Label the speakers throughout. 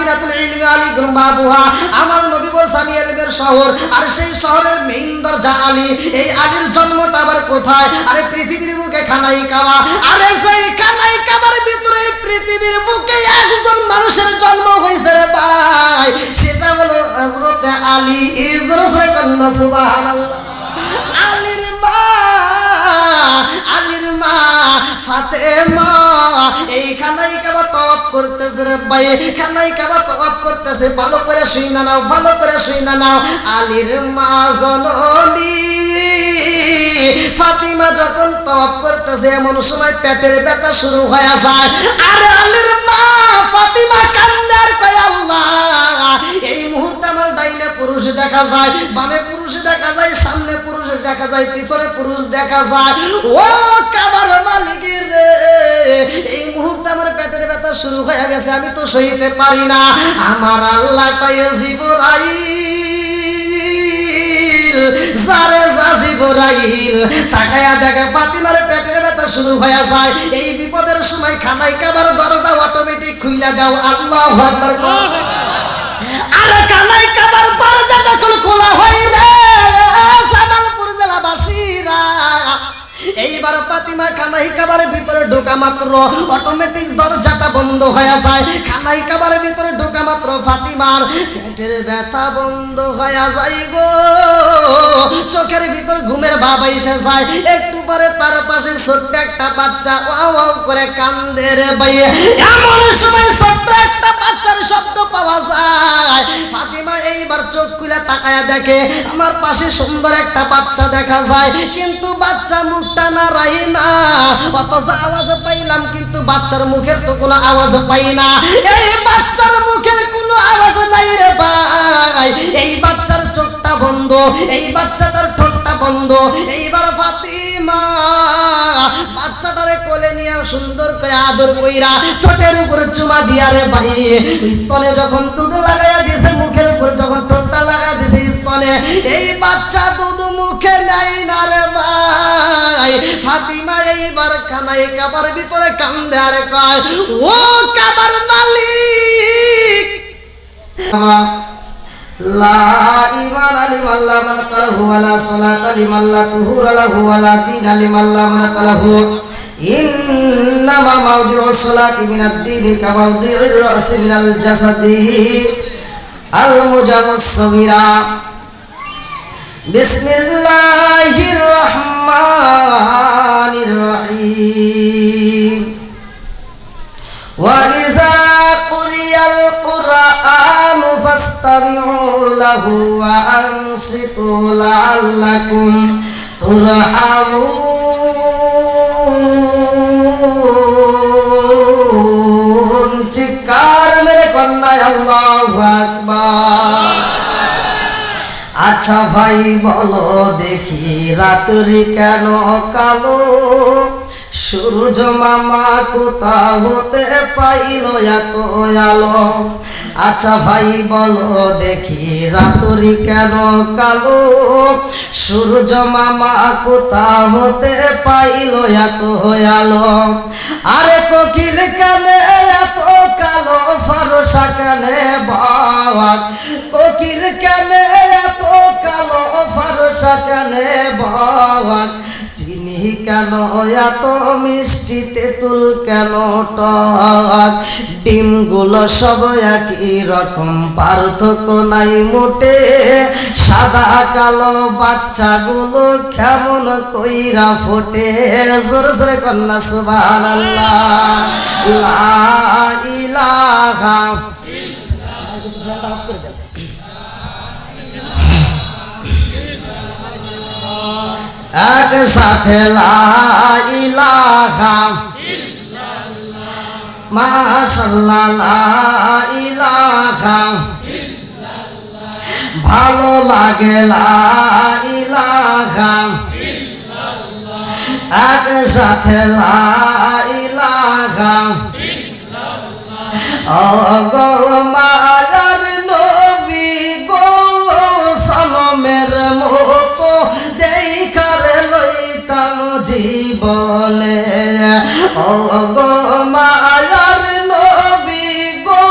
Speaker 1: মাদিনাতুল ইলমি আলিকুম বাবুহা, আমার নবী বলছে আমি ইলমের শহর, আর সেই শহরের মেইন দরজা আলী। এই আলীর জন্মটা আবার কোথায়? আরে পৃথিবীর বুকে খানাই কাবা। আরে সেই খানাই কাবার ভিতরে পৃথিবীর বুকে একজন মানুষের জন্ম হয়েছে রে ভাই, সেটা হলো হযরত আলী। ইজরসে কন্না সুবহানাল্লাহ। আলীর মা ফাতেমা এই খানাই কাবা তওয়াফ করতেছে রে ভাই, খানাই কাবা তওয়াফ করতেছে। ভালো করে শুইনা নাও, ভালো করে শুইনা নাও। আলীর মা জননী ফাতিমা যখন তওয়াফ করতেছে, এমন সময় পেটের ব্যথা শুরু হয়ে যায়। আর আলীর মা ফাতিমা কান্দে আর কয় আল্লাহ, এই মুহূর্তে আমার ডাইনে পুরুষ দেখা যায়, বামে পুরুষ দেখা যায়, সামনে পুরুষ দেখা যায়, পিছনে পুরুষ দেখা যায়। ও কাবার মালিকের রে, এই মুহূর্তে আমার পেটের ব্যথা শুরু হয়ে গেছে, আমি তো সইতে পারি না। আমার আল্লাহ কয় জিবরাইল, সারে যা জিবরাইল। তাকায়া দেখে ফাতিমার পেটের ব্যথা শুরু হয়ে যায়। এই বিপদের সময় খানাই কাবার দরজা অটোমেটিক খুইলা দাও। আল্লাহু আকবার। আরে খানাই কাবার দরজা যখন খোলা হয় রে জামালপুর জেলাবাসীরা, এইবার ফাতিমা খানাই কাবার ভিতরে ঢোকা মাত্র অটোমেটিক দরজাটা বন্ধ হয়ে যায়। খানাই কাবার ভিতরে ঢোকা মাত্র ফাতিমার পেটের ব্যথা বন্ধ হয়ে যায় গো, চোখের ভিতর ঘুমের ভাব এসে যায়। একটু পরে তার পাশে ছোট্ট একটা বাচ্চা ওয়াও ওয়াও করে কান্দে রে ভাই। এমন সময় ছোট্ট একটা বাচ্চার শব্দ পাওয়া যায়। ফাতিমা এইবার চোখ খুলে তাকায়া দেখে আমার পাশে সুন্দর একটা বাচ্চা দেখা যায়, কিন্তু বাচ্চা মুখটা নাড়াই না, অথচ আওয়াজ পাইলাম, কিন্তু বাচ্চার মুখের তো কোনো আওয়াজ পাই না। এই বাচ্চার মুখের কোনো আওয়াজ নাই রে ভাই, এই বাচ্চার চোখটা বন্ধ, এই বাচ্চাটার ঠোঁটটা বন্ধ। এইবার ফাতিমা বাচ্চাটারে কোলে নিয়ে সুন্দর করে আদর কইরা ঠোঁটের উপর চুমা দিয়া রে ভাই, স্তনে যখন দুধ লাগাইয়া দিয়েছে, মুখের উপর যখন ঠোঁটটা লাগাইয়া দিয়েছে স্তনে, এই বাচ্চা দুধ মুখে নাই না রে ভাই। ফাতিমা এইবার খানাই কাবার ভিতরে কান্দে আর কয় ও কাবার মালিক, লা ঈমানা লিমান লা মানাতালাহু ওয়ালা সালাতা লিমান লা তুহুরা লাহু ওয়ালা দীনা লিমান লা মানাতালাহু। ইন্নামা মাওদিউস সালাতি মিনাদ দীনি কামাওদিউর রাসি মিনাল জাসাদি আল মুজামুস সগীরা। বিসমিল্লাহির রহমানির রহিম। ওয়া ইযা কুরিয়াল কুরআনু ফাসতামিউ লাহু ওয়া আনসিতু লাআল্লাকুম তুরহামুন। চিৎকার মেরে কন্যায় আল্লাহু আকবার। আচ্ছা ভাই বলো দেখি রাত্রি কেন কালো, সূর্য মামা কোথা হতে পাইল এত আলো। আচ্ছা ভাই বলো দেখি রাত্রি কেন কালো, সূর্য মামা কোথা হতে পাইল এত আলো। আরে কোকিল কানে এত কালো, ফরসা কানে বাক, কোকিল কানে এত কালো, ফরসা কানে বাক। চিনি কেন এত মিষ্টি, তেঁতুল কেন টক, ডিমগুলো সব একই রকম, পার্থক্য নাই মোটে। সাদা কালো বাচ্চাগুলো কেমন কইরা ফোটে। জোরে জোরে কন্যা সুবহানাল্লাহ। লা ইলাহা একসাথে লা ইলাহা মাশাআল্লাহ, লা ইলাহা ভালো লাগে, লা ইলাহা একসাথে লা ইলাহা। ও গো মায়ার নবী গো, সনমের মতো দেখার লইতাম জীবনে। ও গো মায়ার নবী গো,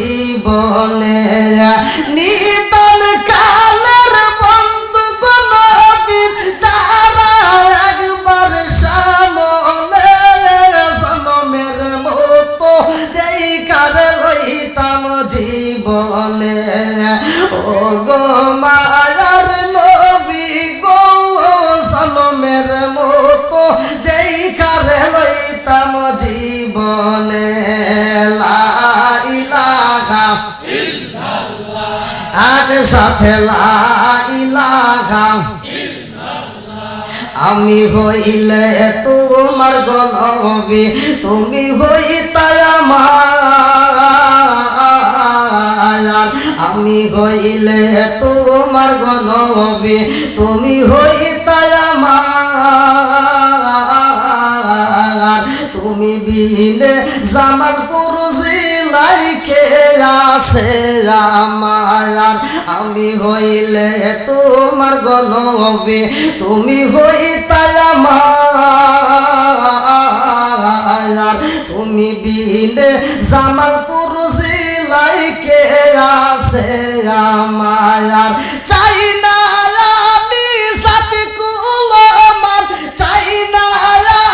Speaker 1: জীবনে নিতন কালের বন্ধু নবী তারা একবার সামনে জনমের মতো দেখার লইতাম জীবনে ও গো মায়ার নবী গো জনমের মতো দেখার লইতাম জীবনে লা ইলাহা ইল্লাল্লাহ আর সাথে লা ইলাহা আমি হইলে তোমার গনবী তুমি হইতাই আমার আমি হইলে তোমার গনবী তুমি হইতাই আমার তুমি বিনে জামালপুর জিলাইকে আছে আমার আমি হইলে তোমার গনবী তুমি হইতাই আমার তুমি বিনে জামালপুর জিলাইকে আছে আমার চাই না আমি সাথে কুলমান চাই না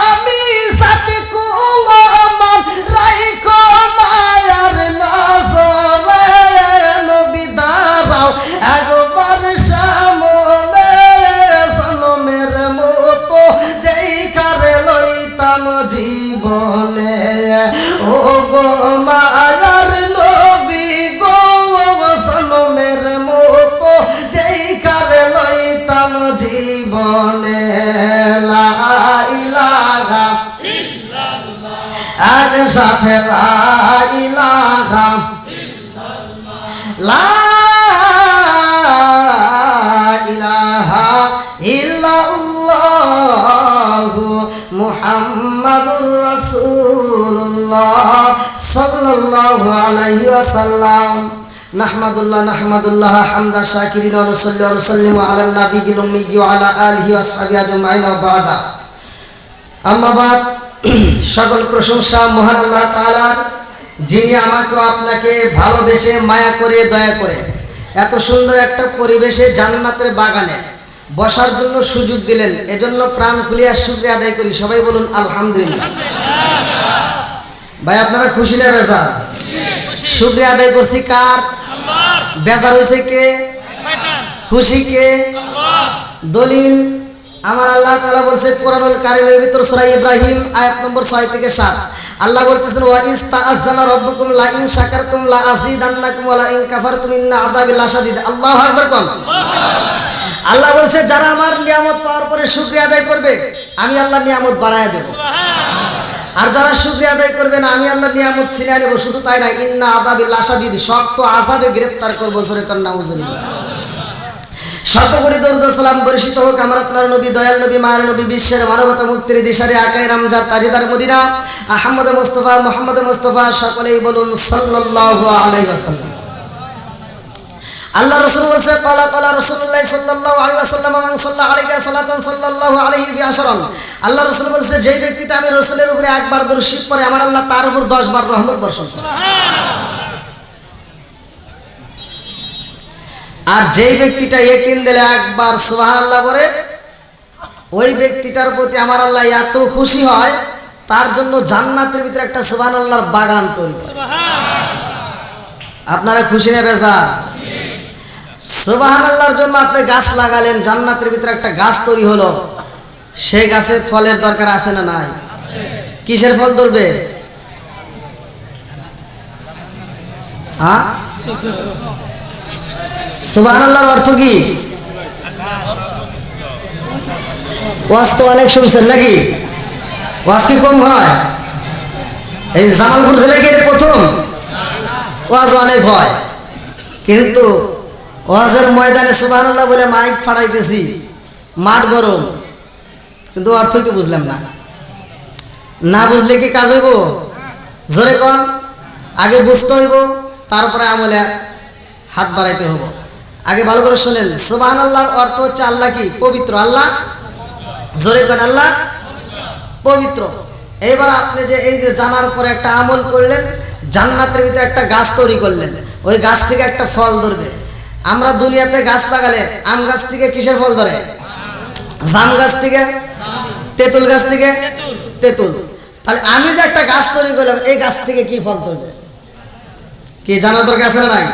Speaker 1: আমি সাথে কুলমান রাইখো মায়ার নজরে নবী দাঁড়াও একবার সামনে জনমের মতো দেখার লইতাম জীবনে ও গো মায়ার নবী গো জনমের মতো দেখার লইতাম জীবনে লা ইলাহা ইল্লাল্লাহ আর সাথে লা ইলাহা ইল্লাল্লাহ লা ইলাহা ইল্লাল্লাহ মুহাম্মাদুর রাসূলুল্লাহ সাল্লাল্লাহু আলাইহি ওয়াসাল্লাম নাহমাদুল্লাহ হামদা শাকিরিন ওয়া নুসাল্লি ওয়া নুসাল্লিমু আলা নাবিয়িল উম্মি ওয়া আলা আলিহি ওয়া সাহবিহি আজমাইন ওয়া বা'দা আম্মা বাদ সকল প্রশংসা মহান আল্লাহ তাআলার যিনি আমাকে আপনাকে ভালোবেসে মায়া করে দয়া করে এত সুন্দর একটা পরিবেশে জান্নাতের বাগানে বসার জন্য সুযোগ দিলেন এজন্য প্রাণ খুলিয়া শুকরিয়া আদায় করি সবাই বলুন আলহামদুলিল্লাহ ভাই আপনারা খুশি না বেজার শুকরিয়া আদায় করছি কার আল্লাহর বেজার হইছে কে শয়তান খুশি কে আল্লাহ দলিল আমার আল্লাহ তাআলা বলছে কোরআনুল কারীমের ভিতর সূরা ইব্রাহিম আয়াত নম্বর 6 থেকে 7 আল্লাহ বলতেছেন ওয়া ইস্তাআযানা রাব্বুকুম লা ইন শাকারতুম লা আযীদান্নাকুম ওয়া লা ইন কাফারতুম ইন্না আযাবি লাশাদীদ আল্লাহু আকবার কোন আল্লাহ বলছে যারা আমার নিয়ামত পাওয়ার পরে শুকরিয়া আদায় করবে আমি আল্লাহ নিয়ামত বাড়ায়া দেব আর যারা শুকরিয়া আদায় করবে না আমি আল্লাহ নিয়ামত ছিনিয়ে নেব শুধু তাই না ইন্না আযাবি লাশাদীদ শক্ত আযাবে গ্রেফতার করব জোরে কর নাউজুবিল্লাহ শতকোটি দরুদ ও সালাম বর্ষিত হোক আমার আপনার নবী দয়াল নবী মায়ের নবী বিশ্বের মানবতা মুক্তির দিশারি আকায়ে রামজার তাজদার মদিনা আহমদ মুস্তাফা মুহাম্মদ মুস্তাফা সকলেই বলুন সাল্লাল্লাহু আলাইহি ওয়াসাল্লাম আল্লাহ রাসূল বলেছে ক্বালা রাসূলুল্লাহ সাল্লাল্লাহু আলাইহি ওয়াসাল্লাম মান সাল্লা আলাইহি সালাতান সাল্লাল্লাহু আলাইহি বি আশরান আল্লাহ রাসূল বলেছে যেই ব্যক্তিটা আমি রাসূলের উপরে একবার দরুদ শরীফ পড়ে আমার আল্লাহ তার উপর 10 বার রহমত বর্ষণ করে আর যেই ব্যক্তিটা ইয়াকিন দিলে একবার সুবহানাল্লাহ বলে ওই ব্যক্তিটার প্রতি আমার আল্লাহ এত খুশি হয় তার জন্য জান্নাতের ভিতরে একটা সুবহানাল্লাহর বাগান তৈরি করে সুবহানাল্লাহ আপনারা খুশি না বেজার সুবহানাল্লাহর জন্য আপনি গাছ লাগালেন জান্নাতের ভিতরে একটা গাছ তৈরি হলো সেই গাছের ফলের দরকার আছে না নাই আছে কিসের ফল ধরবে হ্যাঁ সুবহানাল্লাহর অর্থ কি ওয়াজ তো অনেক শুনছেন নাকি ওয়াজ কি কম হয় এই জামালপুর জেলায় কি প্রথম ওয়াজ অনেক হয় কিন্তু ওয়াজের ময়দানে সুবহানাল্লাহ বলে মাইক ফাড়াইতেছি মাঠ গরম কিন্তু অর্থই তো বুঝলাম না না বুঝলে কি কাজ হইব জোরে কোন আগে বুঝতে হইব তারপরে আমলে হাত বাড়াইতে হবো আগে ভালো করে শুনেন সুবহানাল্লাহর অর্থ হচ্ছে আল্লাহ কি পবিত্র আল্লাহ জোরে কোন আল্লাহ পবিত্র এবার আপনি যে এই যে জানার পরে একটা আমল করলেন জান্নাতের ভিতরে একটা গাছ তৈরি করলেন, ওই গাছ থেকে একটা ফল ধরবে। আমরা দুনিয়াতে গাছ লাগালে আম গাছ থেকে কিসের ফল ধরে? জাম গাছ থেকে, তেঁতুল গাছ থেকে তেঁতুল। তাহলে আমি যে একটা গাছ তৈরি করলাম, এই গাছ থেকে কি ফল ধরবে? কি জানার দরকার আছে না নাই?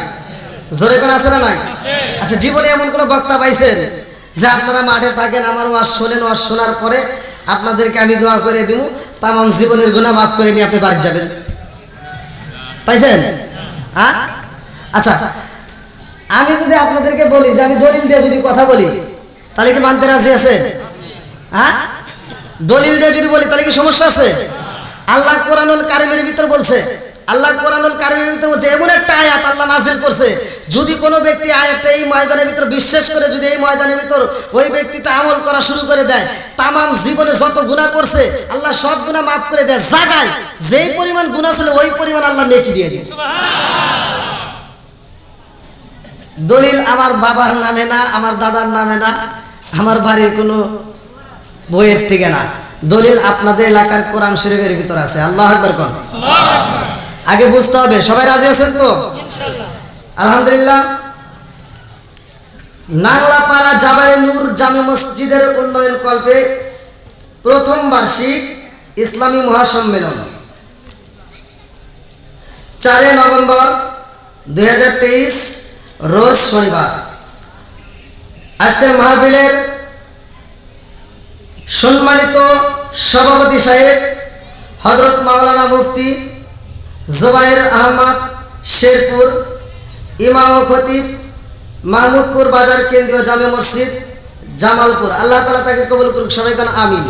Speaker 1: জোরে কোন আছে না নাই? আচ্ছা, জীবনে এমন কোন বক্তা পাইছেন যে আপনারা মাঠে থাকেন, আমার ওয়াজ শোনেন, ওয়াজ শোনার পরে আপনাদেরকে আমি দোয়া করে দিব, তামাম জীবনের গুনাহ মাফ করে নিয়ে আপনি বাড়ি যাবেন? পাইছেন? হ্যাঁ? আচ্ছা, আমি যদি আপনাদেরকে বলি যে আমি দলিল দিয়ে যদি কথা বলি, তাহলে কি মানতে রাজি আছেন? হ্যাঁ, দলিল দিয়ে যদি বলি তাহলে কি সমস্যা আছে? আল্লাহ কোরআনুল কারিমের ভিতর বলছে, আল্লাহ কোরআনুল কারিমের ভিতর বলছে, এমন একটা আয়াত আল্লাহ নাযিল করছে, যদি কোনো ব্যক্তি আয়াতটা এই ময়দানের ভিতর বিশ্বাস করে, যদি এই ময়দানের ভিতর ওই ব্যক্তিটা আমল করা শুরু করে দেয়, তামাম জীবনে যত গুনাহ করছে আল্লাহ সব গুনাহ মাফ করে দেয়। জায়গায় যেই পরিমাণ গুনাহ ছিল ওই পরিমাণ আল্লাহ নেকি দিয়ে দেয়। দলিল আমার বাবার নামে না, আমার দাদার নামে না, আমার বাড়ির কোনো বইয়ের থেকে না, দলিল আপনাদের এলাকার কোরআন শরীফের ভিতর আছে। আল্লাহু আকবার কোন। আগে বুঝতে হবে, সবাই রাজি আছেন তো? আলহামদুলিল্লাহ। নাংলাপাড়া জাবারে নূর জামে মসজিদের উন্নয়ন কল্পে প্রথম বার্ষিক ইসলামী মহাসম্মেলন 4 নভেম্বর 2023 রোজ শনিবার। আজকের মাহফিলের সম্মানিত সভাপতি সাহেব হযরত মাওলানা মুফতি জুবায়ের আহমদ শেরপুর, ইমাম ও খতিব মাহমুদপুর বাজার কেন্দ্রীয় জামে মসজিদ জামালপুর, আল্লাহ তাআলা তাকে কবুল করুক। সবাই বলেন আমিন।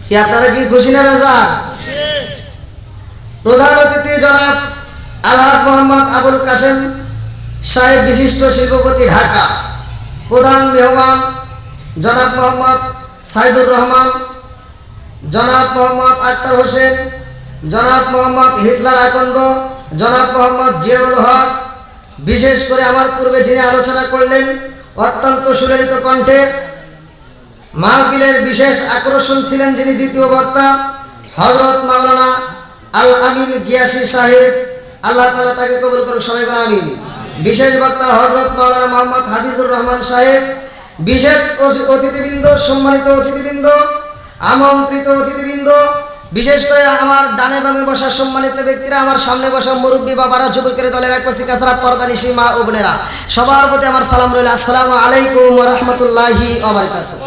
Speaker 1: কি আপনারা কি খুশি না বেজার? প্রধান অতিথি জনাব আলহাজ মোহাম্মদ আবুল কাসেম সাহেব, বিশিষ্ট শিল্পপতি ঢাকা। প্রধান মেহমান জনাব মোহাম্মদ সাইদুর রহমান, জনাব মোহাম্মদ আক্তার হোসেন, জনাব মোহাম্মদ হিটলার আকন্দ, জনাব মোহাম্মদ জিয়াউল হক। বিশেষ করে আমার পূর্বে যিনি আলোচনা করলেন অত্যন্ত সুললিত কণ্ঠে, মাহফিলের বিশেষ আকর্ষণ ছিলেন যিনি দ্বিতীয় বক্তা হযরত মাওলানা আল আমিন গিয়াসী সাহেব, আল্লাহ তাআলা তাকে কবুল করুক। সবাই বলেন আমিন। বিশেষ বক্তা হযরত মাওলানা মোহাম্মদ হাফিজুর রহমান সাহেব। বিশেষ অতিথিবৃন্দ, সম্মানিত অতিথিবৃন্দ, আমন্ত্রিত অতিথিবৃন্দ, বিশেষ করে আমার ডানে বামে বসা সম্মানিত ব্যক্তিরা, আমার সামনে বসা মুরব্বী বাবারা, যুবকের দলের একসি কাছাড়া পর্দানিশী মা ও বোনেরা, সবার প্রতি আমার সালাম রইল। আসসালামু আলাইকুম ওয়া রাহমাতুল্লাহি ওয়া বারাকাতুহু।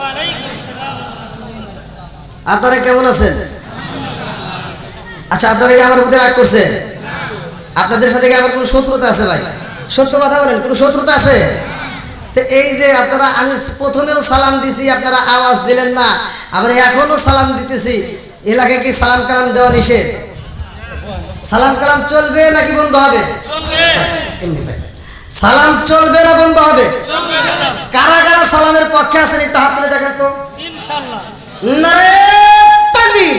Speaker 1: আপনারা কেমন আছেন? আচ্ছা, আপনারা কি আমার প্রতি রাগ করছেন? আপনাদের সাথে কি আমার কোনো শত্রুতা আছে? ভাই সত্য কথা বলেন, কোনো শত্রুতা আছে? তো এই যে আপনারা, আমি প্রথমেও সালাম দিছি, আপনারা আওয়াজ দিলেন না, আবার এখনো সালাম দিতেছি, এলাকায় কি সালাম কালাম দেওয়া নিষেধ? সালাম কালাম চলবে নাকি বন্ধ হবে? সালাম চলবে না বন্ধ হবে? কারা কারা সালামের পক্ষে আছেন একটু হাত তুলে দেখেন তো। নারে তাকবীর,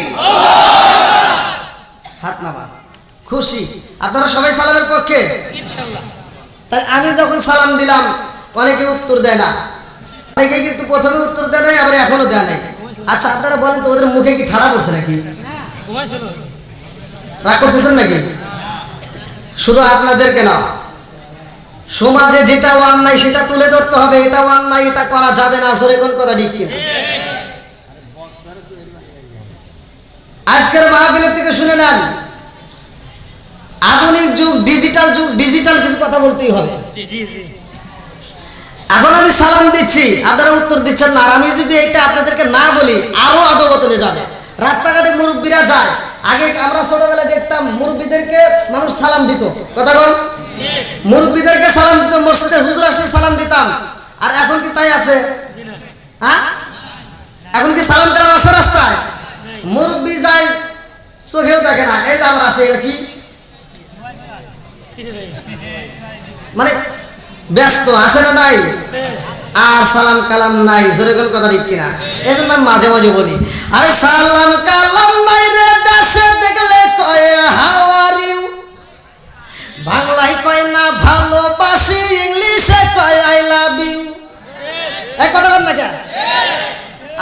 Speaker 1: হাত নামান। খুশি আপনারা সবাই সালামের পক্ষে? তাই আমি যখন সালাম দিলাম অনেকে উত্তর দেয় না, অনেকে কিন্তু প্রথমে উত্তর দেয় নাই, আবার এখনো দেয় নাই। আচ্ছা, আপনারা বলেন তো, ওদের মুখে কি ঠাড়া পড়ছে নাকি? রাগ করতেছেন নাকি? শুধু আপনাদেরকে না, সমাজে যেটা অন্যায় সেটা তুলে ধরতে হবে। এটা অন্যায়, এটা করা যাবে না। আসলে কোন কথা ঠিক কিনা? আজকের মাহফিলের থেকে শুনে নেন, আধুনিক যুগ, ডিজিটাল যুগ, ডিজিটাল কিছু কথা বলতেই হবে। এখন আমি সালাম দিচ্ছি, আপনারা উত্তর দিচ্ছেন না, আর আমি যদি এটা আপনাদেরকে না বলি আরো আদবতনে যাবে। রাস্তাঘাটে মুরব্বীরা যায়, আগে আমরা ছোটবেলায় দেখতাম মুরব্বীদেরকে মানুষ সালাম দিত, কথা বল, মুরব্বীদেরকে সালাম দিত, মসজিদের হুজুর আসলে সালাম দিতাম। আর এখন কি তাই আছে? হ্যাঁ, এখন কি সালাম কালাম আছে রাস্তায়? মুরব্বী যায়, চোখেও দেখে না, এই যে আমরা আছে, এটা কি মানে ব্যস্ত আছে না নাই? আর সালাম কালাম নাই। জোরে কোন কথা ঠিক কিনা? এই জন্য মাঝে মাঝে বলি, আরে সালাম কালাম নাই রে দেশে দেখলে কয় হাউ আর ইউ, বাংলায় কয় না ভালোবাসি, ইংলিশে কয় আই লাভ ইউ। এই কথা বল না কেন?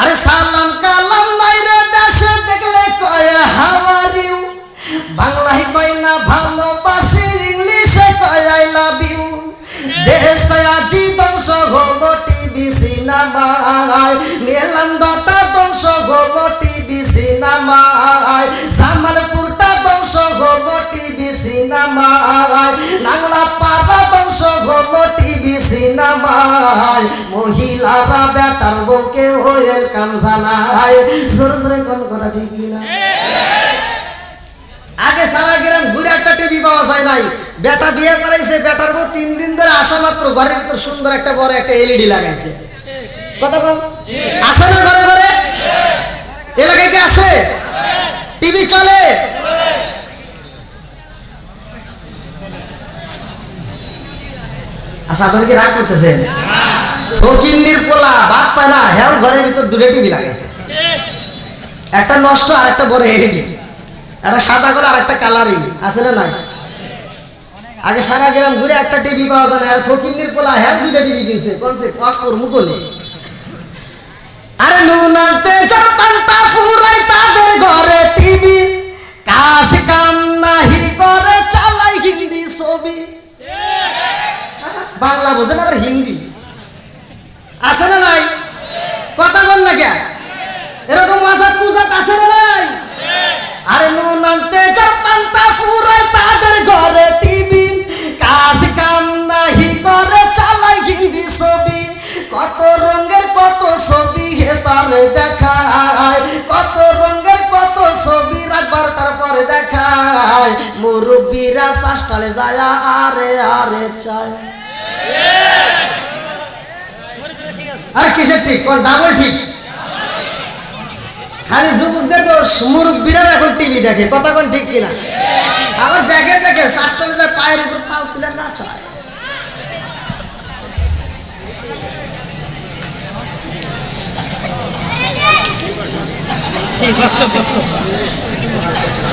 Speaker 1: আরে সালাম কালাম নাই রে দেশে দেখলে কয় হাউ আর ইউ, বাংলায় কয় না ভালোবাসি ইংলিশে কয় আই লাভ ইউ দেশটায় আজি ধ্বংস হলো টিভি সিনেমায় মেলান্দটা ধ্বংস হলো টিভি সিনেমায় জামালপুরটা ধ্বংস হলো টিভি সিনেমায় নাংলা পাড়া ধ্বংস হলো টিভি সিনেমায় মহিলারা বেটার বউকে ওয়েলকাম জানায় জোরে জোরে কোন কথা ঠিক না আগে সারা গ্রাম ঘুরে একটা টিভি পাওয়া যায় নাই বেটা বিয়ে করাইছে বেটার বউ 3 দিন ধরে আসা মাত্র ঘরের ভিতর সুন্দর একটা বড় একটা এলইডি লাগাইছে কথা বল আছে না ঘরে ঘরে এলাকায় কি আছে টিভি চলে আচ্ছা আপনারা কি রাগ করতেছেন ফকিন্নির পোলা বাপ পায় না হ্যাঁ ঘরের ভিতর দুটো টিভি লাগাইছে একটা নষ্ট আর একটা বড় এলইডি একটা সাদা কালো আর একটা কালারিং আছে না নাই আগে সারা গ্রাম ঘুরে একটা টিভি পাওয়া যায় না আর ফকিন্নির পোলা হ্যাঁ দুটো টিভি কিনছে কোনছে অস্কর মুকলে আরে নুনাতে জাপানটা ফুরাই তাদের ঘরে টিভি কাজ কাম নাহি করে চালাই হিন্দি ছবি বাংলা বোঝেন আবার হিন্দি আছে না নাই কথা বল না কে এরকম ওয়াজাত কুজাত আছে না নাই আরে নুনাতে জাপানটা ফুরাই তাদের ঘরে টিভি কাজ কাম নাহি করে চালাই হিন্দি ছবি কত রঙের কত ছবি হেতারে দেখায় কত রঙের কত ছবি রাত 12টার পরে দেখায় মুরব্বীরা শাসটালে যায় আরে আরে চায় আর কিসের ঠিক কোন ডাবল ঠিক খালি যুবকদের তো মুরব্বীরা এখন টিভি দেখে কথা কোন ঠিক কিনা আবার দেখে দেখে শাসটালে যায় পায়ের উপর পাও তুলে না চায়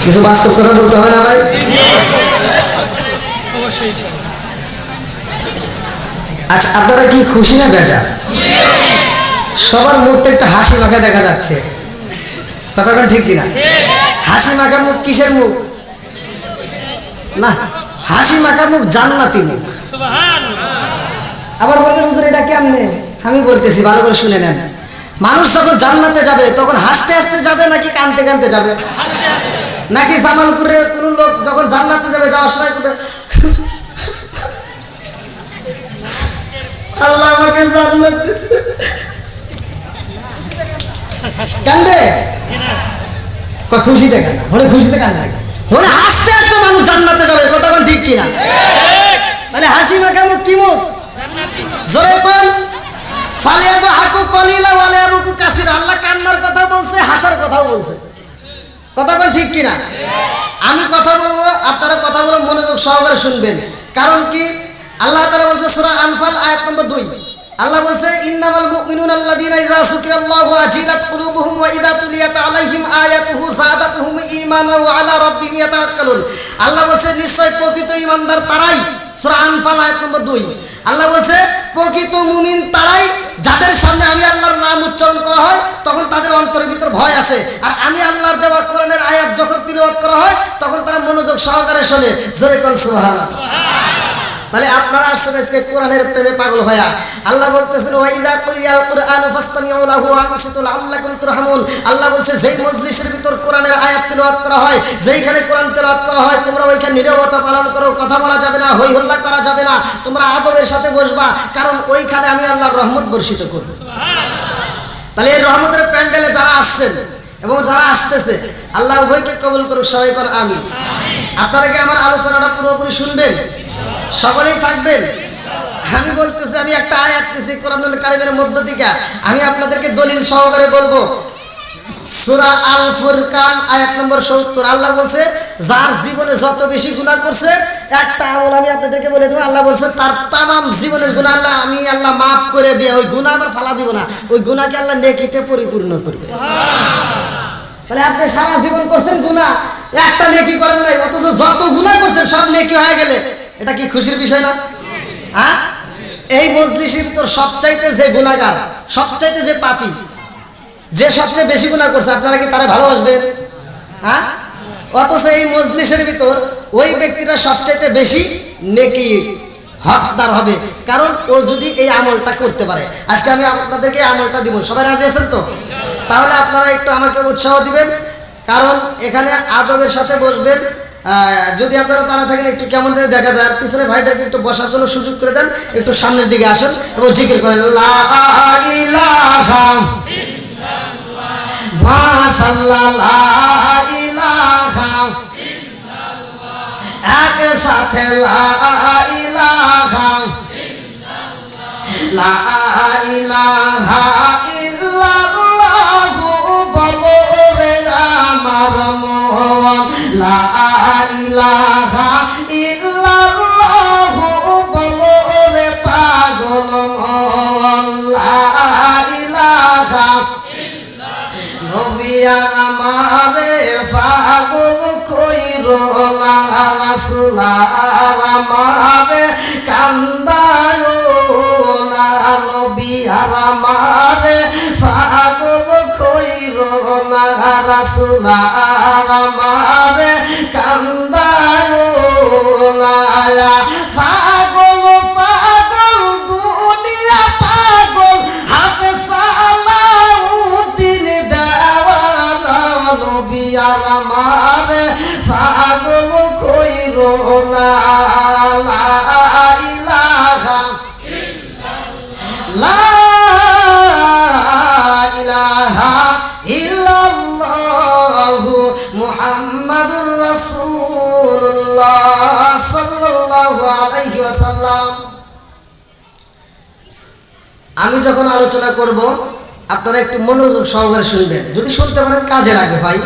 Speaker 1: কিছু বাস্তব কথা বলতে হবে না ভাই আচ্ছা আপনারা কি খুশি না বেজার সবার মুখটা একটা হাসি মাখা দেখা যাচ্ছে কথা কোন ঠিক কিনা হাসি মাখা মুখ কিসের মুখ না হাসি মাখা মুখ জান্নাতি মুখ আবার বলবেন হুজুর এটা কেমনে আমি বলতেছি ভালো করে শুনে নেন মানুষ যখন জান্নাতে যাবে তখন হাসতে হাসতে যাবে নাকি কাঁদতে কাঁদতে যাবে নাকি জামালপুরের কোন লোক যখন জান্নাতে যাবে যাওয়ার সময় করবে আল্লাহ আমাকে জান্নাত দিয়েছে কাঁদবে খুশিতে কাঁদে হলে খুশিতে কাঁদে হলে হাসতে হাসতে মানুষ জান্নাতে যাবে কথা কোন ঠিক কিনা তাহলে হাসি মাখা মুখ কি মুখ জোরে কোন ফালিয়াতু হাকু কলিলা ওয়ালা আবুকু কাসির আল্লাহ কান্নার কথা বলছে হাসার কথাও বলছে কথা বল ঠিক কিনা আমি কথা বলবো আপনারা কথাগুলো মনোযোগ সহকারে শুনবেন কারণ কি আল্লাহ তাআলা বলছে সূরা আনফাল আয়াত নম্বর 2 আল্লাহ বলছে ইন্নামাল মুমিনুনা আল্লাযীনা ইযা যুকিরাল্লাহু ওয়াজিলাত কুলুবুহুম ওয়া ইযা তুলিয়াত আলাইহিম আয়াতুহু যাদাতুহুম ঈমানা ওয়া আলা রাব্বিহিম ইয়াতাওয়াক্কালুন আল্লাহ বলছে নিশ্চয় প্রকৃত ঈমানদার তারাই সূরা আনফাল আয়াত নম্বর 2 আল্লাহ বলছে প্রকৃত মুমিন তারাই যাদের সামনে আমি আল্লাহর নাম উচ্চারণ করা হয় তখন তাদের অন্তরের ভিতর ভয় আসে আর আমি আল্লাহর দেওয়া কোরআনের আয়াত যখন তিলাওয়াত করা হয় তখন তারা মনোযোগ সহকারে শুনে জোরে কোন সুবহানাল্লাহ তাহলে আপনারা আসলে আজকে কোরআনের প্রেমে পাগল হয়া আল্লাহ বলতেছেন ওয়া ইযা কুরিয়াল কুরআন ফাসতামিউ লাহু ওয়া আনসিতু লাআল্লাকুম তুরহামুন আল্লাহ বলছে যেই মজলিসের ভিতর কোরআনের আয়াত তিলাওয়াত করা হয় যেইখানে কোরআন তিলাওয়াত করা হয় তোমরা ওইখানে নীরবতা পালন করো কথা বলা যাবে না হই হল্লা করা যাবে না তোমরা আদবের সাথে বসবা কারণ ওইখানে আমি আল্লাহর রহমত বর্ষিত করব সুবহানাল্লাহ তাহলে এই রহমতের প্যান্ডেলে যারা আসছেন এবং যারা আসতেছে আল্লাহ উভয়কে কবুল করুক সবাই বল আমিন আপনারা কি আমার আলোচনাটা পুরোপুরি শুনবেন সকলেই থাকবেন আমি বলতেছি আমি একটা আয়াত দিছি কোরআনুল কারীমের মধ্য থেকে আমি আপনাদেরকে দলিল সহকারে বলবো সূরা আল ফুরকান আয়াত নম্বর 70 আল্লাহ বলছে যার জীবনে যত বেশি গুনাহ করছে একটা আমল আমি আপনাদেরকে বলে দেব আল্লাহ বলছে তার तमाम জীবনের গুনাহ আল্লাহ আমি আল্লাহ maaf করে দিয়ে ওই গুনাহ আবার ফালা দিব না ওই গুনাহকে আল্লাহ নেকিতে পরিপূর্ণ করবে সুবহানাল্লাহ তাহলে আপনি সারা জীবন করছেন গুনাহ একটা নেকি করেন নাই অথচ যত গুনাহ করছেন সব নেকি হয়ে গেলে এটা কি খুশির বিষয় না হ্যাঁ এই মজলিসের ভিতর সবচাইতে যে গুনাহগার সবচাইতে যে পাপী যে সবচেয়ে বেশি গুনাহ করছে আপনারা কি তারে ভালোবাসবেন হ্যাঁ অথচ এই মজলিসের ভিতর ওই ব্যক্তিটা সবচাইতে বেশি নেকি হকদার হবে, কারণ ও যদি এই আমলটা করতে পারে। আজকে আমি আপনাদেরকে আমলটা দিব, সবাই রাজি আছেন তো? তাহলে আপনারা একটু আমাকে উৎসাহ দিবেন, কারণ এখানে আদবের সাথে বসবেন। যদি আপনারা তারা থাকেন একটু কেমন দেখা যায়, পিছনে ভাইদেরকে একটু বসার জন্য সুযোগ করে দেন, একটু সামনের দিকে আসেন এবং জিকির করেন লা ইলাহা ইল্লাল্লাহ মাশাআল্লাহ লা ইলাহা ইল্লাল্লাহ, একসাথে লা ইলাহা ইল্লাল্লাহ লা ইলাহা ইল্লাল্লাহ বলো রে আমার মন, লা ইলাহা ইল্লাল্লাহ বলো রে পাগল মন, লা ইলাহা ইল্লাল্লাহ নবী আমারে পাগল কইরো না, রাসূল আমারে কান্দায় না, নবী আমারে পাগল কইরো না, রাসূল আমারে কান্দায় না, পাগল পাগল দুনিয়া পাগল হাতে সালাউদ্দিন দেওয়ানা, নবী আমারে পাগল কইরো না, লা ইলাহা লা ইলাহা ইল্লাল্লাহ মুহাম্মাদুর রাসূলুল্লাহ সাল্লাল্লাহু আলাইহি ওয়াসাল্লাম। আমি যখন আলোচনা করব আপনারা একটু মনোযোগ সহকারে শুনবেন, যদি শুনতে পারেন কাজে লাগে ভাই।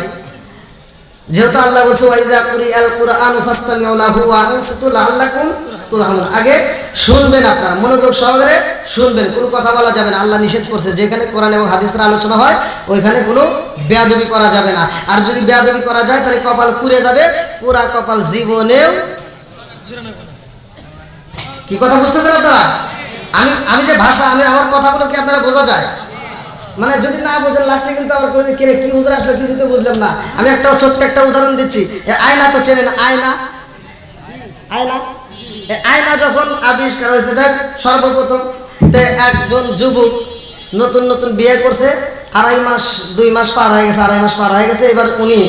Speaker 1: যেহেতু আল্লাহ বলছে ওয়াইজা কুরিআল কুরআন ফাসতামিউ লাহু ওয়া আনসিতু লাআল্লাকুম তুরহামুন, আগে শুনবেন, আপনারা মনোযোগ সহকারে শুনবেন, কোনো কথা বলা যাবে না। আল্লাহ নিষেধ করছে যেখানে কোরআন এবং হাদিসের আলোচনা হয় ওইখানে কোনো বেয়াদবি করা যাবে না, আর যদি বেয়াদবি করা যায় তাহলে কপাল পুড়ে যাবে, পুরা কপাল জীবনেও। কি কথা বুঝতেছেন আপনারা? আমি যে ভাষা, আমি আমার কথাগুলো কি আপনারা বোঝা যায়? মানে যদি না বোঝেন লাস্টে কিন্তু আবার কি হুজুর আসলো কিছু তো বুঝলাম না। আমি একটা ছোট্ট একটা উদাহরণ দিচ্ছি। আয়না তো চেনেন, আয়না আয়না আয়না যখন আবিষ্কার হয়েছে, যাক সর্বপ্রথম একজন যুবক নতুন নতুন বিয়ে করছে, 2 মাস পার হয়ে গেছে, 2.5 মাস পার হয়ে গেছে। এবার উনি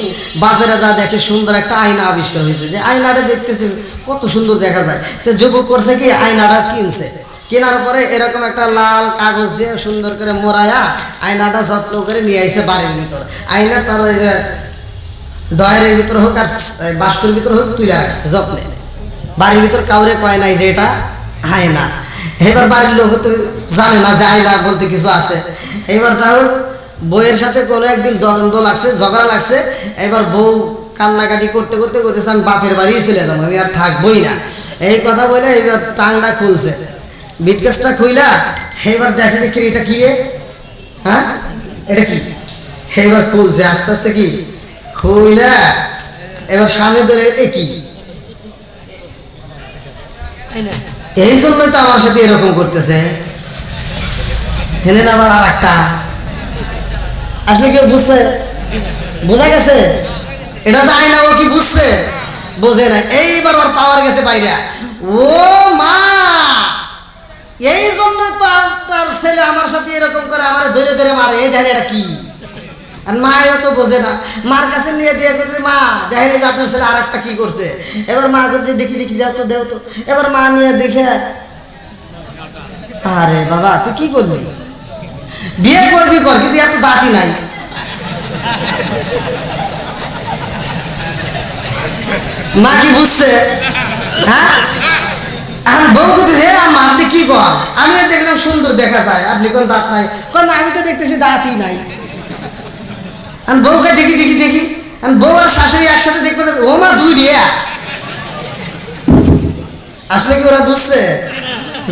Speaker 1: বাজারে যা দেখে সুন্দর একটা আয়না আবিষ্কার হয়েছে, যে আয়নাটা দেখতেছে কত সুন্দর দেখা যায়। তো যুবক করছে কি, আয়নাটা কিনছে, কেনার পরে এরকম একটা লাল কাগজ দিয়ে সুন্দর করে মোড়ায়া আয়নাটা যত্ন করে নিয়ে আইছে বাড়ির ভিতর। আয়না তার ওই যে ডয়ারের ভিতর হোক আর বাস্কের ভিতর হোক তুলে রাখছে যত্নে, বাড়ির ভিতর কাউরে কয় নাই যে এটা আয়না। এবার বাড়ির লোক তো জানে না যে আয়না বলতে কিছু আছে। এবার যা হোক বউয়ের সাথে কোনো একদিন দ্বন্দ্ব লাগছে, ঝগড়া লাগছে। এবার বউ কান্নাকাটি করতে করতে বলতেছে আমি বাপের বাড়ি চলে যাবো, আমি আর থাকবোই না। এই কথা বলে এবার টাংটা খুলছে, বিটকেসটা খুইলা এবার দেখে যে এটা কি রে, হ্যাঁ এটা কি, এবার খুলছে আস্তে আস্তে, কি খুইলা এবার সামনে ধরে এ কি, এই জন্যই তো আমার সাথে এরকম করতেছে। হেনেন আবার আর একটা আসলে কেউ বুঝছে, বোঝা গেছে এটা যে আয়না, ও কি বুঝছে? বোঝে না। এইবার ওর পাওয়ার গেছে বাইরে। ও মা, এই জন্যই তো আপনার ছেলে আমার সাথে এরকম করে আমার ধরে ধরে মারে, এই দেখেন এটা কি। আর মাও তো বোঝে না, মার কাছে নিয়ে দিয়ে করছে মা দেখেন যে আপনার ছেলে আর একটা কি করছে। এবার মা করছে দেখি দেখি দেও তো দেও তো। এবার মা নিয়ে দেখে, আরে বাবা তুই কি করলি, বিয়ে করবি কর, কিন্তু এত দাঁতই নাই। মা কি বুঝছে? হ্যাঁ, আমি বউ করতেছে আম্মা আপনি কি কর, আমিও দেখলাম সুন্দর দেখা যায়, আপনি কোন দাঁত নাই? কোন আমি তো দেখতেছি দাঁতই নাই। আমি বউকে দেখি দেখি দেখি, বউ আর শাশুড়ি একসাথে দেখবে, ও মা দুই বিয়া। আসলে কি ওরা বুঝছে?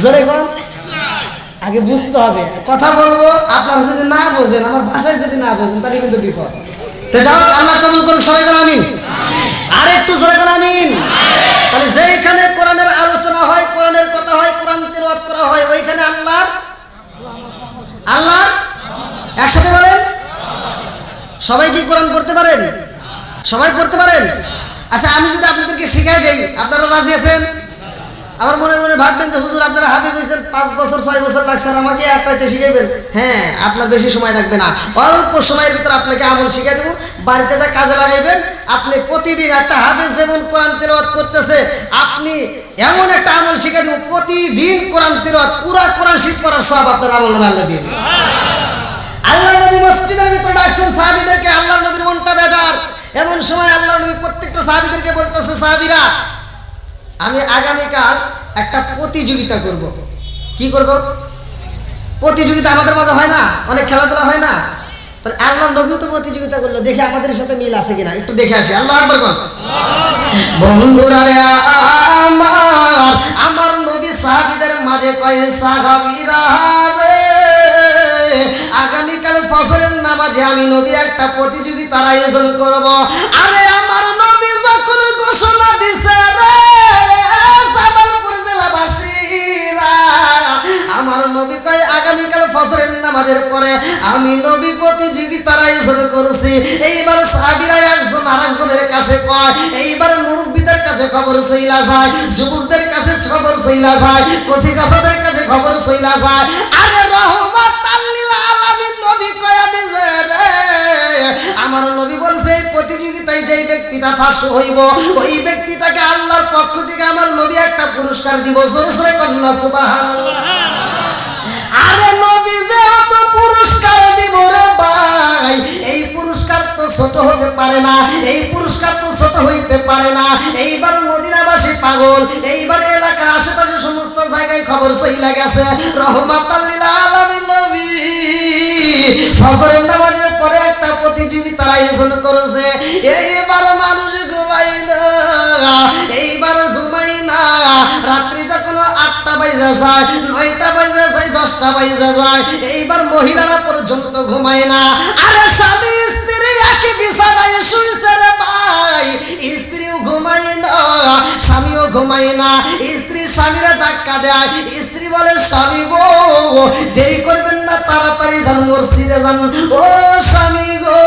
Speaker 1: জোরে কর, আগে বুঝতে হবে। কথা বলবো, আপনারা যদি না বোঝেন, আমার ভাষায় যদি না বোঝেন তাহলে কিন্তু বিপদ। তো যাও, আল্লাহ কবুল করুক, সবাই বলেন আমিন। আর একটু জোরে বলেন আমিন। তাহলে যেখানে কোরআনের আলোচনা হয়, কোরআনের কথা হয়, কোরআন তেলাওয়াত করা হয়, ওইখানে আল্লাহর একসাথে বলেন। সবাই কি কোরআন পড়তে পারেন? সবাই পড়তে পারেন? আচ্ছা আমি যদি আপনাদেরকে শিখাই দেই আপনারা রাজি আছেন? আমার মনে মনে ভাববেন যে হুজুর আপনারা হাফেজ হয়েছেন 5 বছর 6 বছর লাগছে আর আমাকে এক রাতে শিখাইবেন। হ্যাঁ, আপনার বেশি সময় লাগবে না, অল্প সময়ের ভিতর আপনাকে আমল শিখাই দেবো, বাড়িতে যা কাজে লাগাইবেন। আপনি প্রতিদিন একটা হাফেজ যেমন কোরআন তেলাওয়াত করতেছে, আপনি এমন একটা আমল শিখাই দেবো, প্রতিদিন কোরআন তেলাওয়াত পুরা কোরআন শরীফ পড়ার সওয়াব আপনার আমল নামে আল্লাহ দিয়ে দিবেন। আল্লাহ নবী মসজিদের ভিতরে ডাকছেন সাহাবীদেরকে, আল্লাহ নবীর মনটা বেজার। এমন সময় আল্লাহ নবী প্রত্যেকটা সাহাবীদেরকে বলতেছে, সাহাবীরা আমি আগামীকাল একটা প্রতিযোগিতা করব। কি করব? প্রতিযোগিতা আমাদের মাঝে হয় না, অনেক খেলাধুলা হয় না, তাহলে আল্লাহ নবীও তো প্রতিযোগিতা করলো, দেখি আমাদের সাথে মিল আছে কিনা, একটু দেখে আসি। আল্লাহু আকবার কোন বন্ধুরা রে আমার নবী সাহাবীদের মাঝে কয়, সাহাবীরা রে আগামীকাল ফজরের নামাজে আমি নবী একটা প্রতিযোগিতার আয়োজন করব। আরে আমার নবী যখন ঘোষণা দিছে রে জামালপুর জেলাবাসীরা, আমার নবী কয় আগামীকাল ফজরের নামাজের পরে আমি নবী প্রতিযোগিতার আয়োজন করেছি। এইবার সাহাবীরা একজন আরেকজনের কাছে কয়, এইবার মুরব্বীদের কাছে খবর চইলা যায়, যুবকদের কাছে খবর চইলা যায়, কচি কাছাদের কাছে খবর চইলা যায়। আরে রহমাতাল লিল আলামিন নবী কয়া দিছে রে, আমার নবী বলছে এই প্রতিযোগিতায় যেই ব্যক্তিটা ফার্স্ট হইব ওই ব্যক্তিটাকে আল্লাহর পক্ষ থেকে আমার নবী একটা পুরস্কার দিব। জোরে জোরে কন্যা সুবহানাল্লাহ। আরে নবী যে এত পুরস্কার দিব রে ভাই, এই পুরস্কার তো ছোট হতে পারে না, এই পুরস্কার তো ছোট হইতে পারে না। এইবার মদিনাবাসী পাগল, এইবার এলাকার আশেপাশে সমস্ত জায়গায় খবর চইলা গেছে রহমাতাল লিল আলামিন নবী ফজরের নামাজের পরে একটা প্রতিযোগিতার আয়োজন করেছে। এইবার মানুষ ঘুমাই না, এইবার ঘুমাই না, রাত্রি যখন 8টা বাজে যায়, 9টা বাজে যায়, 10টা বাজে যায়, এইবার মহিলারা পর্যন্ত ঘুমায় না। আরে স্বামী স্ত্রী একই বিছানায় শুইছে রে ভাই, স্ত্রীও ঘুমায় না, স্বামীও ঘুমায় না। স্ত্রী স্বামীরা ধাক্কা দেয়, স্ত্রী বলে স্বামী গো দেরি করবেন না, তাড়াতাড়ি যান মসজিদে যান। ও স্বামী গো,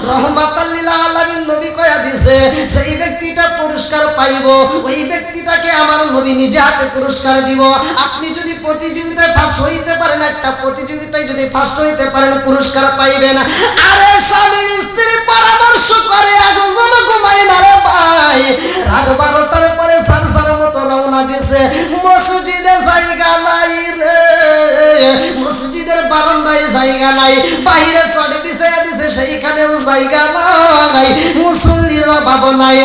Speaker 1: রহমাতাল লিল আলামিন নবী কয়া দিছে সেই ব্যক্তিটা পুরস্কার পাইব, ওই ব্যক্তিটাকে আমার নবী নিজে হাতে পুরস্কার দিব। আপনি যদি প্রতিযোগিতায় ফার্স্ট হইতে পারেন, একটা প্রতিযোগিতায় যদি ফার্স্ট হইতে পারেন পুরস্কার পাইবেন। আরে স্বামী স্ত্রী পরামর্শ করে, একজন ঘুমায় না রে ভাই, রাত 12টার পরে সারসার মতো রওনা দিছে। মসজিদে জায়গা নাই রে, মসজিদের বারান্দায় জায়গা নাই, বাইরে চড়ে বিছায়া দিছে সেইখানেও জায়গা নাই, মুসল্লির অভাব নাই।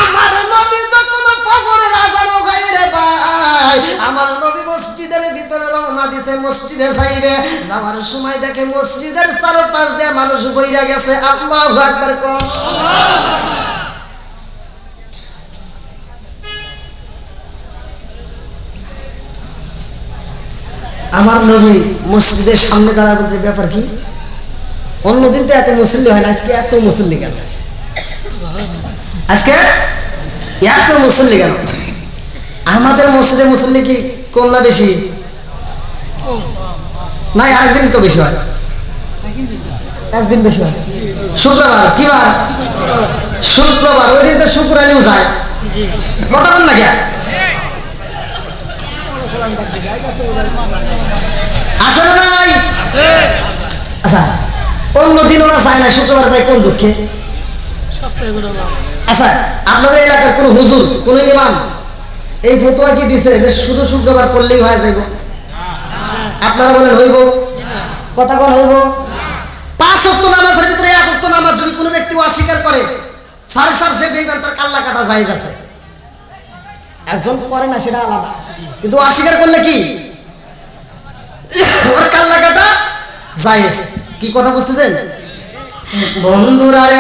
Speaker 1: আমার নবী যখন ফজরের আযান হয় রে ভাই, আমার নবী মসজিদের ভিতরে রওনা দিছে, মসজিদে যাইবে। যাওয়ার সময় দেখে মসজিদের চারপাশ দিয়ে মানুষ বইরা গেছে। আল্লাহু আকবার কোন। আমার নবী মসজিদের সামনে দাঁড়াবে, যে ব্যাপার কি, অন্যদিন তো এত মুসল্লি হয় না, আজকে এত মুসল্লি কেন? আজকে এত মুসল্লি কেন? আমাদের মসজিদে মুসল্লি কি কম না বেশি? না, আরেকদিন তো বেশি হয়, একদিন বেশি হয়। শুক্রবার, কি বার? শুক্রবার, ওই দিন তো শুক্রানিও যায়, কথা বল না কে? আছে না নাই? আচ্ছা, অন্যদিন ওরা যায় না, শুক্রবার যায় কোন দুঃখে? আচ্ছা, আপনাদের এলাকার কোন হুজুর, কোন ইমাম এই ফতোয়া কি দিছে যে শুধু শুক্রবার পড়লেই হয়ে যাইব? আপনারা বলেন হইব? কথা কোন হইব? 5 ওয়াক্ত নামাজের ভিতরে 1 ওয়াক্ত নামাজ যদি কোনো ব্যক্তি অস্বীকার করে, সাড়ে সার সে বেইমান, তার কাল্লা কাটা জায়েজ আছে। একজন করে না সেটা আলাদা, কিন্তু অস্বীকার করলে কি ওর কাল্লা কাটা জায়েজ। কি কথা বুঝতেছেন বন্ধুরা রে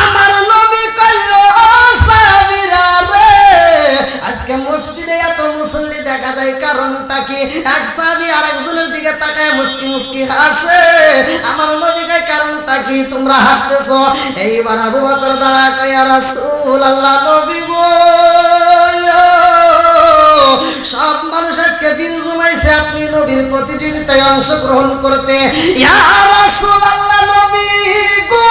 Speaker 1: আমার নবী কইলো সাহাবীরা রে, আজকে মসজিদে এত মুসল্লি দেখা যায়, কারণটা কি? এক সাহাবী আরেকজনের দিকে তাকায় মুস্কি মুস্কি হাসে। আমার নবী কয় কারণটা কি তোমরা হাসতেছো? এইবার আবু বকর দাঁড়া কয়, ইয়া রাসূলুল্লাহ, নবী গো সব মানুষ আজকে ভিড় জমাইছে আপনি নবীর প্রতিযোগিতায় অংশগ্রহণ করতে। ইয়া রাসূলুল্লাহ, নবী গো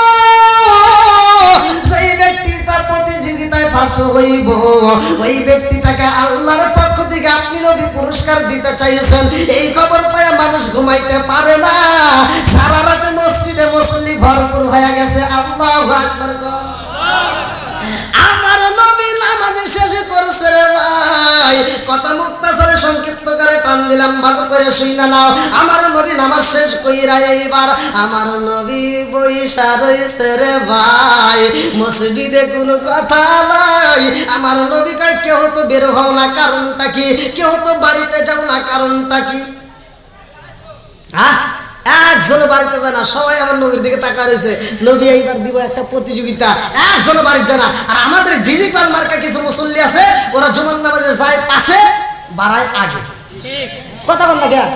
Speaker 1: ওই ব্যক্তিটাকে আল্লাহর পক্ষ থেকে আপনি নবী পুরস্কার দিতে চাইছেন। এই খবর পায় মানুষ ঘুমাইতে পারে না, সারা রাতে মসজিদে মুসল্লি ভরপুর হয়ে গেছে। আল্লাহু আকবার। আমার নবী নামাজ শেষ করেছে রে ভাই, কথা মুক্তাসারে সংক্ষিপ্ত করে টান দিলাম, ভালো করে শুইনা নাও। আমার নবী নামাজ শেষ কইরা এইবার আমার নবী বইসা রইছে রে ভাই, মসজিদে কোনো কথা নাই। আমার নবী কয় কেউ তো বের হও না, কারণটা কি? কেউ তো বাড়িতে যাও না, কারণটা কি? একজনও বাড়িতে যায় না, সবাই আমার নবীর দিকে তাকা রয়েছে। নবী এইবার দিব একটা প্রতিযোগিতা, একজনও বাড়িতে যায় না। আর আমাদের ডিজিটাল মার্কা কিছু মুসল্লি আছে, ওরা জুমার নামাজে যায় পাশে, বাড়ায় আগে। কথা বল না কেন?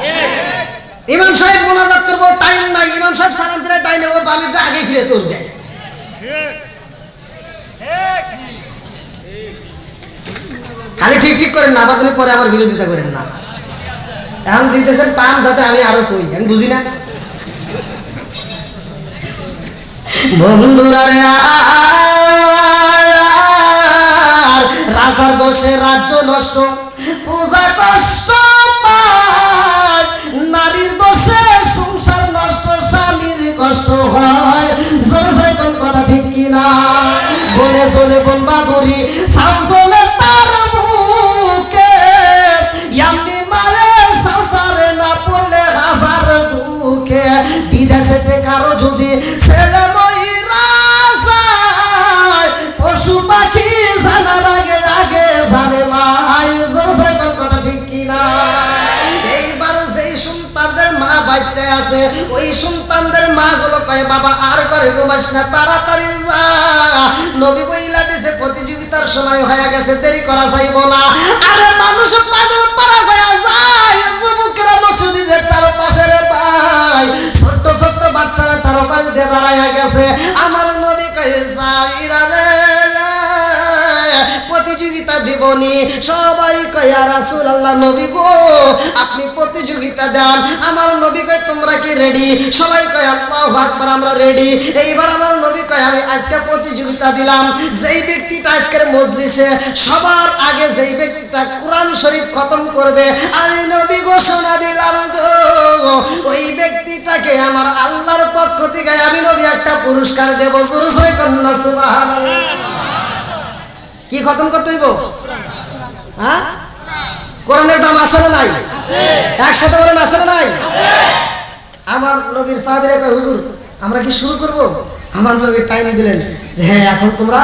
Speaker 1: ইমাম সাহেব মোনাজাত করবো, টাইম নাই। ইমাম সাহেব সালাম ফিরে টাইম নেই, ও বামিটা আগে ফিরে তোর দেয়। খালি ঠিক ঠিক করেন না, আবার পরে আমার বিরোধিতা করেন না। এখন দিতেছেন পাম যাতে আমি আরো কই, আমি বুঝি না। বন্ধুরা রে, রাজার দোষে রাজ্য নষ্ট, পূজা কষ্ট পায়, নারীর দোষে সংসার নষ্ট, স্বামীর কষ্ট হয়। কোন কথা ঠিক কিনা? বলে চলে বন বাদুরি, সাউ চলে তার বুকে, এমনি মারে সংসারে না পড়লে হাজার দুঃখে। বিদেশেতে কারো যদি ছেলে মহিলা যায়, পশু পাখি জানার আগে আগে জানে মাই। কথা ঠিক কিনা? এইবার যেই সন্তানদের মা বাচ্চায় আছে, ওই সন্তানদের মা গুলো কয় বাবা আর করে ঘুমাস না, তাড়াতাড়ি যা, নবী বইলা দিছে প্রতিযোগিতার সময় হয়ে গেছে, দেরি করা যাইব না। আরে মানুষ পাগল পারা হয়ে যায়, যুবকরা মসজিদের চারপাশে রে ভাই, ছোট্ট ছোট্ট বাচ্চারা চারপাশ দিয়ে দাঁড়াইয়া গেছে। আমার নবী কয় যাইরা রে, প্রতিযোগিতা দিবনি। সবাই কয় ইয়া রাসূলুল্লাহ, নবী গো আপনি প্রতিযোগিতা দেন। আমার নবী কয় তোমরা কি রেডি? সবাই কয় আল্লাহু আকবার, আমরা রেডি। এইবার আমার নবী কয় আমি আজকে প্রতিযোগিতা দিলাম, যেই ব্যক্তিটা আজকের মজলিসে সবার আগে যেই ব্যক্তিটা কোরআন শরীফ খতম করবে, আমি নবী ঘোষণা দিলাম গো, ওই ব্যক্তিটাকে আমার আল্লাহর পক্ষ থেকে আমি নবী একটা পুরস্কার দেব। জোরে জোরে কন্যা সুবহানাল্লাহ। কি খতম করতে হইব? হ্যাঁ, কোরআনের দাম আছে না নাই? একসাথে বলেন আছে না নাই? আমার নবীর সাহাবীরা কয় হুজুর আমরা কি শুরু করব? আমার নবী টাইম দিলেন যে হ্যাঁ এখন তোমরা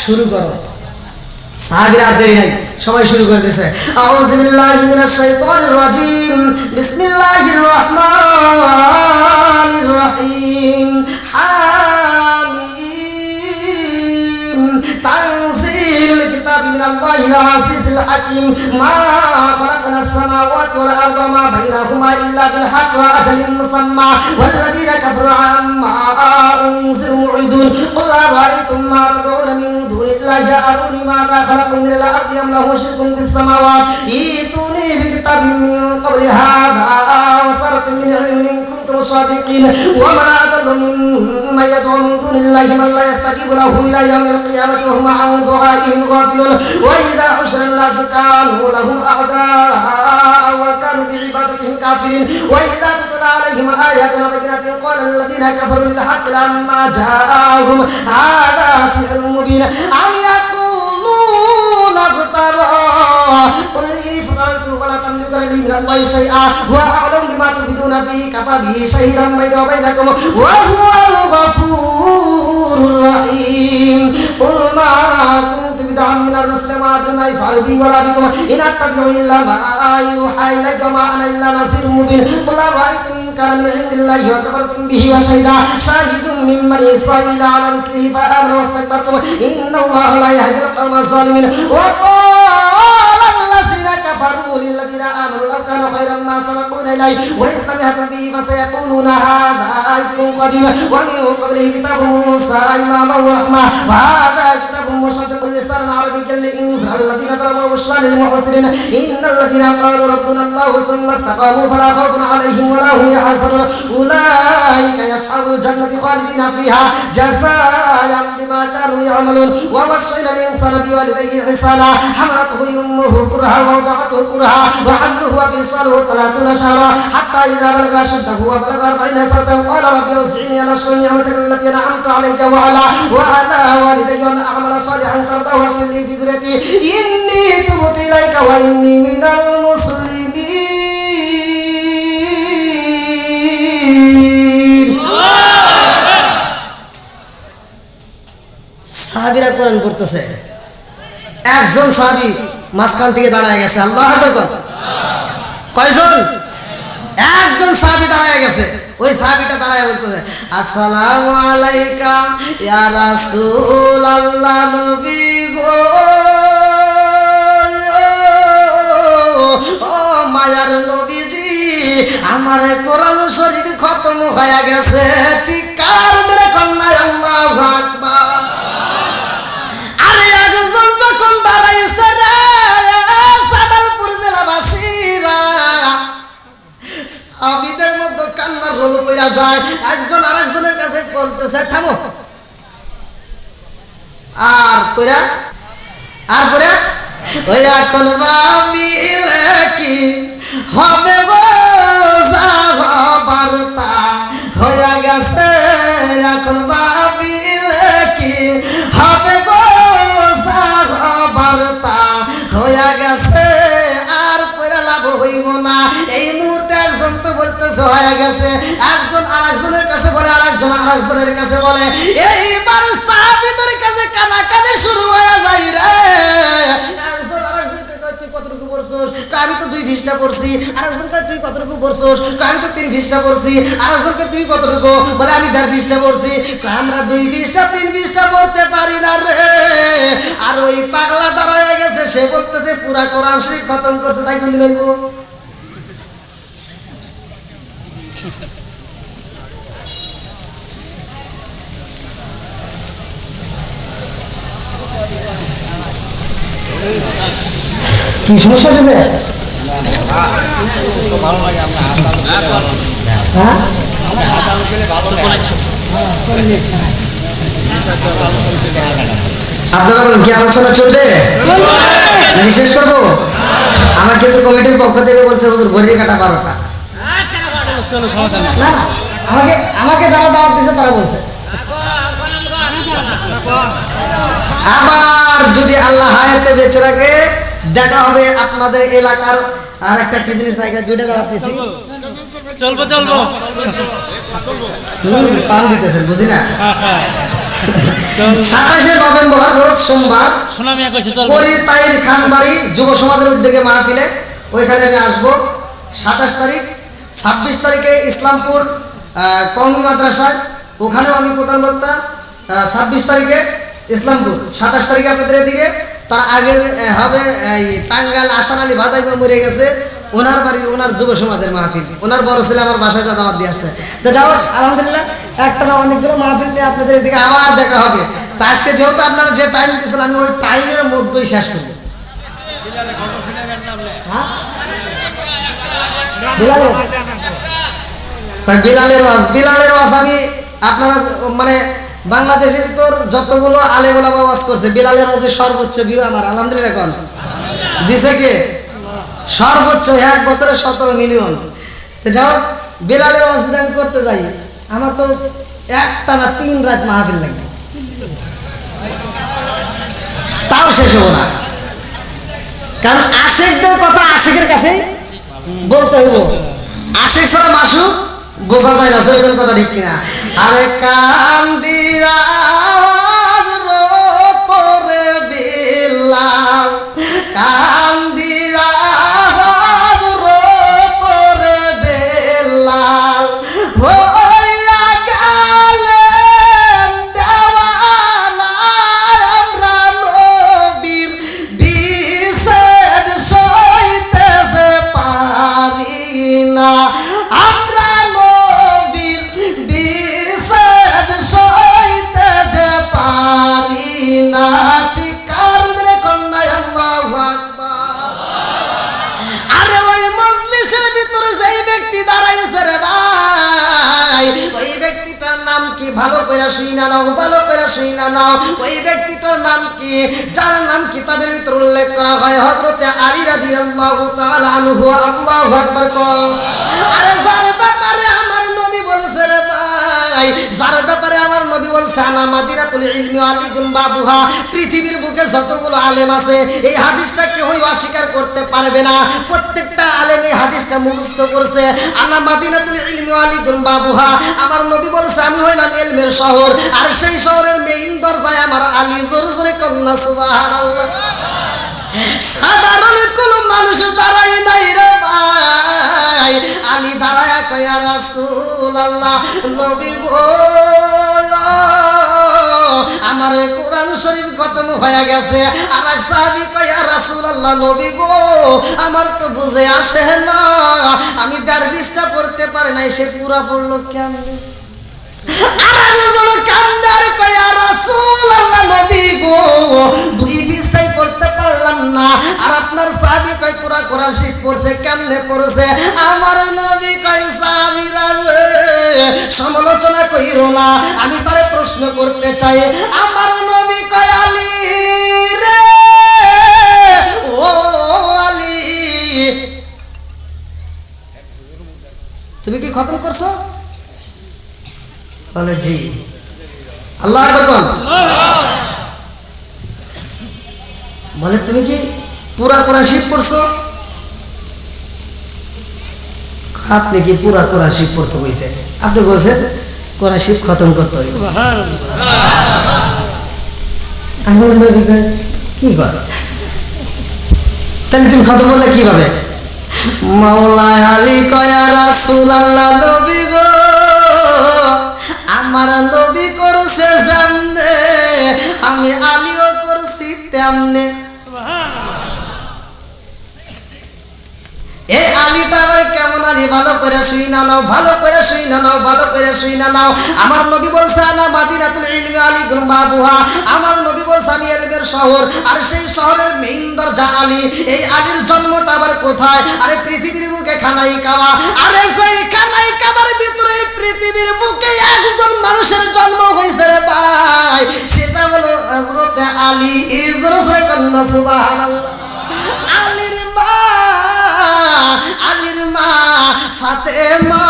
Speaker 1: শুরু করো। সাহাবীরা আর দেরি নাই, সবাই শুরু করে দিয়েছে। আউযু বিল্লাহি মিনাশ শাইতানির রাজিম, বিসমিল্লাহির রহমানির রহিম। হামিম, তানজিল কিতাবি মিনাল্লাহিল আজিজিল হাকিম। মা খালাকনাস সামাওয়াতি ওয়াল আরদা মা বাইনাহুমা ইল্লা বিল হাক্কি ওয়া আজালিন মুসাম্মা ওয়াল্লাযীনা কাফারু আম্মা উনজিরু মু'রিদুন। কুল আরাআইতুম মা তাদউনা মিন দুনিল্লাহি আরুনি মাযা খালাকু মিনাল আরদি আম লাহুম শিরকুন ফিস সামাওয়াতি ইতুনি বিকিতাবিন মিন ক্বাবলি হাযা ওয়া সারাতিন মিন ইলমিন ইন কুনতুম সাদিকিন। ওয়া মান আদাল্লু মিম্মান ইয়াদ'উ মিন দুনিল্লাহি মান লা ইয়াস্তাজিবু লাহু ইলা ইয়াউমিল কিয়ামাতি ওয়া হুম আন দুআইহিম গাফিলুন। ওয়া ইযা হুশira an-nasu kanu lahum a'da'a wa kanu bi'ibadatihim kafirin. wa idza tutla 'alaihim ayatuna bayyinatin qala alladhina kafaru lil haqqi lamma ja'ahum hadha sihrun mubin am yaquluna iftara qul iftaraitu fala tamliku li min allahi shay'a huwa a'lamu bima tufiduna fihi kafa bihi shahidan bayna wa bainakum wa huwal ghafurur rahim. qul ma بدعا من الرسل ما أدري ما يفعل بي ولا بكم إن أتبع إلا ما يوحى إلي وما أنا إلا نذير مبين. قل أرأيتم إن كان من عند الله وكفرتم به وشهد شاهد من بني إسرائيل على مثله فآمنوا واستكبرتم إن الله لا يهدي القوم الظالمين. وقال الذين كفروا للذين آمنوا لو كانوا خيرا ما سبقونا إليه وإذ لم يهتدوا به فسيقولون هذا إفك قديم ومن قبله كتاب موسى إماما ورحمة وهذا كتاب مشرقا لسانا عربيا للإنسان الذين ظلموا بشرى للمحسنين إن الذين قالوا ربنا الله ثم استقاموا فلا خوف عليهم ولا هم يحزنون أولئك أصحاب الجنة خالدين فيها جزاء بما كانوا يعملون ووصينا الإنسان بوالديه إحسانا حملته أمه كرها ووضعته كرها وحمله وفصاله 30 شهرا حتى إذا بلغ أشده وبلغ 40 سنة قال رب أوزعني أن أشكر نعمتك التي أنعمت علي وعلى والدي وأن أعمل صالحا ترضاه وأصلح لي في ذريتي إني تبت إليك وإني من المسلمين সাহাবীরা কোরআন পড়তেছে একজন সাহাবী মাঝখান থেকে দাঁড়ায় গেছে আল্লাহু আকবার কয়জন একজন সাহাবী দাঁড়ায় গেছে ওই সাহাবীটা দাঁড়ায় বলতেছে আসসালামু আলাইকা ইয়া রাসূলুল্লাহ নবী গো ও মায়ার নবীজি আমার কোরআন শরীফ খতম হয়ে গেছে চিৎকার মেরে কন্যা আল্লাহু আকবার আরে একজন যখন দাঁড়াইছে রে সাদালপুর জেলাবাসীরা সাহাবীদের মধ্যে কান্নার রোল পড়া যায় একজন আরেকজনের কাছে বলতেছে থামো আর পরে ওই এখন ভাবিলে কি হবে গো বার্তা হয়ে গেছে এখন ভাবিলে কি হবে গো বার্তা হয়ে গেছে আর পরে লাভ হইব না এই মুহূর্তে একজন তো বলতেছে হয়ে গেছে একজন আরেকজনের কাছে বলে আরেকজন আরেকজনের কাছে বলে এইবার সাহাবীদের কাছে কানাকানি শুরু হয়ে যায় রে একজন আরেকজনকে কয় তুই কতটুকু পড়ছস আমি তো 2 পৃষ্ঠা পড়ছি আরেকজন কয় তুই কতটুকু পড়ছস আমি তো 3 পৃষ্ঠা পড়ছি আরেকজন কয় তুই কতটুকু বলে আমি 1.5 পৃষ্ঠা পড়ছি আমরা 2 পৃষ্ঠা 3 পৃষ্ঠা পড়তে পারি না রে আর ওই পাগলা দাঁড়ায় গেছে সে বলতেছে পুরা কোরআন শরীফ খতম করছে তাই কোন দিন হইব কি সমস্যা আছে আপনারা বলেন কি আলোচনা চলবে নাকি শেষ করবো আমার কিন্তু কমিটির পক্ষ থেকে বলছে হুজুর ঘড়ির কাটা 12টা না আমাকে যারা দাওয়াত দিয়েছে তারা বলছে আবার যদি আল্লাহ হায়াতে বেঁচে রাখে দেখা হবে আপনাদের এলাকার আর একটা খিদনি জায়গায় 2টা দাওয়াত দিয়েছি চলবো পান দিতেছেন বুঝি না 27 নভেম্বর রোজ সোমবার তাইর খানবাড়ি যুব সমাজের উদ্যোগে মাহফিলে ওইখানে আমি আসবো 27 তারিখ 26 তারিখে ইসলামপুর কওমি মাদ্রাসায় ওখানেও আমি প্রধান বক্তা 26 তারিখে ইসলামপুর 27 তারিখে আপনাদের এদিকে তার আগে হবে এই টাঙ্গাইল আসান আলী ভাদাই মরে গেছে ওনার বাড়ি ওনার যুব সমাজের মাহফিল ওনার বড় ছেলে আমার বাসায় দাওয়াত দিয়ে আসছে তো যাও আলহামদুলিল্লাহ একটা না অনেকগুলো মাহফিল দিয়ে আপনাদের এদিকে আবার দেখা হবে তা আজকে যেহেতু আপনারা যে টাইম দিয়েছেন আমি ওই টাইমের মধ্যেই শেষ করব বিলালের ওয়াজ আমি আপনারা মানে বাংলাদেশের তোর যতগুলো আলেম ওলামা ওয়াজ করছে বিলালের ওয়াজে সর্বোচ্চ ভিউ আমার আলহামদুলিল্লাহ কোন দিছে কে সর্বোচ্চ 1 বছরে 17 মিলিয়ন তো যাও বিলালের ওয়াজ যদি আমি করতে যাই আমার তো একটানা 3 রাত মাহফিল লাগবে তাও শেষ হবো না কারণ আশিকদের কথা আশিকের কাছে বলতে হইব আশিক ছাড়া মাসুক বোঝা যায় না সেরকম কথা ঠিক কিনা আরে কান্দিয়া করে বিলাল কান্দিয়া করে বিলাল হইয়া গেলেন দেওয়ানা আমরা নবীর বিষেদ সইতেছে পারি না আমরা নবীর বিষেদ সইতে ভালো করে শুইনা নাও, ভালো করে শুইনা নাও। ওই ব্যক্তিটার নাম কি? যার নাম কিতাবের ভিতর উল্লেখ করা হয় হযরতে আলী রাদিয়াল্লাহু তাআলা আনহু। আল্লাহু আকবার কও। আরে যার ব্যাপারে আমার নবী বলেছে রে ভাই, যার ব্যাপারে আমার নবী বলছে আনা মাদিনাতুল ইলমি আলিকুম বাবুহা, পৃথিবীর বুকে যতগুলো আলেম আছে এই হাদিসটা কেউই অস্বীকার করতে পারবে না। প্রত্যেকটা আলেম এই হাদিসটা মুখস্থ করছে। আনা মাদিনাতুল ইলমি আলিকুম বাবুহা, আমার নবী বলছে আমি হইলাম ইলমের শহর, আর সেই শহরের মেইন দরজায় আমার আলী। জোরে জোরে কন্যা সুবহানাল্লাহ। সাধারণ কোন মানুষ দাঁড়ায় নাই রে ভাই, আলী দাঁড়ায় কয় ইয়া রাসূলুল্লাহ, নবী গো আমার কোরআন শরীফ খতম হয়ে গেছে। আর এক সাহাবী কয় ইয়া রাসূলুল্লাহ, নবী গো আমার তো বুঝে আসে না, আমি ১.৫ পৃষ্ঠা পড়তে পারি নাই, সে পুরা পড়লো কেমনে? আরেকজন কান্দার কয় ইয়া রাসূলুল্লাহ, নবী গো ২ পৃষ্ঠাই পড়তে পারলাম না। আর আপনার সাহাবী কয় পুরা কোরআন শরীফ পড়ছে, কেমনে পড়ছে? আমার নবী কয় সাহাবীরা সমালোচনা কইরো না, আমি তারে প্রশ্ন করতে চাই। আমার নবী কয় আলী রে, ও আলী তুমি কি খতম করছো? বলে জি। আল্লাহ আকবার। বলে তুমি কি পুরা কোরআন শরীফ পড়ছো? আপনি কি পুরা কোরআন শরীফ পড়তে কইছেন? আপনি বলছেন কোরআন শরীফ খতম করতে হইছে। আমার নবী কয় কি কর, তাহলে তুমি খতম বললে কিভাবে? মাওলা আলী কয় ইয়া রাসূলুল্লাহ, নবী গো আমার নবী করছে জাননে, আমি আলীও করছি তেমনে। এই আলীটা আবার কেমন আলী? ভালো করে শুইনা নাও, ভালো করে শুইনা নাও, ভালো করে শুইনা নাও। আমার নবী বলছে আনা মাদিনাতুল ইলমি আলিকুম বাবুহা, আমার নবী বলছে আমি ইলমের শহর, আর সেই শহরের মেইন দরজা আলী। এই আলীর জন্মটা আবার কোথায়? আরে পৃথিবীর বুকে খানাই কাবা। আরে সেই খানাই কাবার ভিতরে পৃথিবীর বুকে একজন মানুষের জন্ম হয়েছে রে ভাই, সেটা হলো হযরতে আলী। জোরে কন্যা সুবহানাল্লাহ। আলীর মা, আলীর মা ফাতেমা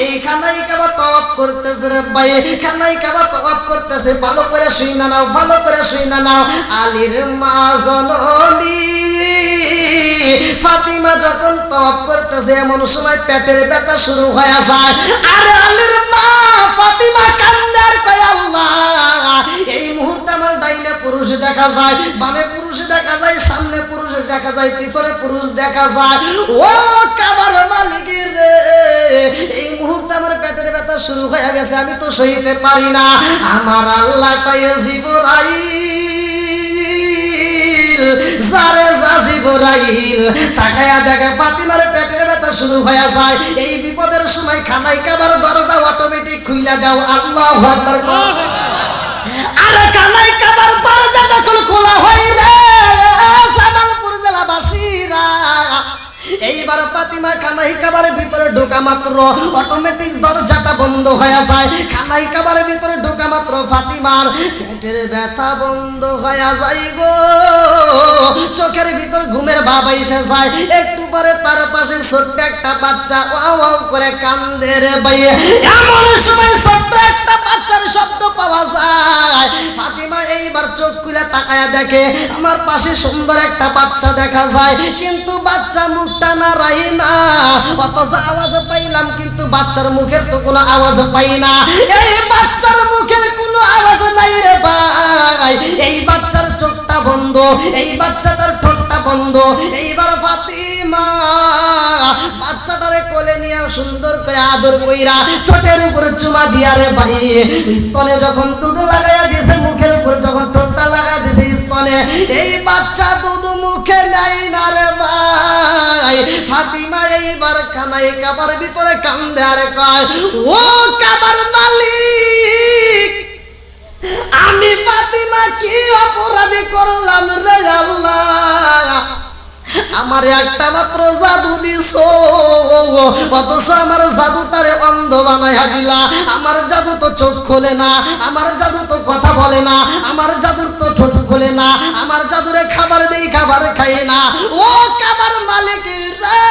Speaker 1: এই খানাই কাবা তওয়াফ করতেছে রে ভাই, খানাই কাবা তওয়াফ করতেছে। ভালো করে শুইনা নাও, ভালো করে শুইনা নাও। আলীর মা জননী ফাতিমা যখন তওয়াফ করতেছে এমন সময় পেটের ব্যথা শুরু হয়ে যায়। আর আলীর মা ফাতিমা কান্দে আর কয় আল্লাহ, এই মুহূর্তে আমার ডাইনে পুরুষ দেখা যায়, বামে পুরুষ দেখা যায়, সামনে পুরুষ দেখা যায়, পিছনে পুরুষ দেখা যায়। ও কাবার মালিক রে, এই মুহূর্তে আমার পেটের ব্যথা শুরু হয়ে গেছে, আমি তো সইতে পারি না। আমার আল্লাহ কয় জিবরাইল, যারে যা জিবরাইল তাকায়া দেখে ফাতিমার পেটের ব্যথা শুরু হয়ে যায়। এই বিপদের সময় খানাই কাবার দরজা অটোমেটিক খুইলা দাও। আল্লাহু আকবার। আরে খানাই কাবার দরজা যখন খোলা হয় রে জামালপুর জেলাবাসীরা, এইবার ফাতিমা খানাই কাবার ভিতরে ঢোকা মাত্র অটোমেটিক দরজাটা বন্ধ হয়ে যায়। খানাই কাবার ভিতরে ঢোকা মাত্র ফাতিমার পেটের ব্যথা বন্ধ হয়ে যায় গো, চোখের ভিতর ঘুমের ভাব এসে যায়। একটু পরে তার পাশে ছোট্ট একটা বাচ্চা ওয়াও ওয়াও করে কান্দে রে ভাই। এমন সময় ছোট্ট একটা বাচ্চার শব্দ পাওয়া যায়। ফাতিমা এইবার চোখ খুলে তাকায়া দেখে আমার পাশে সুন্দর একটা বাচ্চা দেখা যায়, কিন্তু বাচ্চা মুখটা নাড়াই না, অথচ আওয়াজ পাইলাম কিন্তু বাচ্চার মুখের তো কোনো আওয়াজ পাই না। এই বাচ্চার মুখের কোনো আওয়াজ নাই রে ভাই, এই বাচ্চার চোখটা বন্ধ, এই বাচ্চাটার ঠোঁটটা বন্ধ। এইবার ফাতিমা বাচ্চাটারে কোলে নিয়ে সুন্দর করে আদর কইরা ঠোঁটের উপর চুমা দিয়া রে ভাই, স্তনে যখন দুধ লাগাইয়া দিয়েছে, মুখের উপর যখন ঠোঁটটা লাগাই দিয়েছে স্তনে, এই বাচ্চা দুধ মুখে নাই না রে ভাই। ফাতিমা এইবার খানাই কাবার ভিতরে কান্দে আর কয় ও কাবার মালিক, আমি ফাতিমা কি অপরাধী করলাম রে আল্লাহ, আমার একটা মাত্র জাদু দিছো, অথচ আমার জাদু তারে অন্ধ বানাইয়া দিলা। আমার জাদু তো চোখ খোলে না, আমার জাদু তো কথা বলে না, আমার জাদুর তো ঠোঁট খোলে না, আমার জাদুরে খাবার দেই খাবার খাই না। ও খাবার মালিক রে,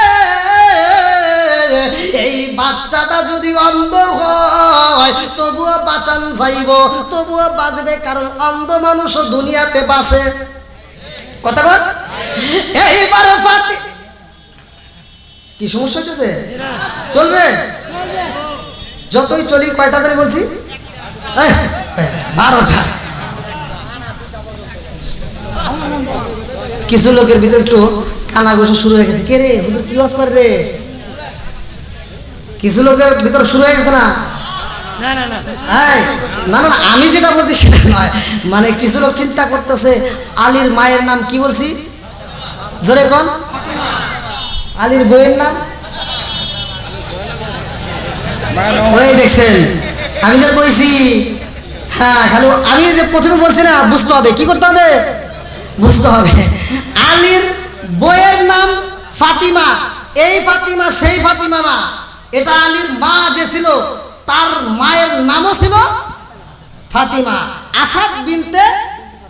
Speaker 1: এই বাচ্চাটা যদি অন্ধ হয় তবুও বাঁচান যাইব, তবুও বাঁচবে, কারণ অন্ধ মানুষও দুনিয়াতে বাঁচে। কথা বল। এইবার ফাতি কি সমস্যা হচ্ছে? চলবে যতই চলি। কয়টা ধরে বলছি? 12টা। কিছু লোকের ভিতরে একটু কানাঘুষো শুরু হয়ে গেছে। কে রে হুজুর কি ওয়াজ করে রে? কিছু লোকের ভিতর শুরু হয়ে গেছে না? না না না, আমি যেটা বলছি সেটা নয়, মানে কিছু লোক চিন্তা করতেছে আলীর মায়ের নাম কি বলছি? জোরে কোন? আলীর বইয়ের নাম ওই দেখছেন, আমি যে কইছি। হ্যাঁ, খালি আমি যে প্রথমে বলছি না, বুঝতে হবে। কি করতে হবে? বুঝতে হবে। আলীর বইয়ের নাম ফাতিমা। এই ফাতিমা সেই ফাতিমা না, এটা আলীর মা যে ছিল তার মায়ের নামও ছিল ফাতিমা, আসাদ বিনতে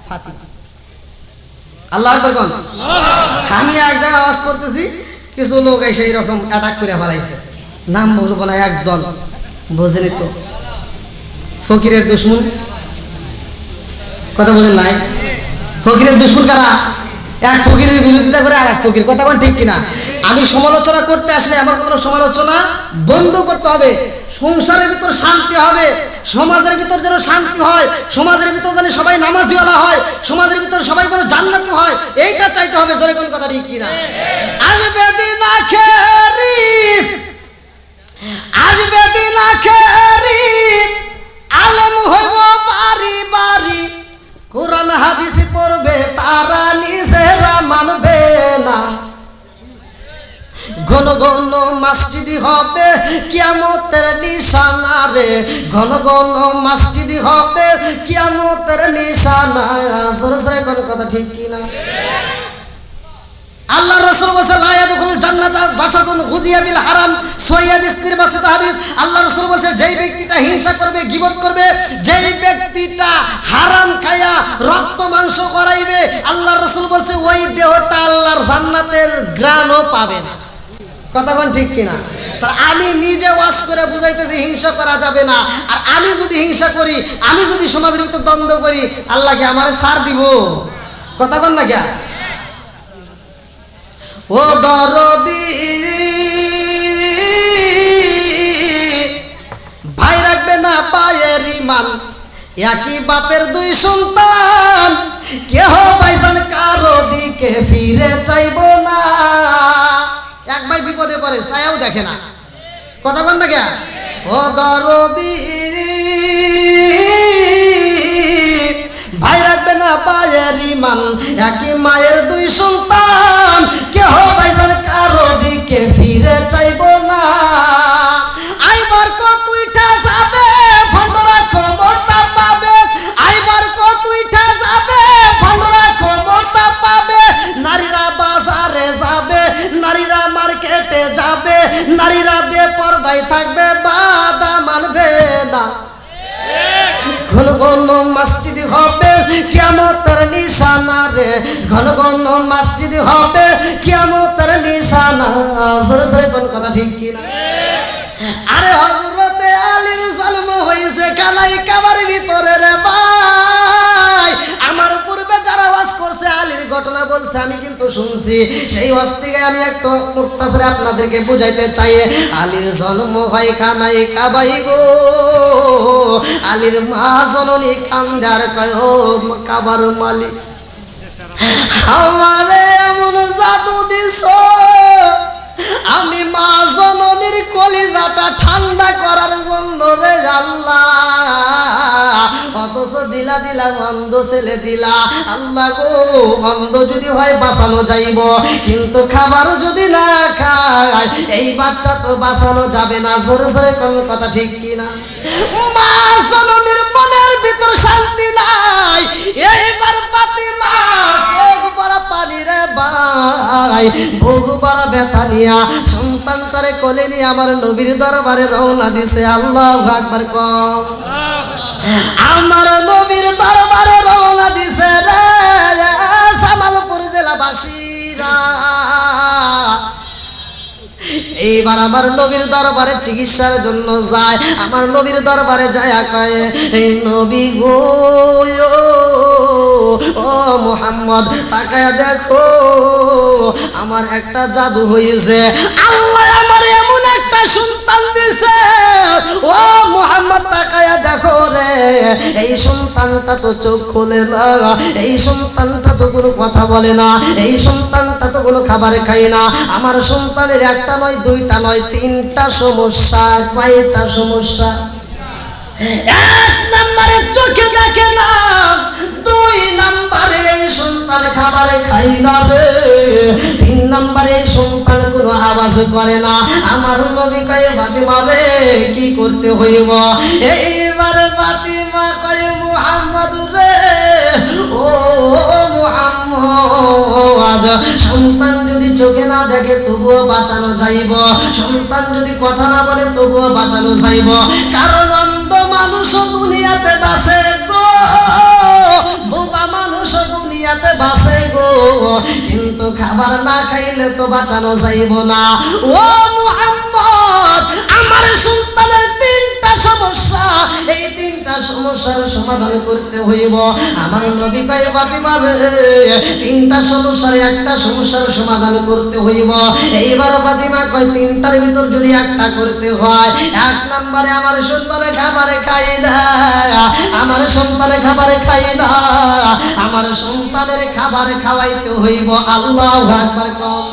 Speaker 1: ফাতিমা। আল্লাহ আকবার কোন? আমি এক জায়গায় আওয়াজ করতেছি, কিছু লোক এসে এইরকম অ্যাটাক করে ফেলাইছে। নাম বলবো না, একদল বোঝেনি তো, ফকিরের দুশ্মন। কথা বোঝেন নাই? ফকিরের দুশ্মন কারা? এক ফকিরের বিরোধিতা করে আর এক ফকির। কথা বল ঠিক কিনা? আমি সমালোচনা করতে আসলে আমার কোনো সমালোচনা বন্ধ করতে হবে। সংসারের ভিতর শান্তি হবে, সমাজের ভিতর যেন শান্তি হয়, সমাজের ভিতর যেন সবাই নামাজিওয়ালা হয়, সমাজের ভিতর সবাই যেন জান্নাতি হয়, এইটা চাইতে হবে। জোরে কোন কথা ঠিক কিনা? আসবে দিন আখেরি, আসবে দিন আখেরি, আলেম হইব বাড়ি বাড়ি, কোরআন হাদিস পড়বে তারা নিজেরা মানবে না। ঘন ঘন মসজিদি হবে কিয়ামতের নিশানা রে, ঘন ঘন মসজিদি হবে কিয়ামতের নিশানা। জোরে জোরে কোন কথা ঠিক কিনা? আল্লাহ রাসূল বলেছেন লা ইয়াদখুলুল জান্নাতা জাসাদুন গুযিয়া বিল হারাম, সহিহ হাদিস, তিরমিজি হাদিস। আল্লাহ রাসূল বলেছেন যেই ব্যক্তিটা হিংসা করবে, গীবত করবে, যেই ব্যক্তিটা হারাম খায়া রক্ত মাংস করাইবে, আল্লাহ রাসূল বলেছে ওই দেহটা আল্লাহর জান্নাতের ঘ্রাণও পাবে না। কথা বল ঠিক কিনা? তা আমি নিজে ওয়াজ করে বুঝাইতেছি হিংসা করা যাবে না। আর আমি যদি হিংসা করি, আমি যদি সমাজের ভিতর দ্বন্দ্ব করি, আল্লাহ কি আমারে ছাড় দিব? কথা বল না কে? ও দরদি ভাই রাখবে না পায়ের ইমান, একই বাপের দুই সন্তান, কেহ ভাইজান কারো দিকে ফিরে চাইবো না। এক ভাই বিপদে পড়ে ছায়াও দেখে না। কথা বল না কে? ও দরদি ভাই রাখবে না পায়ের ইমান, একই মায়ের দুই সন্তান, কেহ ভাইজান কারো দিকে ফিরে চাইবো না। আইবার কত উঠা যাবে ভণ্ডরা ক্ষমতা পাবে, আইবার কত উঠা যাবে ভণ্ডরা ক্ষমতা পাবে। নারীরা বাজারে যাবে, নারীরা মার্কেটে যাবে, নারীরা বেপরদায় থাকবে, বাধা মানবে না। ঘন ঘন মসজিদ হবে কিয়ামতের নিশানা রে, ঘন ঘন মসজিদ হবে কিয়ামতের নিশানা। জোরে জোরে কোন কথা ঠিক কিনা? আরে হযরতে আলীর জন্ম হয়েছে কালাই কাবার ভিতরে রে ভাই। আমার পূর্বে যারা ওয়াজ করছে আলীর ঘটনা বলছে, আমি কিন্তু শুনছি। সেই ওয়াজ থেকে আমি একটু মুক্তাসরে আপনাদেরকে বুঝাইতে চাই। আলীর জন্ম হয় খানাই কাবাই গো, আলীর মা জননী কান্দার কয় ও কাবার মালিক, আমারে এমন জাদু দিছো, আমি মা জননীর কলিজাটা ঠান্ডা করার জন্য রে আল্লাহ, অথচ দিলা দিলা অন্ধ ছেলে দিলা। আল্লাহ গো, অন্ধ যদি হয় বাঁচানো যাইব, কিন্তু খাবার যদি না খায় এই বাচ্চা তো বাঁচানো যাবে না। জোরে জোরে কোন কথা ঠিক কিনা? মা জননীর মনের ভিতর শান্তি নাই। এইবার ফাতিমা চোখ ভরা পানি রে ভাই, নাই, বহু বড় ব্যথা নিয়া সন্তানটারে কোলে নিয়ে আমার নবীর দরবারে রওনা দিছে। আল্লাহু আকবার কম। আমার নবীর দরবারে রওনা দিছে রে জামালপুর জেলাবাসীরা। এইবার আমার নবীর দরবারে চিকিৎসার জন্য যায়। আমার নবীর দরবারে যায় কয়, এই নবী গো ও মুহাম্মদ তাকায়া দেখো আমার একটা জাদু হয়েছে, আল্লাহ আমার এমন একটা সন্তান দিছে। ও মুহাম্মদ তাকায়া দেখো রে, এই সন্তানটা তো চোখ খোলে না, এই সন্তানটা তো কোনো কথা বলে না, এই সন্তানটা তো কোনো খাবার খায় না। আমার সন্তানের একটা নয়, দুইটা নয়, তিনটা সমস্যা। কয়টা সমস্যা? এক নম্বরে চোখে দেখে না, দুই নম্বরে এই সন্তান খাবারে খাই না রে, তিন নম্বরে এই সন্তান কোনো আওয়াজ করে না। আমার নবী কয় ফাতিমা রে কি করতে হইব? এইবার ফাতিমা কয় মুহাম্মদ রে ও মুহাম্মদ, সন্তান যদি চোখে না দেখে তবুও বাঁচানো যাইব, সন্তান যদি কথা না বলে তবুও বাঁচানো যাইব, কারণ অন্ধ মানুষ দুনিয়াতে বাঁচে গো, বোবা মানুষ দুনিয়াতে বাঁচে গো, কিন্তু খাবার না খাইলে তো বাঁচানো যাইব না। ও মুহাম্মদ আমার সন্তানের তিনটা সমস্যা, এই তিনটা সমস্যার সমাধান করতে হইব। আমার নবী কয় ফাতিমা রে তিনটা সমস্যার একটা সমস্যার সমাধান করতে হইব। এইবার ফাতিমা কয় তিনটার ভিতর যদি একটা করতে হয়, এক নম্বরে আমার সন্তানে খাবারে খাই না, আমার সন্তানে খাবারে খাই না, আমার সন্তানের খাবারে খাওয়াইতে হইব। আল্লাহু আকবার কম।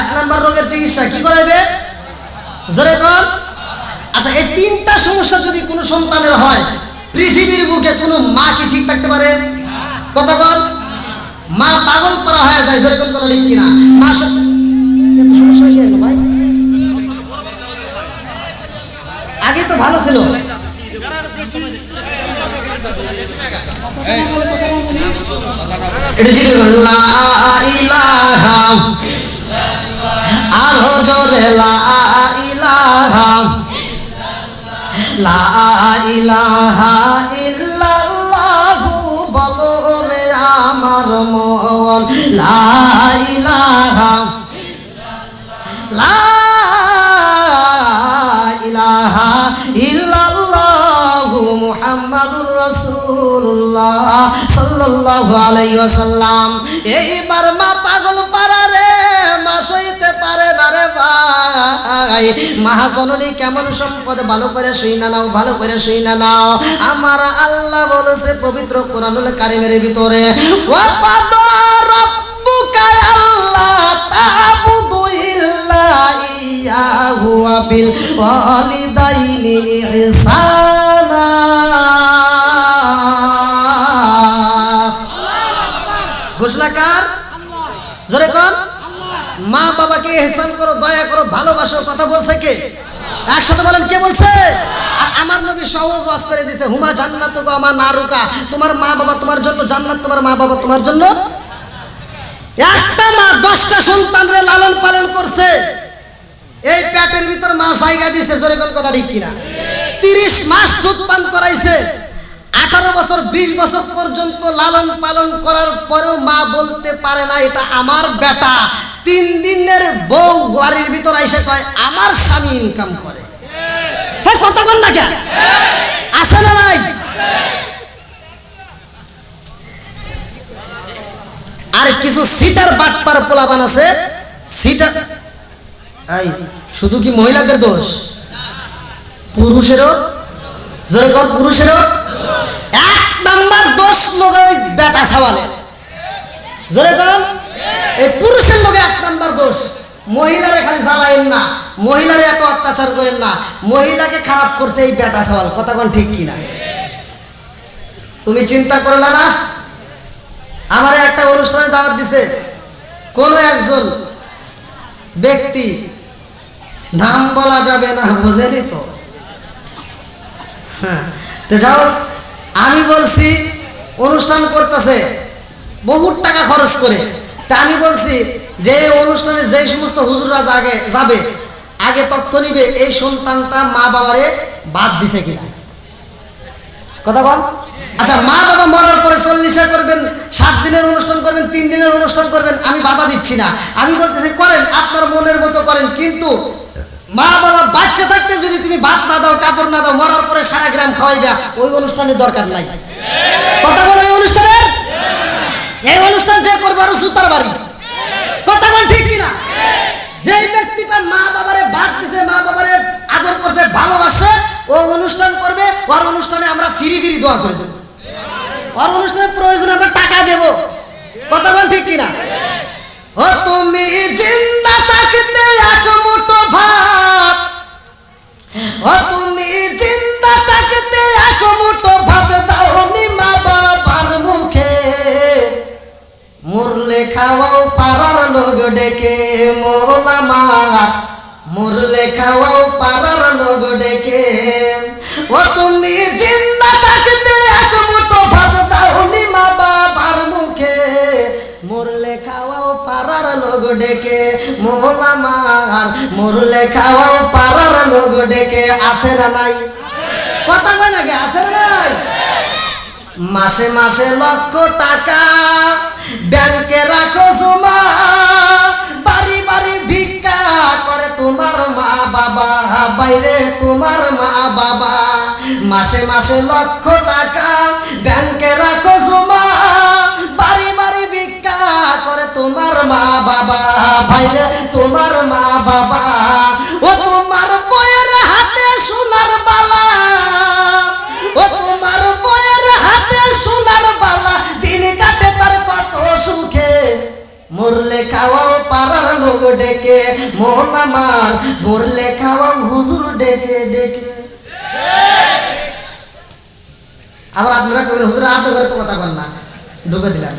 Speaker 1: এক নম্বর রোগের চিকিৎসা কি করাইবে? জোরে কর। আচ্ছা এই তিনটা সমস্যা যদি কোনো সন্তানের হয়, পৃথিবীর বুকে কোনো মা কি ঠিক থাকতে পারে? কথা বল। মা পাগল করা হয়ে যায়, যেরকম কোনো ঠিক কিনা? মা এত সমস্যা হয়ে গেল ভাই, আগে তো ভালো ছিল। এটা ছিল লা ইলাহা আরো জোরে লা ইলাহা লা ইলাহা ইল্লাল্লাহু বলো রে আমার মন, লা ইলাহা লা ইলাহা ইল্লাল্লাহু মুহাম্মাদুর রাসূলুল্লাহ সাল্লাল্লাহু আলাইহি ওয়াসাল্লাম। এইবার মা পাগল পারা রে, মা সইতে পারে না রে ভাই। মহাজননী কেমন সম্পদ, ভালো করে শুইনা নাও, ভালো করে শুইনা নাও। আমার আল্লাহ বলেছে পবিত্র কোরআনুল কারীমের ভিতরে, ওয়া কাদা রাব্বুকা আল্লা তা'বুদু ইল্লা ইয়াহু ওয়া বিল ওয়ালিদাইনি ইহসানা। ঘোষণাকার জোরে কোন? মা বাবাকে ইহসান করো, দয়া করো, ভালোবাসো, কথা বলছে কে? একসাথে বলেন কে বলছে? আর আমার নবী সহজ ওয়াজ করে দিয়েছে, হুমা জান্নাতুকা মা নারুকা, তোমার মা বাবা তোমার জন্য জান্নাত, তোমার মা বাবা তোমার জন্য। একটা মা 10টা সন্তানরে লালন পালন করছে, এই পেটের ভিতর মা জায়গা দিয়েছে, জোরে কোন কথা ঠিক কিনা? 30 মাস দুধ পান করাইছে, 18 বছর 20 বছর পর্যন্ত লালন পালন করার পরেও মা বলতে পারে না এটা আমার বেটা। 3 দিনের বউ বাড়ির ভিতর এসে কয় আমার স্বামী ইনকাম করে। হ্যাঁ কথা বল না কেন? আছে না নাই? আর কিছু সিটার বাটপার পোলাপান আছে, সিটার। এই শুধু কি মহিলাদের দোষ? পুরুষেরও, জোরে কর, পুরুষেরও। 1 নাম্বার দোষ লোকে বেটা ছাওয়ালের, জোরে কর। এই পুরুষের লোকে 1 নাম্বার দোষ। মহিলারে খালি জ্বালায়েন না, মহিলারে এত অত্যাচার করেন না, মহিলাকে খারাপ করছে এই বেটা ছাওয়াল। কথা কোন ঠিক কিনা? তুমি চিন্তা করলা না? আমার একটা অনুষ্ঠানে দাওয়াত দিছে কোন একজন ব্যক্তি, নাম বলা যাবে না, বুঝেনি তো? হ্যাঁ, তো যাও, আমি বলছি অনুষ্ঠান করতেছে বহুত টাকা খরচ করে, তা আমি বলছি যে এই অনুষ্ঠানে যে সমস্ত হুজুররা যাবে আগে তথ্য নিবে এই সন্তানটা মা বাবারে বাদ দিছে কিনা। কথা বল। আচ্ছা, মা বাবা মরার পরে চল্লিশা করবেন, 7 দিনের অনুষ্ঠান করবেন, 3 দিনের অনুষ্ঠান করবেন, আমি বাধা দিচ্ছি না। আমি বলতেছি করেন, আপনার মনের মতো করেন, কিন্তু মা বাবা বাচ্চা থাকতে যদি তুমি ভাত না দাও, কাপড় না দাও, মরার পরে সারা গ্রাম খাওয়াইবা, ওই অনুষ্ঠানের দরকার নাই। কথা বল। এই অনুষ্ঠান যে করবে আরো সুতার বাড়ি। কথা বল, ঠিক কিনা? যে ব্যক্তিটা মা বাবারে ভাত দিছে, মা বাবারে আদর করছে, ভালোবাসে, ও অনুষ্ঠান করবে। ওর অনুষ্ঠানে আমরা ফিরি দোয়া করে দেব। ওর অনুষ্ঠানে প্রয়োজনে আমরা টাকা দেব। কথা বল, ঠিক কিনা? ও তুমি জিন্দা থাকতে এক মুঠো ভাত, ও তুমি জিন্দা থাকতে এক মুঠো ভাত দাও নি মা বাবার মুখে, মুরলে খাওয়াও পাড়ার লোক ডেকে মোলা মার, মুরলে খাওয়াও পাড়ার লোক ডেকে। ও তুমি জিন্দা থাকতে এক মুঠো ভাত দাও নি মা বাবার মুখে, মুরলে খাওয়াও পাড়ার লোক ডেকে মোলা মার, মুরলে খাওয়াও পাড়ার লোক ডেকে। আসে না নাই? কথা কয় নাকি? আসে না নাই? মাসে মাসে লক্ষ টাকা ব্যাংকে রাখো জমা, বাড়ি বাড়ি ভিক্ষা করে তোমার মা বাবা, বাইরে তোমার মা বাবা। মাসে মাসে লক্ষ টাকা ব্যাংকে রাখো জমা, বাড়ি বাড়ি ভিক্ষা করে তোমার মা বাবা, বাইরে তোমার মা বাবা। ও তোমার বইয়ের হাতে সোনার বালা, ও তোমার বইয়ের হাতে সোনার বালা, দিন কাটে তার কত সুখে, মরলে খাওয়াও পাড়ার লোক ডেকে মন আমার, মরলে খাওয়াও হুজুর ডেকে ডেকে। আবার আপনারা কবেন হুজুর আপনি করে তো কথা বল না, ঢুকে দিলাম।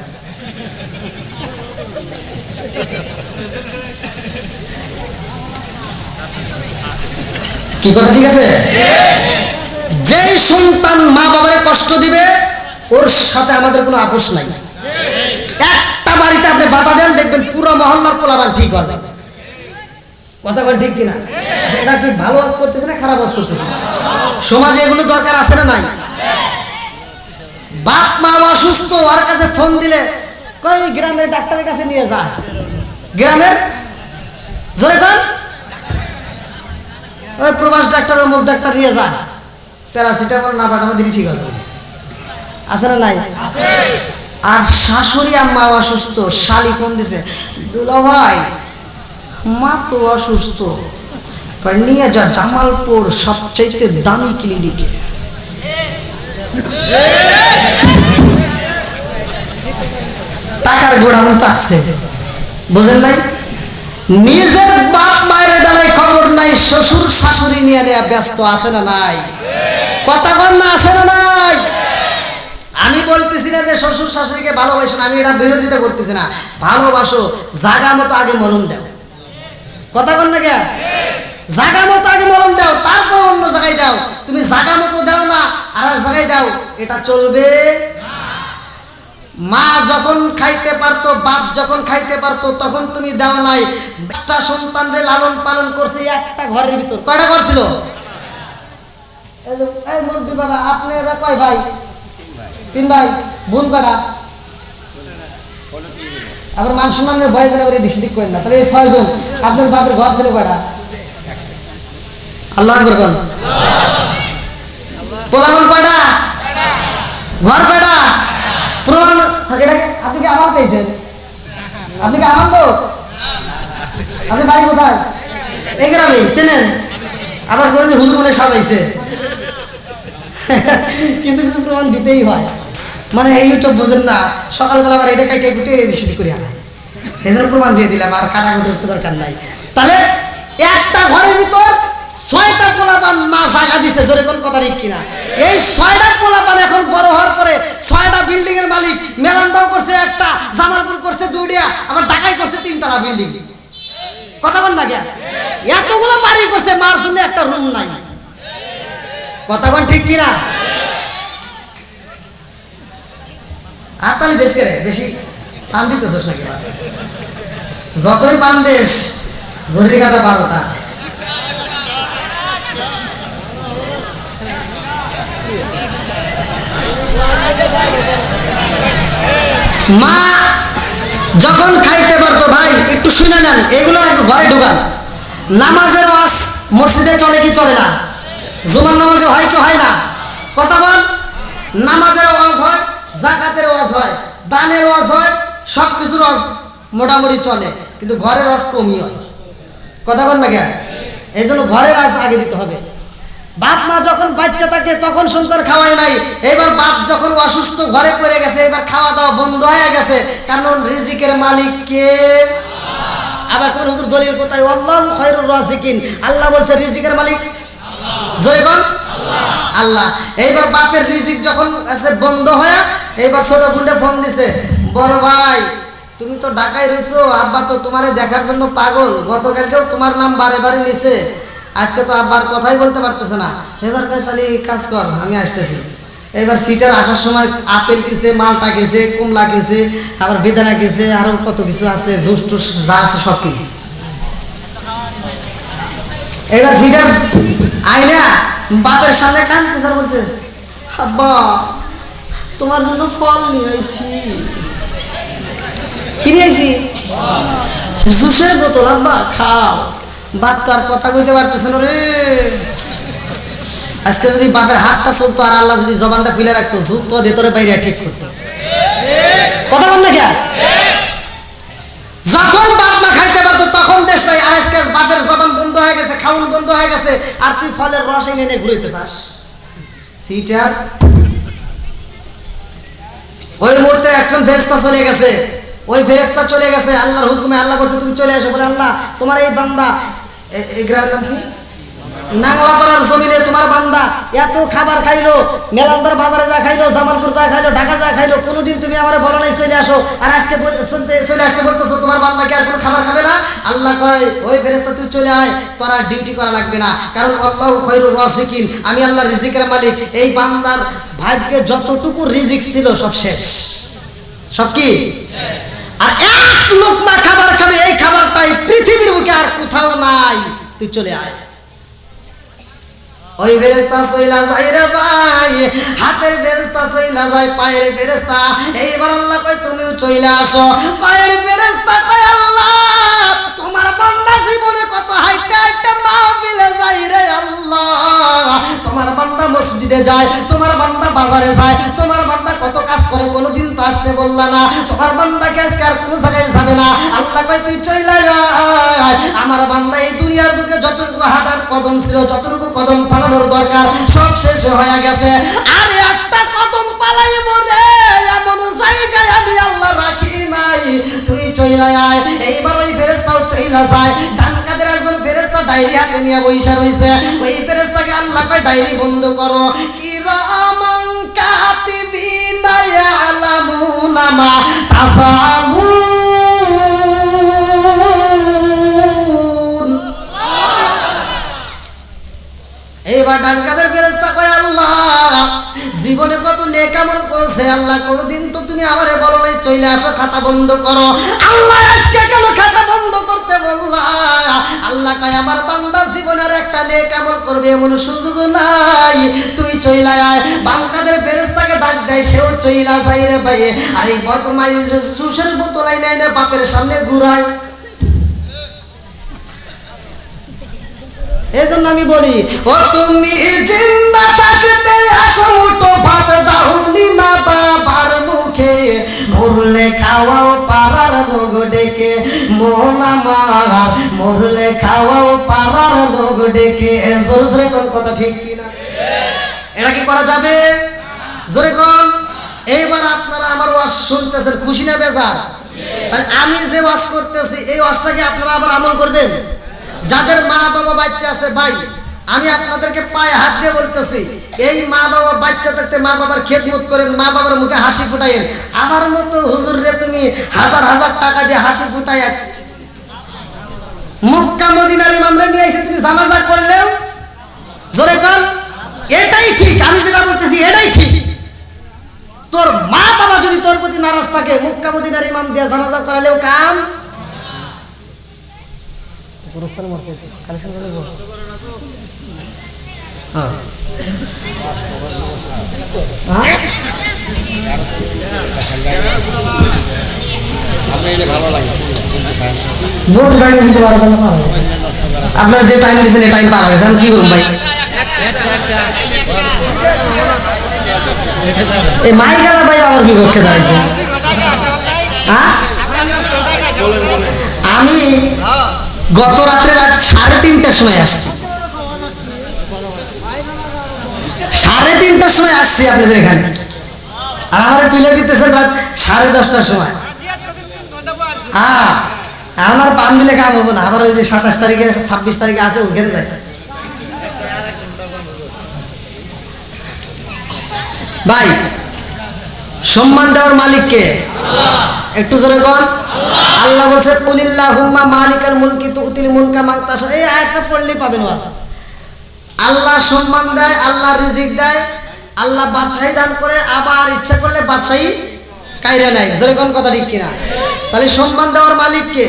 Speaker 1: কি কথা ঠিক আছে? যেই সন্তান মা বাবারে কষ্ট দিবে ওর সাথে আমাদের কোনো আপোষ নাই। একটা বাড়িতে আপনি বাধা দেন, দেখবেন পুরো মহল্লার পোলাপান ঠিক হয়ে যাবে। কথা বল, ঠিক কিনা? এটা কি ভালো কাজ করতেছে না খারাপ কাজ করতেছে? সমাজে এগুলো দরকার আছে না নাই? বাপ মা অসুস্থ, ওর কাছে ফোন দিলে কই গ্রামের ডাক্তারের কাছে নিয়ে যা, গ্রামের জোরে কর, ওই প্রবাস ডাক্তার অমুক ডাক্তার নিয়ে যা, প্যারাসিটামল না পাঠাবো দিনই ঠিক হবে। আছে না নাই? আর শাশুড়ি আম্মা অসুস্থ, শালি ফোন দিছে, দুলা ভাই মা তো অসুস্থ, নিয়ে যা জামালপুর সবচেয়ে দামি ক্লিনিকে। টাকার গোড়ানো তো আছে, বুঝেন নাই? নিজের বাপ মায়ের বেলায় খবর নাই, শ্বশুর শাশুড়ি নিয়ে নেওয়া ব্যস্ত। আছে না নাই? কথা কর না, আছে না নাই? আমি বলতেছি না যে শ্বশুর শাশুড়িকে ভালোবাসো না, আমি এটা বিরোধিতা করতেছি না। ভালোবাসো, জাগা মতো আগে মলম দাও। কথা কর না কে? জাগা মতো আগে মলম দাও, তারপর অন্য জায়গায় দাও। তুমি জাগা মতো দাও না আর এক জায়গায় দাও, এটা চলবে। মা যখন খাইতে পারতো, বাপ যখন খাইতে পারতো, তখন তুমি দাও নাই। 5টা সন্তানরে লালন পালন করছে একটা ঘরের ভিতর। কয়টা ঘর ছিল? এই মুরব্বী বাবা, আপনারা কয় ভাই? 3 ভাই। বোন কয়টা? আবার মান সম্মানের ভয় করে আবার দিক করেন না। তাহলে এই 6 জন। আপনার বাপের ঘর ছিল কয়টা? আল্লাহ আকবার কোন? পোলাপন কয়টা? ঘর কয়টা? প্রমাণ এটাকে আপনি কি আমার পেয়েছেন? আপনি কি আমার লোক? আপনি বাড়ি কোথায়? এই গ্রামে চেনেন? আবার বলেন যে হুজুর মনে সাজাইছে। কিছু কিছু প্রমাণ দিতেই হয়, মানে এই ইউটিউব বোঝেন না, সকালবেলা আবার এটা কাইটে কুটে সেটি করে আনা, এই জন্য প্রমাণ দিয়ে দিলাম, আর কাটাকুটির দরকার নাই। তাহলে একটা ঘরের ভিতর 6টা পোলাপান মা জায়গা দিছে, জোরে কোন কথা ঠিক কিনা? এই 6টা পোলাপান এখন বড় হওয়ার পরে 6টা বিল্ডিং এর মালিক। মেলান্দাও করছে একটা, জামালপুর করছে 2টা, আবার ঢাকায় করছে 3 তলা বিল্ডিং। কথা বল না কেন? এতগুলো বাড়ি করছে, মার জন্য একটা রুম নাই। কথা বল ঠিক কিনা? আর তাহলে দেশকে বেশি টান দিতেছিস নাকি? যতই পান দেশ ঘড়ির কাটা 12টা। মা যখন খাইতে পারতো, ভাই একটু শুনে নেন, এগুলো একটু ঘরে ঢুকান। নামাজের ওয়াজ মসজিদে চলে কি চলে না? জুমার নামাজে হয় কি হয় না? কথা বল। নামাজের ওয়াজ হয়, যাকাতের ওয়াজ হয়, দানের ওয়াজ হয়, সব কিছুর ওয়াজ মোটামুটি চলে, কিন্তু ঘরের ওয়াজ কমই হয়। কথা বল না কেন? এই জন্য ঘরের ওয়াজ আগে দিতে হবে। বাপ মা যখন বাচ্চা থাকে তখন সন্তান খাওয়াই নাই, এবার বাপ যখন অসুস্থ ঘরে পড়ে গেছে, এবার খাওয়া দাওয়া বন্ধ হয়ে গেছে, কারণ রিজিকের মালিক কে? আবার কোন হুজুর দলিল কোথায়? আল্লাহু খায়রুর রাজিকিন, আল্লাহ বলছে রিজিকের মালিক জোরে বল আল্লাহ। এইবার বাপের রিজিক যখন আছে বন্ধ হয়ে, এইবার ছোট বোনটা ফোন দিছে, বড় ভাই তুমি তো ঢাকায় রইছো, আব্বা তো তোমারে দেখার জন্য পাগল, গতকালকেও তোমার নাম বারে বারে নিছে, আজকে তো আব্বার কথাই বলতে পারতেছে না। এবার কয় তাহলে কাজ কর, আমি আসতেছি। এবার সিটার আসার সময় আপেল কিনছে, মালটা কিনছে, কমলা কিনছে, আবার বেদানা কিনছে, আরো কত কিছু আছে, জুস টুস যা আছে সব কিনছে। এবার সিটার আইনা বাপের সামনে কানতেছে আর বলতে, আব্বা তোমার জন্য ফল নিয়ে আইছি। কি নিয়ে আইছি? জুসের বোতল। আব্বা খাও। বাপ তো আর কথা কইতে পারতেছে না রে। আজকে যদি বাপের হাতটা চলতো আর আল্লাহ যদি জবানটা খুলে রাখতো, জুস তো ভেতরে বাইরে ঠিক করতো। কথা বল না কেন? যখন বাপ মা খাইতে পারতো তখন দেশ নাই, আর আজকে বাপের জবান বন্ধ হয়ে গেছে, খাউন বন্ধ হয়ে গেছে, আর তুই ফলের রস এনে ঘুরাইতে চাস। সিটার ওই মুহূর্তে একজন ফেরেশতা চলে গেছে, ওই ফেরেশতা চলে গেছে আল্লাহর হুকুমে। আল্লাহ বলছে তুমি চলে আসো। বলে আল্লাহ তোমার এই বান্দা, এই গ্রামের নাম কি? নাংলাপাড়ার জমিনে তোমার বান্দা এত খাবার খাইলো, মেলান্দার বাজারে যা খাইলো, জামালপুর যা খাইলো, ঢাকা যা খাইলো, কোনোদিন তুমি আমার বলো নাই চলে আসো, আর আজকে চলে আসতে বলতেছো তোমার বান্দা কি আর কোনো খাবার খাবে না? আল্লাহ কয় ওই ফেরেশতা তুই চলে আয়, তোর আর ডিউটি করা লাগবে না, কারণ আল্লাহু খায়রুর রাজিকিন, আমি আল্লাহ রিজিকের মালিক। এই বান্দার ভাগ্যে যতটুকু রিজিক ছিল সব শেষ। সব কি? আর এক লোকমা খাবার খাবে, এই খাবারটাই পৃথিবীর বুকে আর কোথাও নাই, তুই চলে আয়। ওই ফেরেশতা চইলা যায় রে ভাই, হাতের ফেরেশতা চইলা যায়, পায়ের ফেরেশতা। এইবার আল্লাহ কয় তুমিও চইলা আসো। পায়ের ফেরেশতা কয় আল্লাহ তোমার বান্দা জীবনে কত হাইটা হাইটা মাহফিলে যায় রে আল্লাহ, তোমার বান্দা মসজিদে যায়, তোমার বান্দা বাজারে যায়, তোমার বান্দা কত কাজ করে, কোনোদিন তো আসতে বললা না, তোমার বান্দাকে আজকে আর কোনো জায়গায় যাবে না। আল্লাহ কয় তুই চইলা আয়, আমার বান্দা এই দুনিয়ার বুকে যতটুকু হাঁটার কদম ছিল, যতটুকু কদম পালানোর দরকার সব শেষ হয়ে গেছে, আর একটা কদম পালাইব রে এমন জায়গায় আমি আল্লাহ রাখি নাই, তুই চইলা আয়। এইবার ওই ফেরেশতাও চইলা যায়। ডান কাদের একজন ফেরেশতা ডায়েরি হাতে নিয়ে বইসা রইছে, ওই ফেরেশতাকে আল্লাহ কয় ডায়েরি বন্ধ করো। কিরামান কাতিবিনা ইয়ালামুনা মা তাফআলুন। এইবার ডান কাদের ফেরেশতা কয় আল্লাহ জীবনে কত নেক আমল করছে, আল্লাহ কোনদিন তো তুমি আমারে বলো নাই চলে আসো, খাতা বন্ধ করো। আল্লাহ আজকে কেন খাতা বন্ধ করতে বললা? আল্লাহ কয় আমার বান্দা জীবনের একটা নেক আমল করবে এমন সুযোগ নাই, তুই চইলা আয়। বাম কাদের ফেরেশতাকে ডাক দেয়, সেও চইলা যায় রে ভাই। আর এই বদমাই সুসের বোতল আইনা এনে বাপের সামনে ঘুরায়। এই জন্য আমি বলি, ও তুমি জিন্দা থাকতে এক মুঠো ভাত দাওনি মা বাবার মুখে, মরলে খাওয়াও পাড়ার লোক ডেকে, মন আমার মরলে খাওয়াও পাড়ার লোক ডেকে। জোরে জোরে কোন কথা ঠিক কিনা? এটা কি করা যাবে? জোরে কোন। এইবার আপনারা আমার ওয়াজ শুনতেছেন, খুশি না বেজার? তাহলে আমি যে ওয়াজ করতেছি এই ওয়াজটাকে আপনারা আবার আমল করবেন। যাদের মা বাবা বাচ্চা আছে ভাই, আমি আপনাদেরকে পায়ে হাত দিয়ে বলতেছি, এই মা বাবা বাচ্চা থাকতে মা বাবার খেদমত করেন, মা বাবার মুখে হাসি ফুটাইন। আমার মতো হুজুর রে তুমি হাজার হাজার টাকা দিয়ে হাসি ফুটাই মক্কা মদিনার ইমামরা নিয়ে এসে তুমি জানাজা করলেও জোরে কর এটাই ঠিক। আমি যেটা বলতেছি এটাই ঠিক। তোর মা বাবা যদি তোর প্রতি নারাজ থাকে, মক্কা মদিনার ইমাম দিয়ে জানাজা করালেও কাম। আপনারা যে টাইম দিয়েছেন এই টাইম পার হয়ে গেছে, কি বলুন ভাই? এই মাইকালা ভাই আমার বিপক্ষে দাঁড়িয়েছে। আমি গত রাত্রে রাত 3:30টার সময় আসছি, 3:30টার সময় আসছি আপনাদের এখানে, আর আমার তুলে দিতেছেন রাত 10:30টার সময়। হ্যাঁ, আমার পাম দিলে কাম হবো না। আবার ওই যে 27 তারিখে 26 তারিখে আছে ওখানে যায়। ভাই, সম্মান দেওয়ার মালিক কে? একটু জোরে বল। আল্লাহ বলছে কুলিল্লাহুম্মা মালিকাল মুলকি তুতিল মুলকা মান তাশা। এই আয়াতটা পড়লেই পাবেন ওয়াজ। আল্লাহ সম্মান দেয়, আল্লাহ রিজিক দেয়, আল্লাহ বাদশাহী দান করে, আবার ইচ্ছা করলে বাদশাহী কাইরা নাই। জোরে কোন কথা ঠিক কিনা? তাহলে সম্মান দেওয়ার মালিক কে?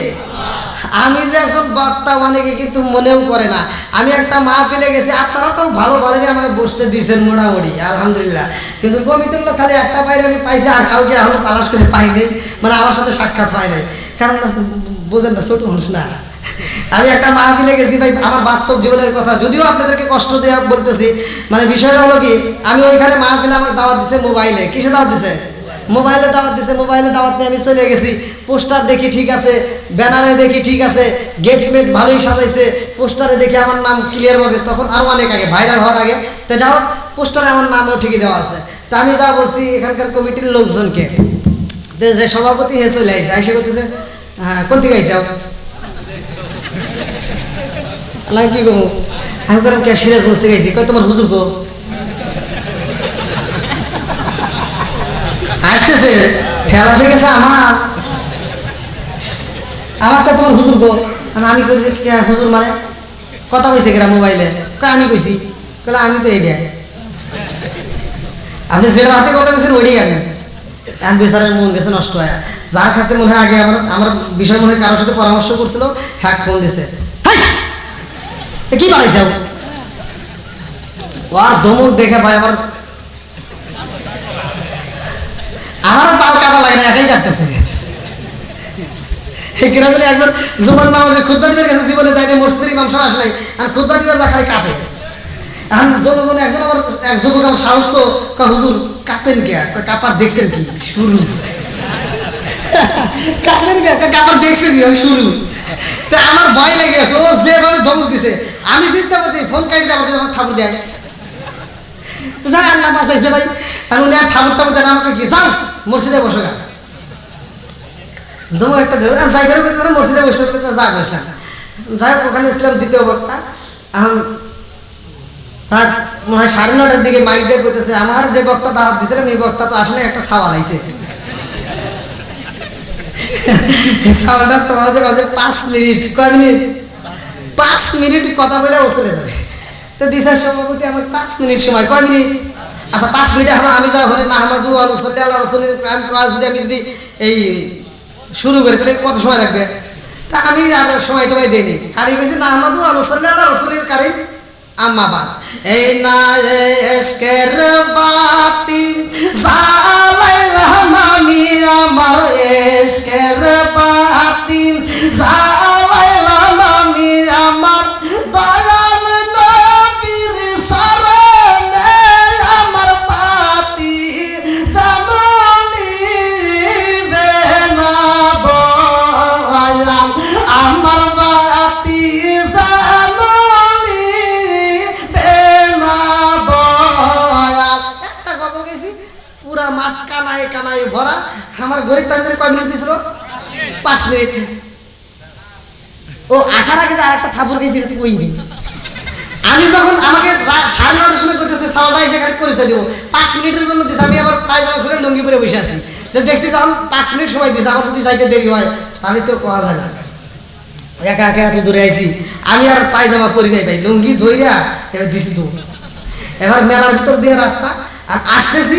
Speaker 1: আমি যে একজন বক্তা অনেকে কিন্তু মনেও করে না। আমি একটা মাহফিলে গেছি, আপনারা তো ভালো ভালোই আমাকে বসতে দিয়েছেন মোটামুটি, আলহামদুলিল্লাহ। কিন্তু কমিটির লোক খালি একটা বাইরে আমি পাইছি, আর কাউকে এখনো তালাশ করে পাইনি, মানে আমার সাথে সাক্ষাৎ হয় নাই। কারণ বোঝেন না, ছোট মানুষ না। আমি একটা মাহফিলে গেছি ভাই, আমার বাস্তব জীবনের কথা, যদিও আপনাদেরকে কষ্ট দেওয়া বলতেছি। মানে বিষয়টা হলো কি, আমি ওইখানে মাহফিলে আমাকে দাওয়াত দিছে মোবাইলে। কিসে দাওয়াত দিছে? মোবাইলে দাওয়াত দিছে। মোবাইলে দাওয়াত নিয়ে আমি চলে গেছি। পোস্টার দেখি ঠিক আছে, ব্যানারে দেখি ঠিক আছে, গেট মেট ভালোই সাজাইছে। পোস্টারে দেখি আমার নাম ক্লিয়ার ভাবে, তখন আরও অনেক আগে, ভাইরাল হওয়ার আগে। তো যাই হোক, পোস্টারে আমার নামও ঠিকই দেওয়া আছে। তা আমি যা বলছি এখানকার কমিটির লোকজনকে, যে সভাপতি হয়ে চলে আইসে, আইসে করতেছে হ্যাঁ কোন থেকে আইসে না কি গো? আমি করলাম কে? সিরাজগঞ্জ থেকে আইসি। কই তোমার হুজুর গো? আসতেছে, ঠেলা এসে গেছে আমারটা তোমার হুজুর গো। আমি কইছি হুজুর মানে কথা কইছে কিরা মোবাইলে? কই আমি কইছি। কইলে আমি তো এইটা, আপনি যেটা হাতে কথা কইছেন ওইটাই আমি বেচারের মন গেছে নষ্ট হয়। যার কাছে মনে হয় আগে আমার বিষয় মনে হয় কারোর সাথে পরামর্শ করছিল, হ্যাঁ ফোন দিছে, কি বানাইছে আর ধমক দেখে ভাই আমার পাও কাটা লাগে না, একাই কাটতেছে। গ্রামের একজন জুমার নামাজে খুতবা দিবার কাছে জীবনে তাই মসজিদের ইমাম সাহেব আসে নাই, আর খুতবা দিবার খালি কাঁপে। এখন জনগণ একজন আমার এক যুবক আমার সাহস তো, হুজুর কাঁপেন কে? কাপার দেখছেন কি? শুরু কাঁপেন কে? কাপার দেখছেন কি? শুরু। তা আমার ভয় লেগে গেছে, ও যেভাবে ধমক দিছে আমি চিন্তা করছি ফোন কাটি দেওয়ার জন্য আমার ঠাকুর দেয় জানি আল্লাহ বাঁচাইছে ভাই। আর উনি আর ঠাকুর টাকুর দেন আমাকে কি যাও মসজিদে বসে গা ধমক একটা দেবে আর যাইবার করতে মসজিদে বসে বসে যা বসলাম। যাই হোক, ওখানে ছিলাম দ্বিতীয় বক্তা। এখন রাত মনে হয় 9:30টার দিকে মাইক দিয়ে বলতেছে, আমার যে বক্তা দাওয়াত দিয়েছিলাম এই বক্তা তো আসলে একটা সাওয়াল আইছে। সাওয়ালটা তোমাদের মাঝে 5 মিনিট, কয় মিনিট? 5 মিনিট কথা বলে ও চলে যাবে। তো দিশা সভাপতি আমার 5 মিনিট সময়, কয় মিনিট? আচ্ছা 5 মিনিট। এখন আমি যা হলে নাহমাদু আনুসাল্লি আল্লাহ রসুলের আমি যদি এই শুরু করি তাহলে কত সময় লাগবে? তা আমি আর সময় টমাই দিইনি। কারি কইছে নাহমাদু আনুসাল্লি আল্লাহ রসুলের কারি আম্মাবাদ। এই না এশকের বাতি জ্বালাইলাম আমি, আমার এশকের বাতি জ্বালাইলাম আমি, আমার দয়াল নবীর শরণে আমার বাতি জ্বালিবে না দয়াল, আমার বাতি পুরা মাঠ কানায় কানায় ভরা। আমার ঘরের টাইমের কয় মিনিট দিছিল? 5 মিনিট। ও আসার আগে আর একটা থাপুর গেছি কইনি। আমি যখন আমাকে 9:30টার সময় করতেছে সাওয়ালটা এসে খালি পরিচয় দিব, 5 মিনিটের জন্য দিছে। আমি আবার পায়জামা খুলে লুঙ্গি পরে বসে আছি, যে দেখছি যখন 5 মিনিট সময় দিছে, আমার যদি যাইতে দেরি হয় তাহলে তো পাওয়া যায় না। একা একা এত দূরে আইছি, আমি আর পায়জামা পরি নাই ভাই, লুঙ্গি ধইরা এবার দিছি তো। এবার মেলার ভিতর দিয়ে রাস্তা আর আসতেছি,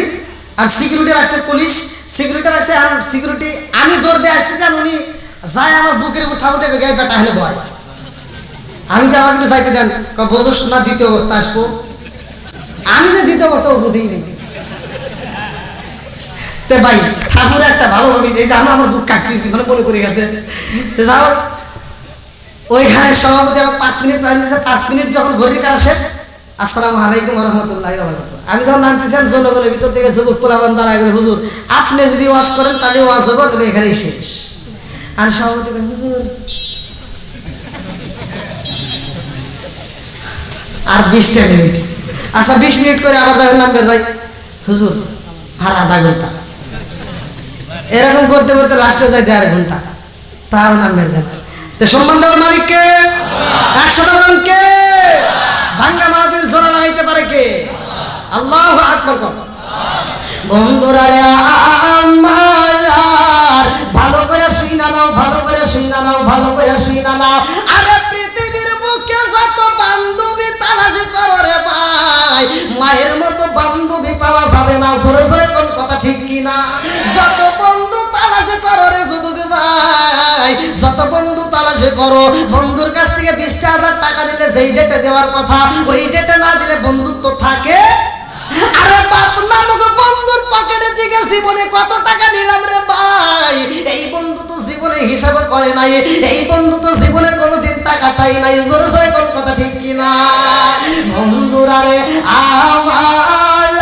Speaker 1: আর সিকিউরিটি রাখছে পুলিশ, সিকিউরিটি রাখছে। আর সিকিউরিটি আমি দৌড় দিয়ে আসতেছি, আর উনি যায় আমার বুকের উপর থামতে গায়ে বেটা হেলে বয়। আমি কি আমাকে একটু চাইতে দেন, বোঝো না দ্বিতীয় বক্তা আসবো। আমি যে দ্বিতীয় বক্তা বুঝেই নেই। তে ভাই ঠাকুর একটা ভালো ভাবি যে আমি আমার বুক কাটতেছি মানে মনে করে গেছে। যাও ওইখানে সভাপতি আমার 5 মিনিট টাইম দিয়েছে। 5 মিনিট যখন ঘড়ির কাটা শেষ, আসসালামু আলাইকুম ওয়া রাহমাতুল্লাহি ওয়া বারাকাতুহু। আমি যখন নামতেছি জনগণের ভিতর থেকে যুবক পোলাপান দাঁড়ায় বলে, হুজুর আপনি যদি ওয়াজ করেন তাহলে ওয়াজ হবে, তাহলে এখানেই শেষ। আর সভাপতি হুজুর আর 20টা মিনিট। আচ্ছা 20 মিনিট করে আবার দেখেন নাম্বার যাই, হুজুর আর আধা ঘন্টা। এরকম করতে করতে লাস্টে যাই 1.5 ঘন্টা, তাও নাম্বার দেন। তো সম্মান দেওয়ার মালিককে, 100 কে ভাঙ্গা মাহফিল জোড়া লাগাইতে পারে কে? আল্লাহু আকবার। বন্ধুরা রে আমার ভালো করে শুই না নাও, ভালো করে শুই না নাও, ভালো করে শুই না নাও। আরে পৃথিবীর বুকে যত বান্ধবী তালাশি করো রে ভাই, মায়ের মতো বান্ধবী পাওয়া যাবে না। জোরে জোরে কোন কথা ঠিক কিনা? যত বন্ধু তালাশি করো রে যুবক ভাই, যত বন্ধু তালাশি করো, বন্ধুর কাছ থেকে 20,000 টাকা নিলে যেই ডেটে দেওয়ার কথা ওই ডেটে না দিলে বন্ধুত্ব থাকে। আরে বাপ নামক বন্ধুর পকেটে থেকে জীবনে কত টাকা নিলাম রে ভাই, এই বন্ধু তো জীবনে হিসাব করে নাই, এই বন্ধু তো জীবনে কোনোদিন টাকা চাই নাই। জোরে জোরে কোন কথা ঠিক কিনা? বন্ধুরা রে আমার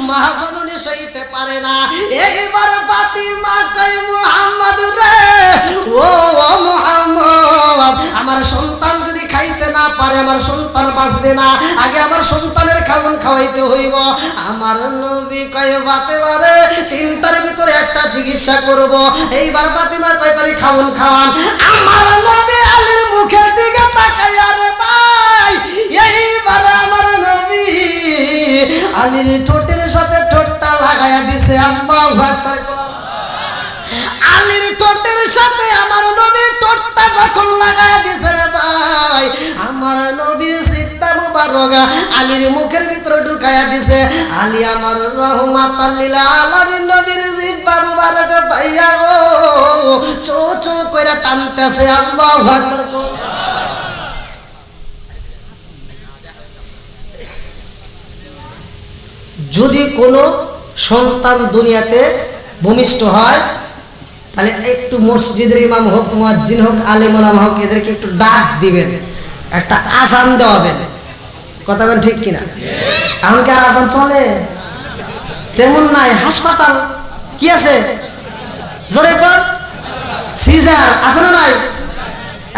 Speaker 1: মহাজননী সইতে পারে না। এইবার ফাতিমা কই মুহাম্মদ রে, ও মুহাম্মদ আমার সন্তান যদি খাইতে না পারে আমার সন্তান বাঁচবে না, আগে আমার সন্তানের খাওন খাওয়াইতে হইব। আমার নবী কয় ফাতিমা রে 3টার ভিতরে একটা চিকিৎসা করব। এইবার ফাতিমা কয় তারি খাওন খাওয়ান। আমার নবী আলীর মুখের দিকে তাকাইয়া রে ভাই, এইবার আমার নবী আলীর ঠোঁটের সাথে ঠোঁটটা লাগাইয়া দিছে। আল্লাহু আকবার। আলীর ঠোঁটের সাথে আমার নবীর ঠোঁটটা যখন লাগাইয়া দিছে রে ভাই, আমার নবীর জিহ্বা মুবারক আলীর মুখের ভিতরে ঢুকাইয়া দিছে। আলী আমার রহমাতাল লিল আলামিন নবীর জিহ্বা মুবারক পাইয়া গো চো চো কইরা টানতেছে। আল্লাহু আকবার। যদি কোনো সন্তান দুনিয়াতে ভূমিষ্ঠ হয় তাহলে একটু মসজিদের ইমাম হোক, মুয়াজ্জিন হোক, আলেম ওলামা হোক, এদেরকে একটু ডাক দিবেন, একটা আজান দেওয়াবেন। কথা বলেন ঠিক কিনা? এখন কি আর আজান চলে? তেমন নাই। হাসপাতাল কি আছে? জোরে কর। সিজার আছে না নাই?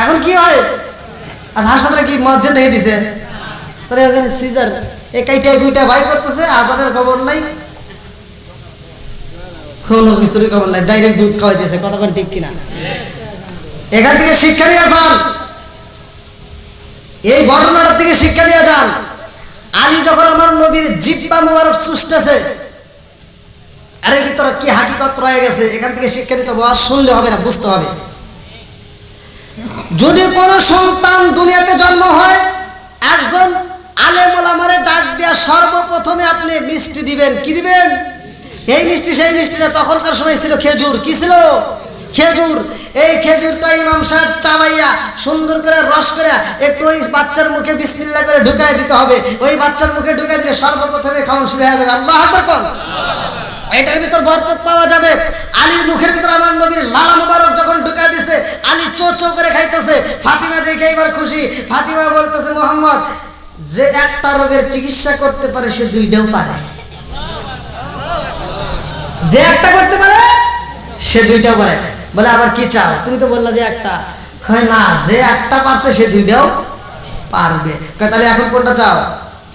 Speaker 1: এখন কি হয়? আচ্ছা হাসপাতালে কি মুয়াজ্জিন রেখে দিছে, তাহলে ওখানে সিজার একাইটাই দুইটা ভাই করতেছে, আজানের খবর নাই, কোনো কিছুর খবর নাই, ডাইরেক্ট দুধ খাওয়াইতেছে। কথা বলেন ঠিক কিনা? এখান থেকে শিক্ষা নিয়ে যান, এই ঘটনাটার থেকে শিক্ষা নিয়ে যান। আলী যখন আমার নবীর জিহ্বা মোবারক চুষতেছে, এর ভিতরে কি হাকিকত রয়ে গেছে এখান থেকে শিক্ষা নিতে হবে। শুনলে হবে না, বুঝতে হবে। যদি কোনো সন্তান দুনিয়াতে জন্ম হয়, একজন আলেম ওলামারে ডাক দেয়া সর্বপ্রথমে আপনি মিষ্টি দিবেন। কি দিবেন? এই মিষ্টি সেই মিষ্টিটা তখনকার সময় ছিল খেজুর। কি ছিল? খেজুর। এই খেজুরটা ইমাম সাহেব চাবাইয়া সুন্দর করে রস করে একটু ওই বাচ্চার মুখে বিসমিল্লাহ করে ঢুকায় দিতে হবে। ওই বাচ্চার মুখে ঢুকায় দিলে সর্বপ্রথমে খাওয়ান শুরু হয়ে যাবে। আল্লাহু আকবার কোন, এটার ভিতর বরকত পাওয়া যাবে। আলীর মুখের ভিতর আমার নবীর লালা মুবারক যখন ঢুকায় দিছে, আলী চো চো করে খাইতেছে। ফাতিমা দেখে এবার খুশি। ফাতিমা বলতেছে, মুহাম্মদ যে একটা রোগের চিকিৎসা করতে পারে সে দুইটাও পারে। যে একটা করতে পারে সে দুইটাও পারে। বলে আবার কি চাও? তুমি তো বললা যে একটা। কয় না, যে একটা পারছে সে দুইটাও পারবে। কয় তাহলে এখন কোনটা চাও?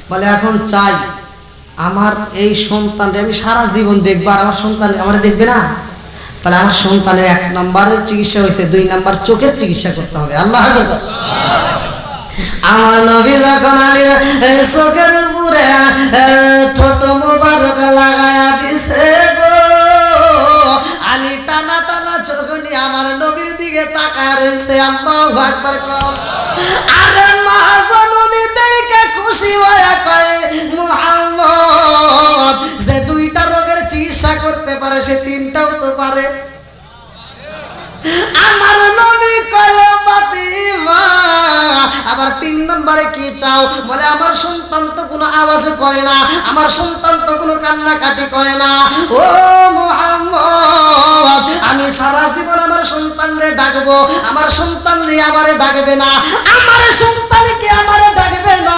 Speaker 1: বলে এখন চাই আমার এই সন্তানকে আমি সারা জীবন দেখবো, আর আমার সন্তান আমার দেখবে না। তাহলে আমার সন্তানের 1 নম্বরের চিকিৎসা হয়েছে, 2 নম্বর চোখের চিকিৎসা করতে হবে। আল্লাহু আকবার। আমার নবী যখন আলীর চোখের উপরে ঠোঁট মোবারক লাগায়া দিছে গো, আলী টানা টানা চোখ নিয়ে আমার নবীর দিকে তাকায় রয়েছে। আল্লাহু আকবার। আরে মহাজননী দেখে খুশি হয়ে কয়, মুহাম্মদ যে চিকিৎসা করতে পারে, সে তিনটাও তো পারে। আমার নবী কয় ফাতিমা আবার ৩ নম্বরে কি চাও? বলে আমার সন্তান তো কোনো আওয়াজ করে না, আমার সন্তান তো কোনো কান্নাকাটি করে না। ও মুহাম্মদ, আমি সারা জীবন আমার সন্তানরে ডাকবো, আমার সন্তানরে আমারে ডাকবে না, আমার সন্তানকে আমারে ডাকবে না,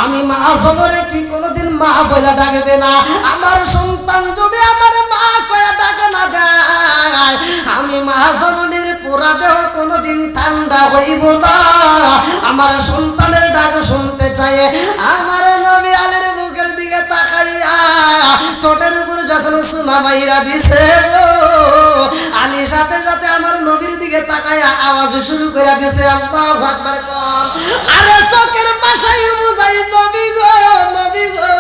Speaker 1: আমি মা জনরে কি কোনোদিন মা বলে ডাকবে না। আমার সন্তান যদি আমার মা কয়ে ডাকে না দেয়, আমি মা জননীর পুরা দেহ কোনোদিন ঠান্ডা হইব না। আমার সন্তানের ডাক শুনতে চাই। আমার নবী আলীর মুখের দিকে তাকাইয়া ঠোঁটের উপর যখন সুমা বাইরা দিছে, আলী সাথে সাথে আমার নবীর দিকে তাকাইয়া আওয়াজ শুরু করে দিয়েছে, আল্লাহু আকবার কোন। আরে চোখের পাশাই বুঝাই নবী গো, নবী গো,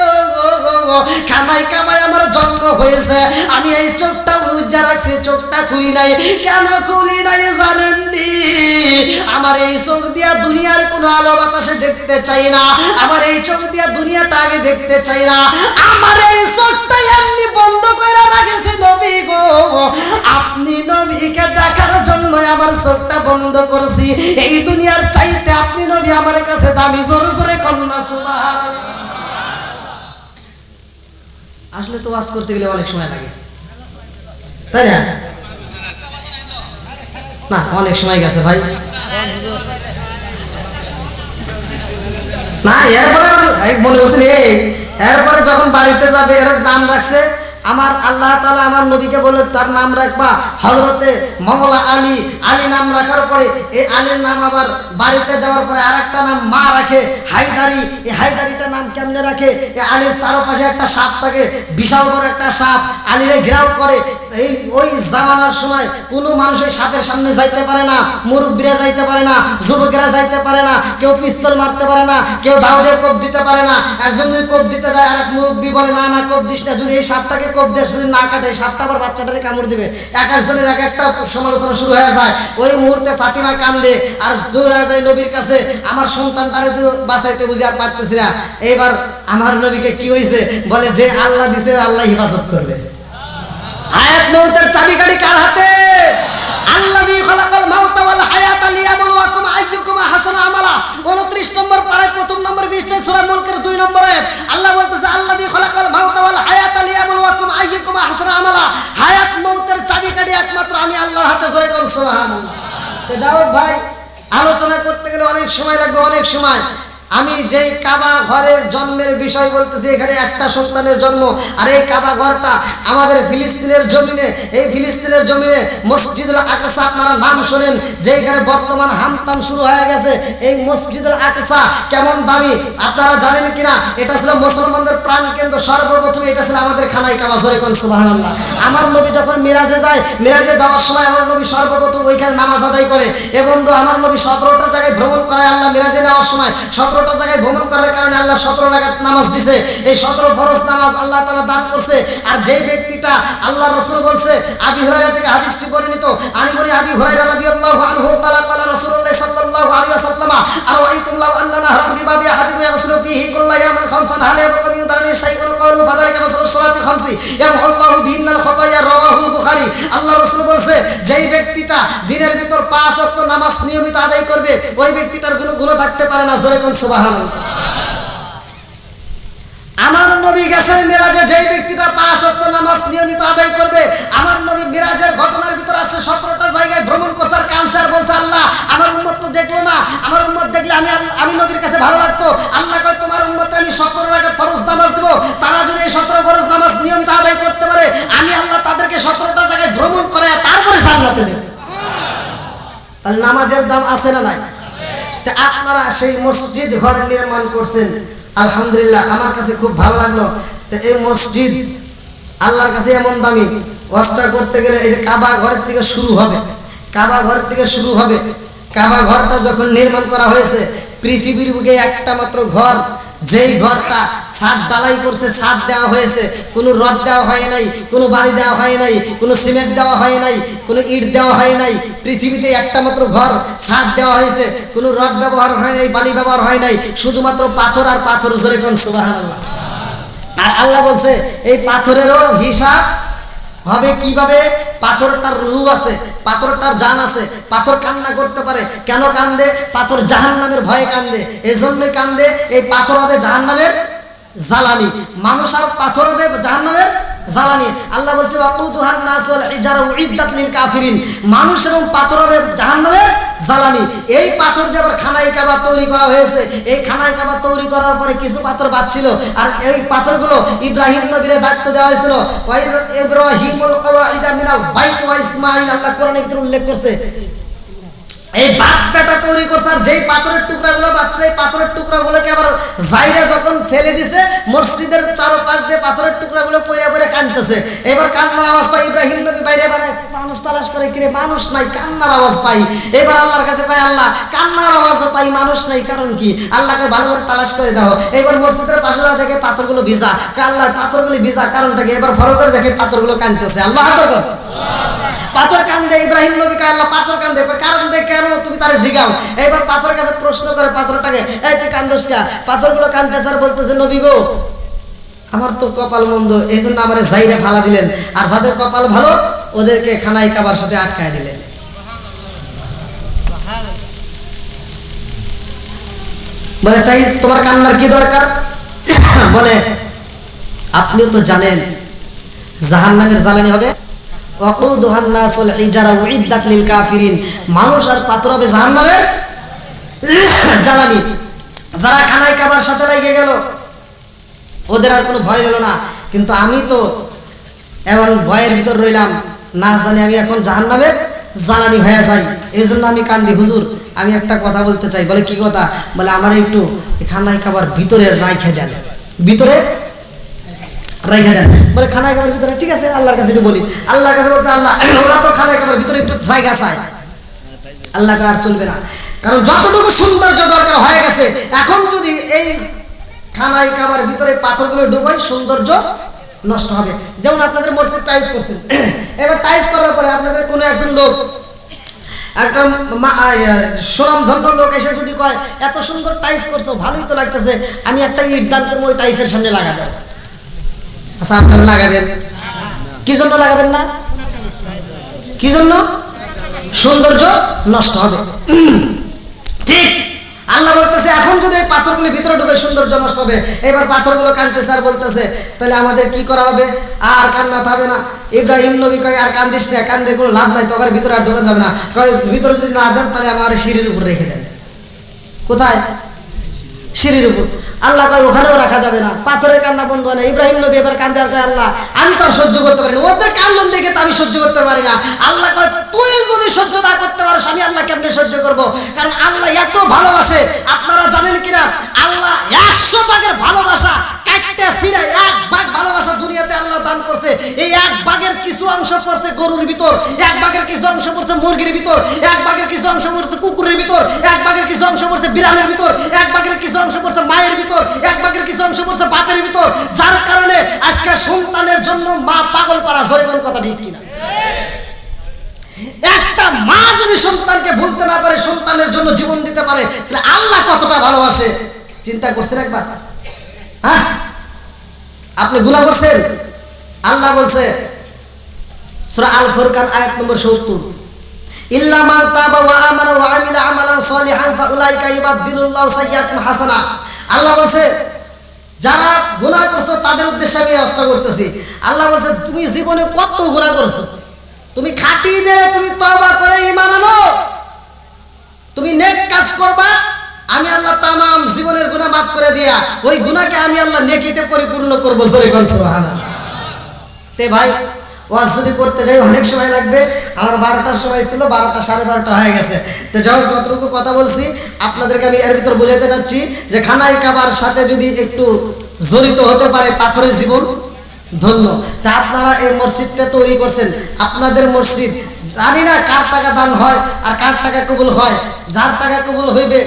Speaker 1: খানাই কামাই আমার জন্ম হয়েছে, আমি এই চোখটা বুঝা রাখছি, চোখটা খুলি নাই। কেন খুলি নাই জানেন নি? আমার এই চোখ দিয়া দুনিয়ার কোনো আলো বাতাসে দেখতে চাই না, আমার এই চোখ দিয়া দুনিয়াটা আগে দেখতে চাই না, আমার এই চোখটা এমনি বন্ধ করে রাখেছে নবী গো, আপনি নবীকে দেখার জন্য আমার চোখটা বন্ধ করছি। এই দুনিয়ার চাইতে আপনি নবী আমার কাছে দামি। জোরে জোরে কন্যা সুবহানাল্লাহ। আসলে তো ওয়াজ করতে গেলে অনেক সময় লাগে, তাই না? না, অনেক সময় গেছে ভাই। না, এরপরে মনে করছেন এরপরে যখন বাড়িতে যাবে, এর নাম রাখছে আমার আল্লাহ তাআলা আমার নবীকে বলে তার নাম রাখবা হযরতে মাওলা আলী। আলী নাম রাখার পরে এই আলীর নাম আবার বাড়িতে যাওয়ার পরে আরেকটা নাম মা রাখে হায়দারি। এই হায়দারিটা নাম কেমনে রাখে? এই আলীর চারপাশে একটা সাপ থাকে, বিশাল বড় একটা সাপ আলীরে ঘেরাও করে। এই ওই জামানার সময় কোনো মানুষ ওই সাপের সামনে যাইতে পারে না, মুরব্বীরা যাইতে পারে না, যুবকেরা যাইতে পারে না, কেউ পিস্তল মারতে পারে না, কেউ দাও দিয়ে কোপ দিতে পারে না। একজন যদি কোপ দিতে যায় আরেক মুরব্বী বলে না না কোপ দিস না, যদি এই সাপটাকে কোপ দিয়ে যদি না কাটে সাপটা আবার বাচ্চাটারে কামড় দিবে। এক একজনের এক একটা সমালোচনা শুরু হয়ে যায়। ওই মুহূর্তে ফাতিমা কান্দে আর দৌড়া যায় নবীর কাছে, আমার সন্তানটারে তো বাঁচাইতে বুঝি আর পারতেছি না। এইবার আমার নবীকে কি হয়েছে? বলে যে আল্লাহ দিছে আল্লাহ হিফাজত করবে। হায়াত মউতের চাবিকাঠি কার হাতে? আল্লাযী খালাকাল মাউতা ওয়াল হায়াতা লিয়াবলুয়াকুম আইয়ুকুম আহসানু আমালা। 29 নম্বর পারায় 1 নম্বর পৃষ্ঠা সূরা মুলকের 2 নম্বর আয়াত আল্লাহ বলতেছে আল্লাযী খালাকাল মাউতা ওয়াল হায়াতা লিয়াবলুয়াকুম আইয়ুকুম আহসানু আমালা। হায়াত মউতের চাবিকাঠি একমাত্র আমি আল্লাহর হাতে। জোরে কোন সুবহানাল্লাহ। তো যাও ভাই, আলোচনা করতে গেলে অনেক সময় লাগবে, অনেক সময়। আমি যেই কাবা ঘরের জন্মের বিষয় বলতেছি, এখানে একটা সন্তানের জন্ম। আর এই কাবা ঘরটা আমাদের ফিলিস্তিনের জমিনে, এই ফিলিস্তিনের জমিনে মসজিদুল আকসা আপনারা নাম শোনেন, যেখানে বর্তমান হামতাম শুরু হয়ে গেছে। এই মসজিদুল আকসা কেমন দামি আপনারা জানেন কিনা? এটা ছিল মুসলমানদের প্রাণ কেন্দ্র। সর্বপ্রথম এটা ছিল আমাদের খানায় কাবা। জোরে কোন সুবহানাল্লাহ। আমার নবী যখন মিরাজে যায়, মিরাজে যাওয়ার সময় আমার নবী সর্বপ্রথম ওইখানে নামাজ আদায় করে। এ বন্ধু, আমার নবী 17টা জায়গায় ভ্রমণ করায় আল্লাহ মিরাজে নেওয়ার সময়। 17টা জায়গায় ভ্রমণ করার কারণে আল্লাহ 17 রাকাত নামাজ দিছে। এই 17 ফরজ নামাজ আল্লাহ তাআলা দান করছে। আর যেই ব্যক্তিটা, আল্লাহ রাসূল বলছে, আবি হুরায়রা থেকে হাদিসটি বর্ণিত, আনিবনি আবি হুরায়রা রাদিয়াল্লাহু আনহু ক্বালা ক্বালা রাসূলুল্লাহ সাল্লাল্লাহু আলাইহি ওয়াসাল্লাম আরাআইতুম লাউ আন্না নাহরান বিবাবি আহাদিকুম ইয়াগসিলু ফীহি কুল্লা ইয়াওমিন খামসান হাল ইয়াবকা মিন দারনি শাইউন ক্বালু ফাযালিকা মাসালু সালাতি খামসি ইয়ামহুল্লাহু বিহিন্নাল খাতায়া। রাওয়াহুল বুখারী। আল্লাহ রাসূল বলছে, যেই ব্যক্তিটা দিনের ভিতর 5 ওয়াক্ত নামাজ নিয়মিত আদায় করবে, ওই ব্যক্তিটার কোনো গুনাহ থাকতে পারে না। জোরে কোন সুবহানাল্লাহ। আমার নবী গেছেন মিরাজে, যেই ব্যক্তিটা 5 ওয়াক্ত নামাজ নিয়মিত আদায় করবে। আমার নবী মিরাজের ঘটনার ভিতর আছে 17টা জায়গায় ভ্রমণ করছে আর কাঁদছে আর বলছে, আল্লাহ আমার উম্মত তো দেখলো না, আমার উম্মত দেখলে আমি নবীর কাছে ভালো লাগতো। আল্লাহ কয়, তোমার উম্মতকে আমি 17 রাকাত ফরজ নামাজ দেব, তারা যদি এই 17 ফরজ নামাজ নিয়মিত আদায় করতে পারে, আমি আল্লাহ তাদেরকে 17টা জায়গায় ভ্রমণ করে তারপরে জান্নাতে দেব। তাহলে নামাজের দাম আছে না নাই? তা আপনারা সেই মসজিদ ঘর নির্মাণ করছেন, আলহামদুলিল্লাহ, আমার কাছে খুব ভালো লাগলো। তো এই মসজিদ আল্লাহর কাছে এমন দামি, ওয়াজটা করতে গেলে এই যে কাবা ঘরের থেকে শুরু হবে, কাবা ঘরের থেকে শুরু হবে। কাবা ঘরটা যখন নির্মাণ করা হয়েছে, পৃথিবীর বুকে একটা মাত্র ঘর, যেই ঘরটা ছাদ ঢালাই করছে, ছাদ দেওয়া হয়েছে, কোনো রড দেওয়া হয় নাই, কোনো বালি দেওয়া হয় নাই, কোনো সিমেন্ট দেওয়া হয় নাই, কোনো ইট দেওয়া হয় নাই। পৃথিবীতে একটা মাত্র ঘর ছাদ দেওয়া হয়েছে, কোনো রড ব্যবহার হয় নাই, বালি ব্যবহার হয় নাই, শুধুমাত্র পাথর আর পাথর। জোরে কোন সুবহানাল্লাহ। আর আল্লাহ বলছে এই পাথরেরও হিসাব হবে কিভাবে। পাথরটার রূহ আছে, পাথরটার জান আছে, পাথর কান্না করতে পারে। কেন কান্দে? পাথর জাহান্নামের ভয়ে কান্দে, এই জন্যই কান্দে। এই পাথর হবে জাহান্নামের জ্বালানি, মানুষ আর পাথর হবে জাহান্নামের জ্বালানি। আল্লাহ বলছে ওয়াকুদুহান নাস ওয়াল হিজারা উইদ্দাত লিল কাফিরিন, মানুষ এবং পাথর হবে জাহান্নামের জ্বালানি। এই পাথর দিয়ে আবার খানায় কাবা তৈরি করা হয়েছে। এই খানায় কাবা তৈরি করার পরে কিছু পাথর বাঁচছিল, আর এই পাথরগুলো ইব্রাহিম নবীর দায়িত্ব দেওয়া হয়েছিল। ইব্রাহিমুল কওয়াইদা মিনাল বাইত ওয়া ইসমাঈল, আল্লাহ কোরআনের ভিতরে উল্লেখ করছে। এই বাঁকটা তৈরি করছে, আর যেই পাথরের টুকরাগুলো বাঁচছে, এই পাথরের টুকরাগুলোকে আবার জায়গা যখন ফেলে দিছে, মসজিদের চারপাশ দিয়ে পাথরের টুকরাগুলো পড়ে পড়ে কাঁদতেছে। এবার কান্নার আওয়াজ পাই ইব্রাহিম নবী বাইরে, মানে মানুষ তালাশ করে, কিরে মানুষ নাই, কান্নার আওয়াজ পাই। এবার আল্লাহর কাছে কয় আল্লাহ কান্নার আওয়াজ পাই, মানুষ নাই, কারণ কি? আল্লাহকে ভালো করে তালাশ করে দাও। এবার মসজিদের পাশে দেখে পাথরগুলো ভিজা, আল্লাহ পাথরগুলো ভিজা কারণটা কি? এবার ভালো করে দেখে পাথরগুলো কাঁদতেছে। আল্লাহ পাথর কান্দে, ইব্রাহিম নবী কয় আল্লাহ পাথর কান্দে, কারণ দেখ কেন তুমি তারে জিগাও। এবার পাথরের কাছে প্রশ্ন করে পাথরটাকে, এই তুই কান্দোস কা? পাথরগুলো কান্দতেছে আর বলতেছে নবী গো আমার তো কপাল মন্দ, এই জন্য আমার জাইরে ফালা দিলেন, আর যাদের কপাল ভালো ওদেরকে খানায় কাবার সাথে আটকায় দিলেন। বলে তাই তোমার কান্নার কি দরকার? বলে আপনিও তো জানেন জাহান্নামের জ্বালানি হবে, ওয়াকুদুহান নাস ওয়াল হিজারা উইদ্দাত লিল কাফিরিন, মানুষ আর পাথর হবে জাহান্নামের জ্বালানি। যারা খানায় কাবার সাথে লেগে গেল ওদের আর কোনো ভয় হলো না, কিন্তু আমি তো এমন ভয়ের ভিতর রইলাম, না জানি আমি এখন জাহান্নামের জ্বালানি হয়ে যাই, এই জন্য আমি কান্দি। হুজুর আমি একটা কথা বলতে চাই। বলে কি কথা? বলে আমার একটু খানায় কাবার ভিতরে রাইখে দেন, ভিতরে রাইখে দেন। বলে খানায় কাবার ভিতরে, ঠিক আছে আল্লাহর কাছে একটু বলি। আল্লাহর কাছে বলতে আল্লাহ ওরা তো খানায় কাবার ভিতরে একটু জায়গা চায়। আল্লাহকে আর চলবে না, কারণ যতটুকু সৌন্দর্য দরকার হয়ে গেছে, এখন যদি এই খানায় কাবার ভিতরে পাথরগুলো ঢুকাই সৌন্দর্য নষ্ট হবে। যেমন আপনাদের মসজিদ টাইলস করছেন, এবার টাইলস করার পরে আপনাদের কোনো একজন লোক, একটা সুনামধন্য লোক এসে যদি কয় এত সুন্দর টাইলস করছো, ভালোই তো লাগতেছে, আমি একটা ইট দান করবো ওই টাইলসের সামনে লাগা দেব। আচ্ছা আপনারা লাগাবেন? কি জন্য লাগাবেন না? কি জন্য? সৌন্দর্য নষ্ট হবে। ঠিক আল্লাহ বলতেছে এখন যদি এই পাথরগুলি ভিতরে ঢুকে সৌন্দর্য নষ্ট হবে। এবার পাথরগুলো কাঁদতেছে আর বলতেছে তাহলে আমাদের কি করা হবে? আর কান্না হবে না। ইব্রাহিম নবী কয় আর কান্দিস না, কান্দে কোনো লাভ নাই, তোর ভিতরে আর ঢুকানো যাবে না। ভিতরে যদি না দেন তাহলে আমার সিঁড়ির উপর রেখে দেন। কোথায়? সিঁড়ির উপর। আল্লাহ কয় ওখানেও রাখা যাবে না, পাথরের কান্না বন্ধ হয় না। ইব্রাহিম নবী এবার কান্দে আর কয় আল্লাহ আমি তো আর সহ্য করতে পারি না, ওদের কান্না দেখে তো আমি সহ্য করতে পারি না। আল্লাহ কয় তুই যদি সহ্য না করতে পারো আমি আল্লাহ কেমনে সহ্য করবো? কারণ আল্লাহ এত ভালোবাসে। আপনারা জানেন কিনা আল্লাহ 100 ভাগের ভালোবাসা কাটতে ছিঁড়ে 1 ভাগ ভালোবাসা দুনিয়াতে আল্লাহ দান করছে। এই 1 ভাগের কিছু অংশ পড়ছে গরুর ভিতর, 1 ভাগের কিছু অংশ পড়ছে মুরগির ভিতর, 1 ভাগের কিছু অংশ পড়ছে কুকুরের ভিতর, 1 ভাগের কিছু অংশ পড়ছে বিড়ালের ভিতর, 1 ভাগের কিছু অংশ পড়ছে মায়ের ভিতর, 1 ভাগের কিছু অংশ পড়ছে বাপের ভিতর। যার কারণে আজকে সন্তানের জন্য মা পাগল পারা। জোরে বলেন কথা ঠিক কিনা? একটা মা যদি সন্তানকে ভুলতে না পারে, সন্তানের জন্য জীবন দিতে পারে, তাহলে আল্লাহ কতটা ভালোবাসে চিন্তা করছেন একবার? হ্যাঁ আপনি গুনাহ করছেন? আল্লাহ বলছে সূরা আল ফুরকান আয়াত নম্বর 70, ইল্লা মান তাবা ওয়া আমানা ওয়া আমিলা আমালান সলিহান ফাউলাইকা ইউবাদদিলুল্লাহু সাইয়্যাতিহিম হাসানা। আল্লাহ বলছে যারা গুনাহ করছো তাদের উদ্দেশ্যে আমি অস্ত করতেছি। আল্লাহ বলছে তুমি জীবনে কত গুনাহ করছো, তুমি খাঁটি দিয়ে তুমি তওবা করে ঈমান আনো, তুমি নেক কাজ করবা, আমি আল্লাহ তামাম জীবনের গুনাহ মাফ করে দিয়া ওই গুনাহকে আমি আল্লাহ নেকিতে পরিপূর্ণ করব। জোরে কোন সুবহানাল্লাহ। তে ভাই ওয়াজ যদি করতে যাই অনেক সময় লাগবে। আমার 12টার সময় ছিল, 12টা 12:30 হয়ে গেছে। তো যাই হোক যতটুকু কথা বলছি আপনাদেরকে আমি এর ভিতর বোঝাতে চাচ্ছি যে খানায় কাবার সাথে যদি একটু জড়িত হতে পারে পাথরের জীবন ধন্য। তা আপনারা এই মসজিদটা তৈরি করছেন, আপনাদের মসজিদ, জানি না কার টাকা দান হয় আর কার টাকা কবুল হয়। যার টাকা কবুল হইবে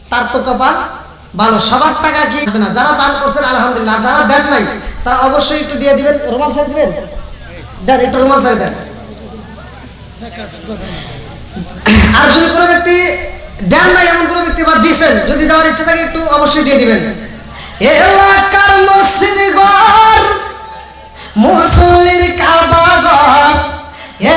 Speaker 1: তার তো কপাল ভালো, সবার টাকা কি হবে না। যারা দান করছেন আলহামদুলিল্লাহ, যারা দেন নাই তারা অবশ্যই একটু দিয়ে দিবেন। রুমাল সাইজ দিবেন, দেন একটু রুমাল সাইজ দেন। আর যদি কোনো ব্যক্তি দেন নাই, এমন কোনো ব্যক্তি বা দিয়েছেন, যদি দেওয়ার ইচ্ছা থাকে একটু অবশ্যই দিয়ে দিবেন। এলাকার মসজিদ ঘর মুসল্লির কাবা ঘর,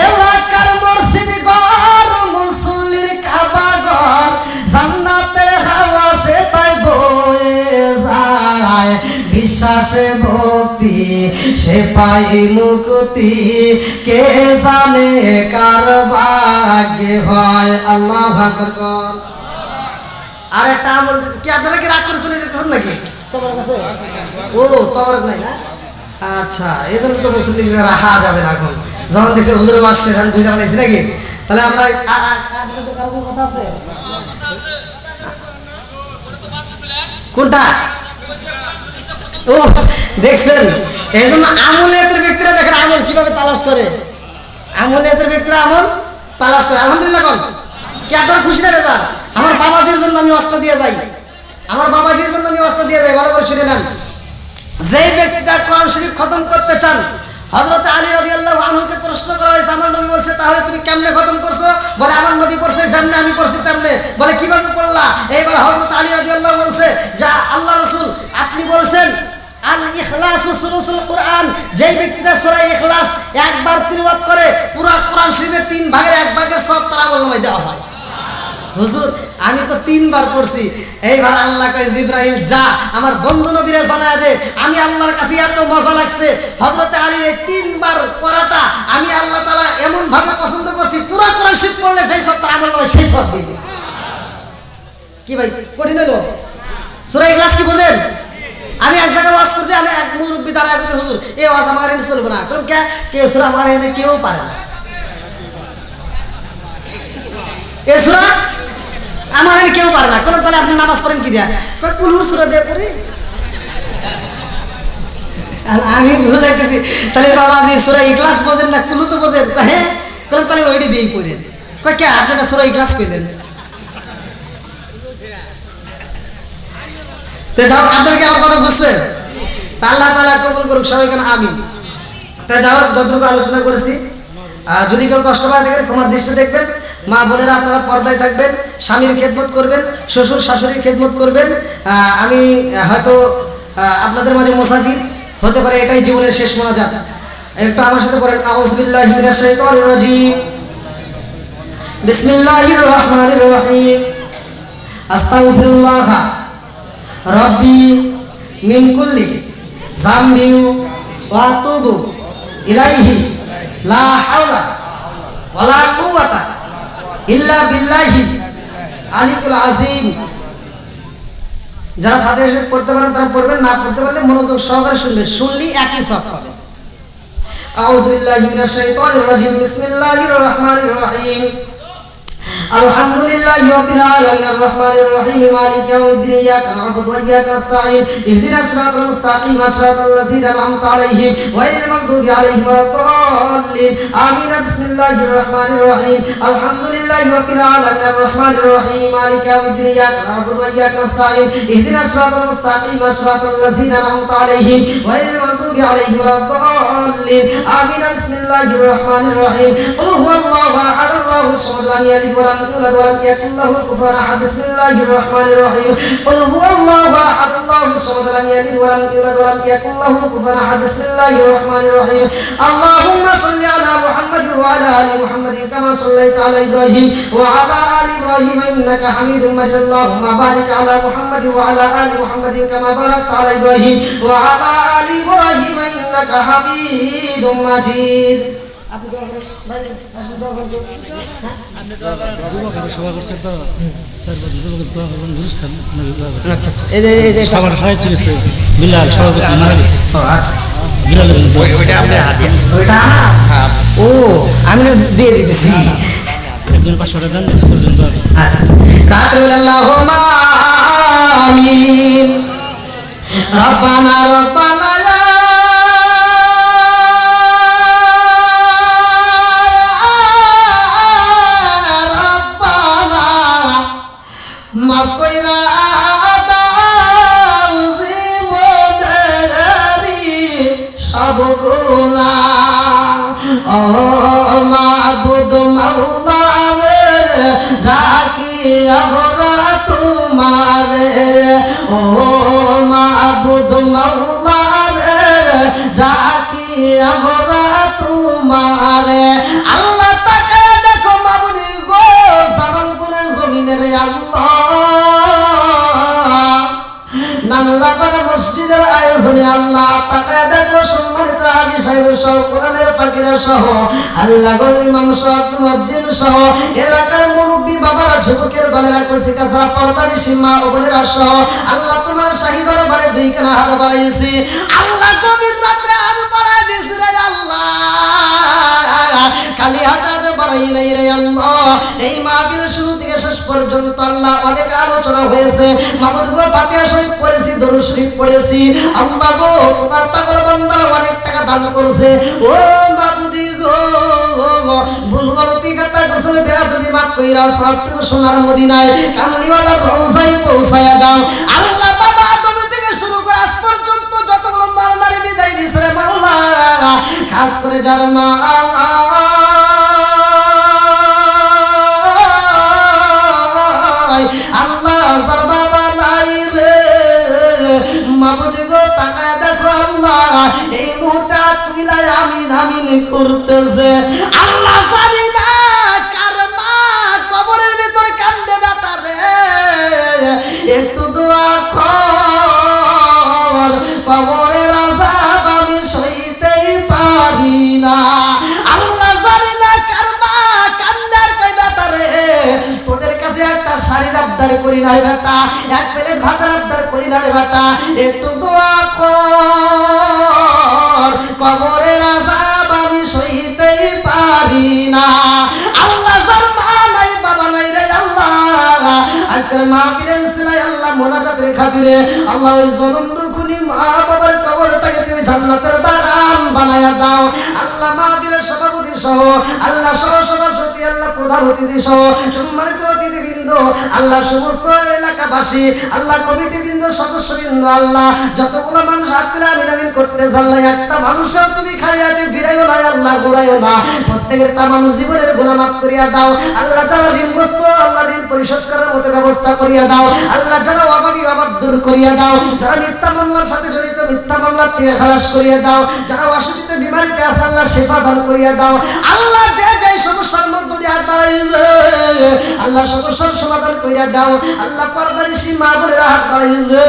Speaker 1: এলাকার মসজিদ ঘর মুসল্লির কাবা ঘর, জান্নাতের হাওয়া সে তাই বয়ে যায়, বিশ্বাসে ভক্তি সে পাই মুক্তি, কে জানে কার ভাগ্যে হয়। আল্লাহু আকবার কর। আর একটা আমল কি আপনারা কি রাগ করে চলে যেতেছেন নাকি? তোমার কাছে ও তোমার নাই না? আচ্ছা, এই জন্য তো মুসলিমরা রাখা যাবে না এখন, যখন দেখছে হুজুরে আসছে এখন বুঝে ফেলাইছি নাকি? তাহলে আমরা কথা আছে কোনটা? ও দেখছেন, এই জন্য আমলের ব্যক্তিরা দেখেন আমল কিভাবে তালাশ করে, আমলের ব্যক্তিরা আমল তালাশ করে। আলহামদুলিল্লাহ কোন কি আপনারা খুশি না রেজাল্ট? আমার বাবাজির জন্য আমি অস্ত্র দিয়ে যাই, আমার বাবাজির জন্য আমি অস্ত্র দিয়ে যাই। ভালো করে শুনে নেন, যে ব্যক্তিটা কোরআন শরীফ খতম করতে চান, হযরত আলী রাদিয়াল্লাহু আনহুকে প্রশ্ন করা হয়েছে, আমার নবী বলছে তাহলে তুমি কেমনে খতম করছো? বলে আমার নবী পড়ছে যেমনে আমি পড়ছি তেমনে। বলে কিভাবে পড়লা? এইবার হযরত আলী রাদিয়াল্লাহু বলছে, যা আল্লাহ রাসূল আপনি বলছেন আল ইখলাসু সুলুসুল কুরআন, যেই ব্যক্তিটা সূরা ইখলাস একবার তিলাওয়াত করে পুরো কোরআন শরীফের 3 ভাগের 1 ভাগের সব তার আমলনামায় দেওয়া হয়। হুজুর আমি তো 3 বার পড়ছি। এইবার আল্লাহ কয় জিবরাইল যা আমার বন্ধু নবীরে জানায় দে, আমি আল্লাহর কাছে এত মজা লাগছে হযরত আলীর এই 3 বার পড়াটা আমি আল্লাহ তাআলা এমন ভাবে পছন্দ করছি, পুরো কোরআন শরীফ পড়লে যেই সব তার আমলনামায় সেই সব দিয়ে দিয়েছে। কি ভাই কঠিন হলো? সূরা ইখলাস কি বুঝেন? আমি এক জায়গায় ওয়াজ করছি, আমি এক মুরব্বি দাঁড়ায় বলছে হুজুর এই ওয়াজ আমার এনে চলবে না। কারণ কে সূরা আমার এনে কেউ পারে না, এই সূরা আমার এনে কেউ পারে না। কারণ তাহলে আপনি নামাজ পড়েন কি দিয়া? কয় কুল সূরা দিয়ে পড়ি। আমি বুঝাইতেছি তাহলে বাবা যে সূরা ইখলাস বোঝেন না, কুলু তো বোঝেন। হ্যাঁ, কারণ তাহলে ওইটি দিয়েই পড়েন। কয় কে আপনারা সূরা ইখলাস কইলেন? তে যাও, আপনারা কি আমার কথা বুঝছেন? আল্লাহ তাআলা কবুল করুক সবাইকে আমিন। তা যাও, যতটুকু আলোচনা করেছি যদি কেউ কষ্ট পায় থাকেন ক্ষমার দৃষ্টি দেখবেন। মা বোনেরা আপনারা পর্দায় থাকবেন, স্বামীর খেদমত করবেন, শ্বশুর শাশুড়ির খেদমত করবেন। আমি হয়তো আপনাদের মাঝে মুসাফির হতে পারে, এটাই জীবনের শেষ মোনাজাত। একটু আমার সাথে পড়েন, আউযু বিল্লাহি মিনাশ শাইতানির রাজীম, বিসমিল্লাহির রহমানির রহিম, আস্তাগফিরুল্লাহ রাব্বি মিন কুল্লি যামবি ওয়া আতুবু ইলাইহি লা হাওলা ওয়ালা কুওয়াতা ইল্লা বিল্লাহি আলিকুল আযীম। যারা ফাতিহা শরীফ পড়তে পারেন তারা পড়বেন, না পড়তে পারলে মনোযোগ সহকারে শুনবেন, শুনলি একই সওয়াব পাবেন। আউযু বিল্লাহি মিনাশ শাইতানির রাজীম, বিসমিল্লাহির রহমানির রহিম, আলহামদুলিল্লাহি রাব্বিল আলামিন, আর রহমানির রহিম, মালিকি ইয়াউমিদ্দিন, ইয়াকা না'বুদু ওয়া ইয়াকা নাস্তাঈন, ইহদিনাস সিরাতাল মুস্তাকিম, সিরাতাল লাযীনা আন'আমতা আলাইহিম গায়রিল মাগদুবি আলাইহিম ওয়াদ-দাল্লিন। আমিন। বিসমিল্লাহির রহমানির রহিম, আলহামদুলিল্লাহি রাব্বিল আলামিন, আর রহমানির রহিম, মালিকি ইয়াউমিদ্দিন, ইয়াকা না'বুদু ওয়া ইয়াকা নাস্তাঈন, ইহদিনাস সিরাতাল মুস্তাকিম, সিরাতাল লাযীনা আন'আমতা আলাইহিম গায়রিল মাগদুবি আলাইহিম ওয়াদ-দাল্লিন। আমিন। বিসমিল্লাহির রহমানির রহিম, কুল হুয়াল্লাহু আহাদ, আল্লাহুস সামাদ, লাম ইয়ালিদ ওয়া লাম يولد ولم يكن له كفوا احد. بسم الله الرحمن الرحيم، قل هو الله احد الله الصمد لم يلد ولم يولد ولم يكن له كفوا احد. بسم الله الرحمن الرحيم، اللهم صل على محمد وعلى ال محمد كما صليت على ابراهيم وعلى ال ابراهيم انك حميد مجيد. اللهم بارك على محمد وعلى ال محمد كما باركت على ابراهيم وعلى ال ابراهيم انك حميد مجيد. আপনি দোয়া করেন ভাই, আসুন দোয়া করুন। যুবকের সভা করছে তো চারবার যুবকের দোয়া করবেন গুলিস্তান। আচ্ছা আচ্ছা, এই যে সবার সবাই চিনেছে বিলাল সভাপতি মারা গেছে। ও আচ্ছা আচ্ছা, বিলাল ওইটা আপনি হাতে ওইটা ও আমি দিয়ে দিতেছি। একজন 500 টাকা দেন পর্যন্ত। আচ্ছা আচ্ছা, রাত্রিবেলা আল্লাহুম্মা আমিন। রব্বানা রব্বানা মাফ কইরা দাও জীবনেরি সব গুনাহ। ও মাবুদ মাওলা রে, ডাকি আমরা তোমারে। ও সাকিরা সহ আল্লাহ গো ইমাম সাহেব মুয়াজ্জিন সহ এলাকার মুরব্বি বাবারা যুবকের দলেরা কইছে কাছাড়া পর্দারি সীমা ও বোনেরা সহ আল্লাহ তোমার শাহী দরবারে দুই কানা হাত বাড়াইছি আল্লাহ গভীর রাতে হাত বাড়াই দিছি রে আল্লাহ খালি হাত বাড়াই নাই রে আল্লাহ এই মাহফিল শুরু থেকে শেষ পর্যন্ত আল্লাহ অনেক আলোচনা হয়েছে মাবুদ গো ফাতিহা শরীফ পড়েছি দরুদ শরীফ পড়েছি আল্লাহ গো তোমার পাগল বান্দারা অনেক টাকা দান করেছে ও মাবুদি গো ভুল গলতি কথা গোসল বেয়াদবি মাফ কইরা সবটুকু সোনার মদিনায় কামলিওয়ালার রওজায় পৌঁছায়া দাও আল্লাহ বাবা তুমি থেকে শুরু করে আজ পর্যন্ত যতগুলো মারামারি বিদায় দিয়েছে রে মাওলা খাস করে যার মা আল্লাহ যার বাবা নাই রে মাবুদ গো তাকায় দেখো আল্লাহ এই মুহূর্তে তুইলাই আমিন আমিন করতেছে আল্লাহ জানি না কার মা কবরের ভিতরে কান্দে বেটা রে একটু দোয়া কর কবরের আযাব আমি সইতেই পারি না আল্লাহ জানি না কার মা কান্দার কই বেটা রে তোদের কাছে একটা শাড়ির আবদার করি না বেটা এক প্লেট ভাতের আবদার করি না রে বেটা একটু দোয়া কর কবরের আযাব আমি সইতেই পারি না আল্লাহ যার মা নাই বাবা নাই রে আল্লাহ আজকের মাহফিলের সিলাই আল্লাহ মোনাজাতের খাতিরে আল্লাহ ওই জনম দুঃখী মা বাবার কবরটাকে তুমি জান্নাতের বাগান বানায়া দাও আল্লাহ মাহফিলের সভাপতি সহ আল্লাহ সহ সভাপতি আল্লাহ প্রধান অতিথি সহ সম্মানিত অতিথিবৃন্দ আল্লাহ সমস্ত এলাকাবাসী আল্লাহ কমিটিবৃন্দ সদস্যবৃন্দ আল্লাহ যতগুলো মানুষ আত্মীয় আমিন আমিন করতে আল্লাহ একটা মানুষও তুমি খাইয়াতে ফিরাইও না আল্লাহ ঘুরাইও না প্রত্যেকের তামাম জীবনের গুনাহ মাফ করিয়া দাও আল্লাহ যারা ঋণগ্রস্ত আল্লাহ ঋণ পরিশোধ করার মতো ব্যবস্থা করিয়া দাও আল্লাহ যারা অভাবী অভাব দূর করিয়া দাও যারা মিথ্যা মামলার সাথে জড়িত মিথ্যা মামলা থেকে খালাস করিয়া দাও যারা অসুস্থ বিমারিতে আছে আল্লাহ শিফা দান করিয়া দাও আল্লাহ যে যে সমস্যার মধ্য দিয়ে হাত বাড়াইছে আল্লাহ সমস্যার সমাধান করিয়া দাও আল্লাহ পর্দারি সীমা বোনেরা হাত বাড়াইছে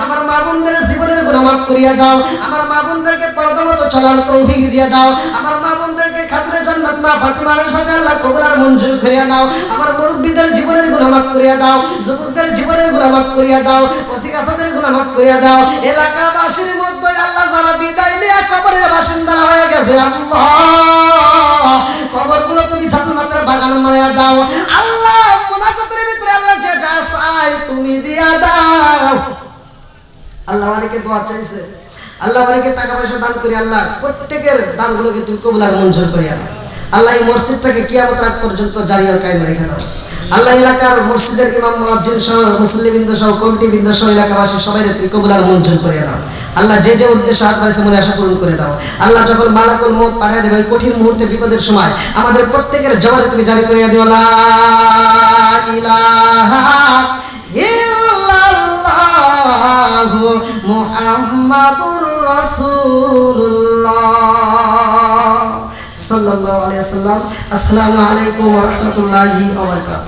Speaker 1: আমার মা বোনদের জীবনের গুনাহ মাফ করিয়া দাও আমার মা বোনদেরকে পর্দা মতো চলার তৌফিক দিয়া দাও আমার মা বোনদেরকে খাতিরে জান্নাত মা ফাতিমার সাথে আল্লাহ কবুল আর মঞ্জুর করিয়া নাও আমার মুরব্বিদের জীবনের গুনাহ মাফ করিয়া দাও যুবকদের জীবনের গুনাহ মাফ করিয়া দাও ওসিকাসাদের গুনাহ মাফ করিয়া দাও এলাকাবাসীর মধ্যে আল্লাহ যারা বিদায় নিয়ে কবরের বাসিন্দা হয়ে গেছে আল্লাহ কবরগুলো তুমি জান্নাতের বাগান বানায়া দাও আল্লাহ মুনাজাতের ভিতরে আল্লাহ যে যা চাই তুমি দিয়া দাও আল্লাহ অনেকে দোয়া চাইছে আল্লাহ অনেকে টাকা পয়সা দান করি আল্লাহ প্রত্যেকের দানগুলোকে তুমি কবুল আর মঞ্জুর করিয়া দাও আল্লাহ এই মসজিদটাকে কিয়ামত রাত পর্যন্ত জারি আর কায়েম রেখে দাও আল্লাহ এলাকার মসজিদের ইমাম মুয়াজ্জিন সহ মুসল্লিবৃন্দ সহ কমিটিবৃন্দ সহ এলাকাবাসী সবাইকে তুমি কবুল আর মঞ্জুর করিয়া দাও আল্লাহ যে যে উদ্দেশ্য হাত বাড়াইছে মনে আশা পূরণ করে দাও আল্লাহ যখন মালাকুল মউত পাঠিয়ে দেবে ওই কঠিন মুহূর্তে বিপদের সময় আমাদের প্রত্যেকের জবানে তুমি জারি করিয়া দিও লা ইলাহা ইল্লাল্লাহু মুহাম্মাদুর রাসূলুল্লাহ সাল্লাল্লাহু আলাইহি ওয়াসাল্লাম। আসসালামু আলাইকুম ওয়া রাহমাতুল্লাহি ওয়া বারাকাতুহু।